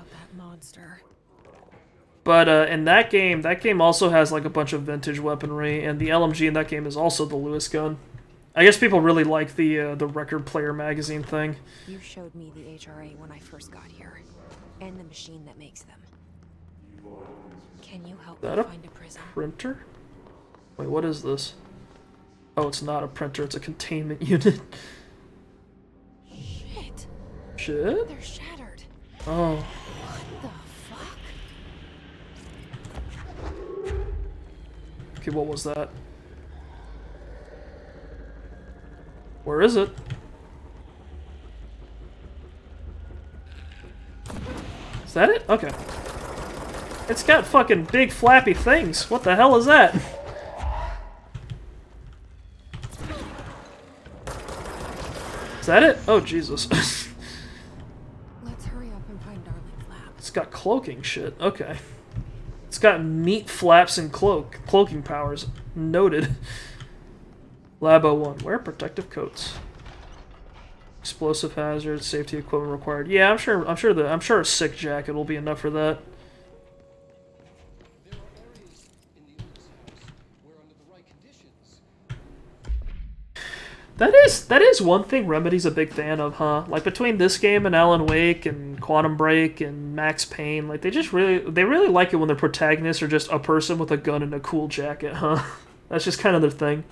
But in that game also has like a bunch of vintage weaponry, and the LMG in that game is also the Lewis gun. I guess people really like the Record Player magazine thing. You showed me the HRA when I first got here, and the machine that makes them. Can you help me find a prism? Printer? Wait, what is this? Oh, it's not a printer, it's a containment unit. Shit. Shit? They're shattered. Oh. What the fuck? Okay, what was that? Where is it? Is that it? Okay. It's got fucking big flappy things. What the hell is that? Is that it? Oh, Jesus. Let's hurry up and find Darling's lab. It's got cloaking shit. Okay. It's got meat flaps and cloaking powers. Noted. Lab 01. Wear protective coats. Explosive hazards, safety equipment required. Yeah, I'm sure a sick jacket will be enough for that. There are areas in the oldest house where, under the right conditions, That is one thing Remedy's a big fan of, huh? Like between this game and Alan Wake and Quantum Break and Max Payne, like they really like it when their protagonists are just a person with a gun and a cool jacket, huh? That's just kind of their thing.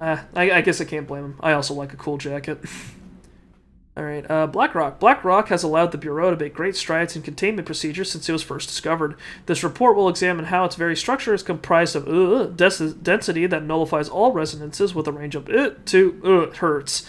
I guess I can't blame him. I also like a cool jacket. Alright, BlackRock. BlackRock has allowed the Bureau to make great strides in containment procedures since it was first discovered. This report will examine how its very structure is comprised of density that nullifies all resonances with a range of to hertz.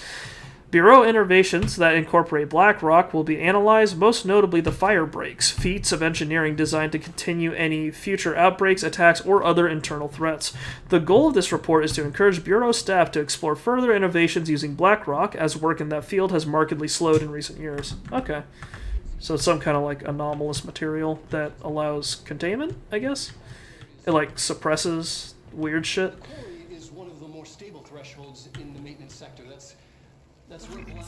Bureau innovations that incorporate BlackRock will be analyzed, most notably the fire breaks, feats of engineering designed to continue any future outbreaks, attacks, or other internal threats. The goal of this report is to encourage Bureau staff to explore further innovations using BlackRock, as work in that field has markedly slowed in recent years. Okay. So it's some kind of like anomalous material that allows containment, I guess? It like suppresses weird shit. quarry is one of the more stable thresholds in the maintenance sector. That's where BlackRock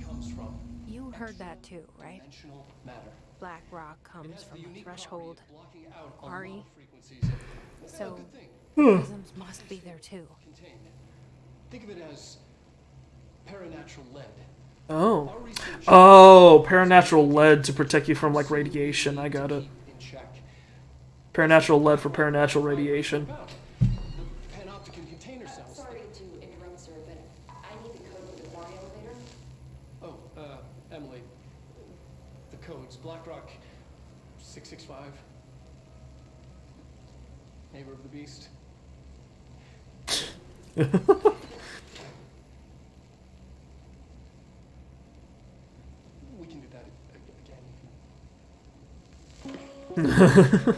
comes from. You heard that too, right? Dimensional matter. Black rock It comes has the from a unique threshold. property of blocking out Quarry. unwanted frequencies. So Good thing. prisms must be there too. Contained. Think of it as paranatural lead. Oh. Our research Oh, paranatural lead to protect you from like radiation. I got it. in check. Paranatural lead for paranatural radiation. About the panopticon container cells. Sorry to interrupt, sir, but I need the code for the quarry elevator. Oh, Emily. The codes. BlackRock 665. Neighbor of the Beast. We can do that again.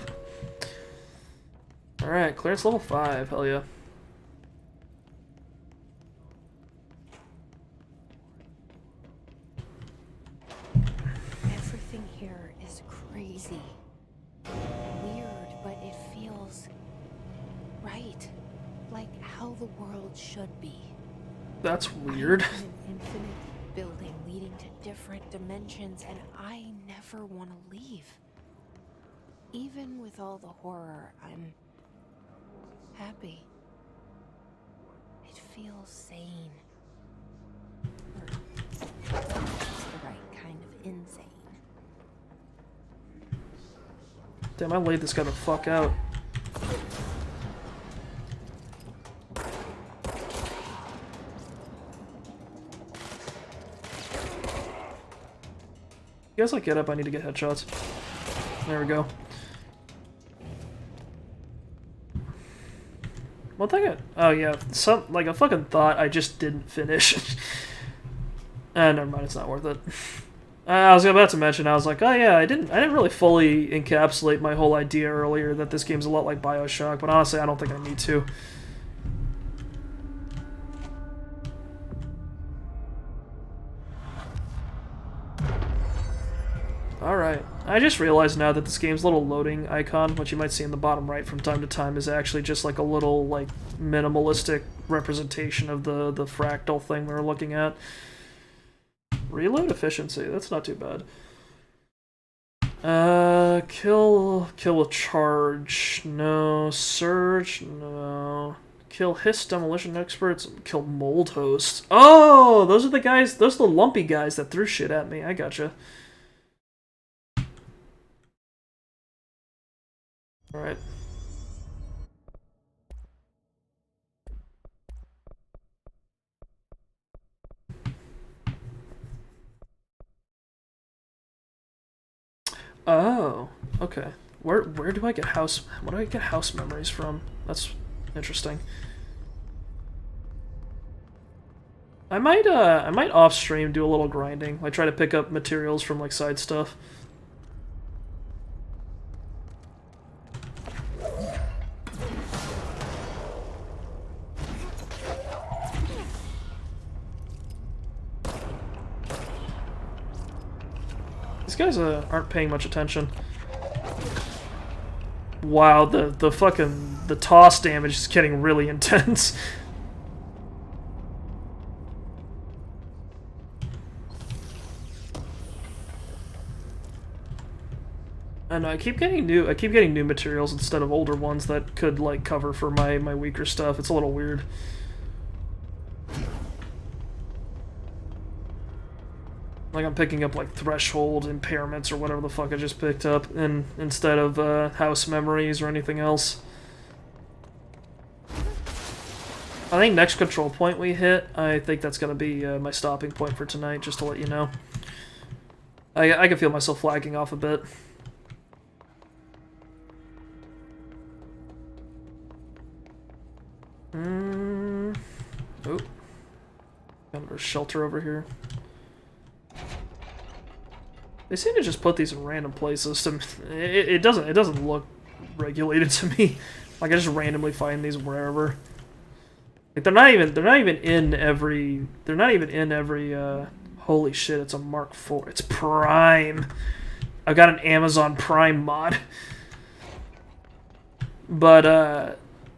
Alright, clearance level 5. Hell yeah. Everything here is crazy. Weird, but it feels right. Like how the world should be. That's weird. I'm in an infinite building leading to different dimensions, and I never want to leave. Even with all the horror, I'm happy. It feels sane. Or just the right kind of insane. Damn, I laid this guy the fuck out. You guys like get up, I need to get headshots. There we go. One thing oh yeah, like a fucking thought I just didn't finish. Never mind, it's not worth it. I was about to mention, I was like, oh yeah, I didn't really fully encapsulate my whole idea earlier that this game's a lot like BioShock, but honestly, I don't think I need to. Alright, I just realized now that this game's little loading icon, which you might see in the bottom right from time to time, is actually just like a little, like, minimalistic representation of the fractal thing we were looking at. Reload efficiency, that's not too bad. Kill with charge, no. Surge, no. Kill hiss demolition experts, kill mold host. Oh, those are the guys, those are the lumpy guys that threw shit at me, I gotcha. Alright. Oh, okay. Where do I get house? Where do I get house memories from? That's interesting. I might off stream do a little grinding. I try to pick up materials from like side stuff. These guys aren't paying much attention. Wow, the fucking toss damage is getting really intense. And I keep getting new materials instead of older ones that could like cover for my weaker stuff. It's a little weird. Like I'm picking up like threshold impairments or whatever the fuck I just picked up, and instead of house memories or anything else. I think next control point we hit, I think that's gonna be my stopping point for tonight. Just to let you know, I can feel myself flagging off a bit. Oh, got a shelter over here. They seem to just put these in random places. It doesn't look regulated to me. Like I just randomly find these wherever. Like they're not even in every. Holy shit! It's a Mark IV. It's Prime. I've got an Amazon Prime mod. But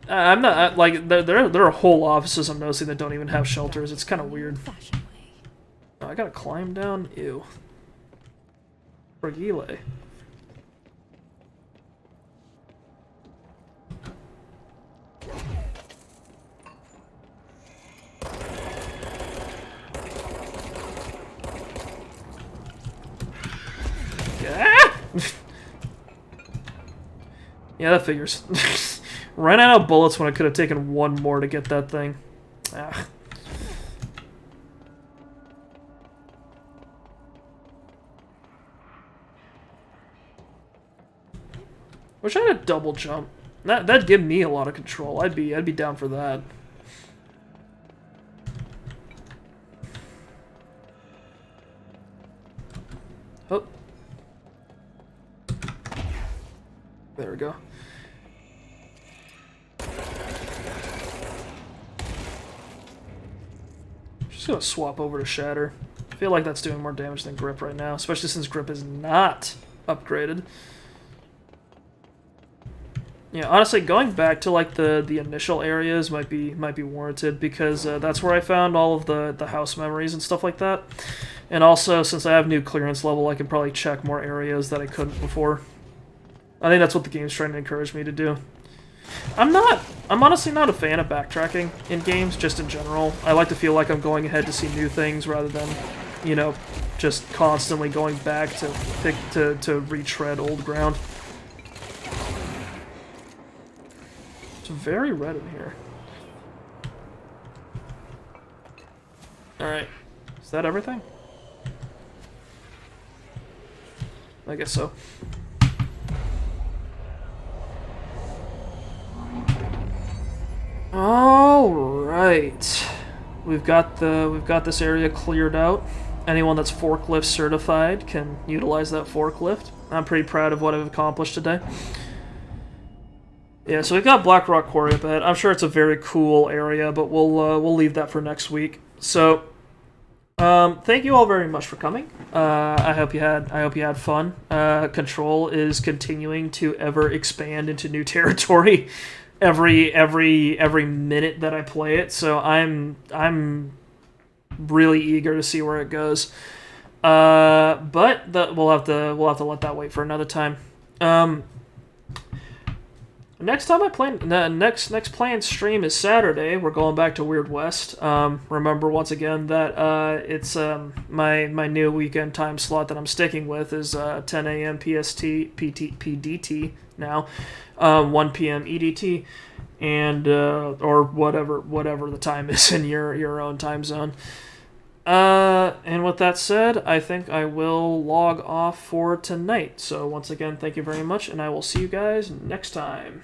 I'm not like there are whole offices I'm noticing that don't even have shelters. It's kind of weird. Oh, I gotta climb down. Ew. Fragile. Ah! Yeah, that figures. Ran out of bullets when I could have taken one more to get that thing. Ah. Wish I had a double jump. That'd give me a lot of control. I'd be down for that. Oh. There we go. Just gonna swap over to Shatter. I feel like that's doing more damage than Grip right now, especially since Grip is not upgraded. Yeah, honestly, going back to like the initial areas might be warranted because that's where I found all of the house memories and stuff like that. And also, since I have new clearance level, I can probably check more areas that I couldn't before. I think that's what the game's trying to encourage me to do. I'm honestly not a fan of backtracking in games, just in general. I like to feel like I'm going ahead to see new things rather than, you know, just constantly going back to retread old ground. It's very red in here. Alright. Is that everything? I guess so. Alright. We've got this area cleared out. Anyone that's forklift certified can utilize that forklift. I'm pretty proud of what I've accomplished today. Yeah, so we've got Black Rock Quarry up ahead. I'm sure it's a very cool area, but we'll leave that for next week. So, thank you all very much for coming. I hope you had fun. Control is continuing to ever expand into new territory every minute that I play it. So I'm really eager to see where it goes. But we'll have to let that wait for another time. Next time I play, next planned stream is Saturday. We're going back to Weird West. Remember once again that it's my new weekend time slot that I'm sticking with is 10 a.m. PST PDT now, 1 p.m. EDT, and or whatever the time is in your own time zone. And with that said, I think I will log off for tonight. So once again, thank you very much, and I will see you guys next time.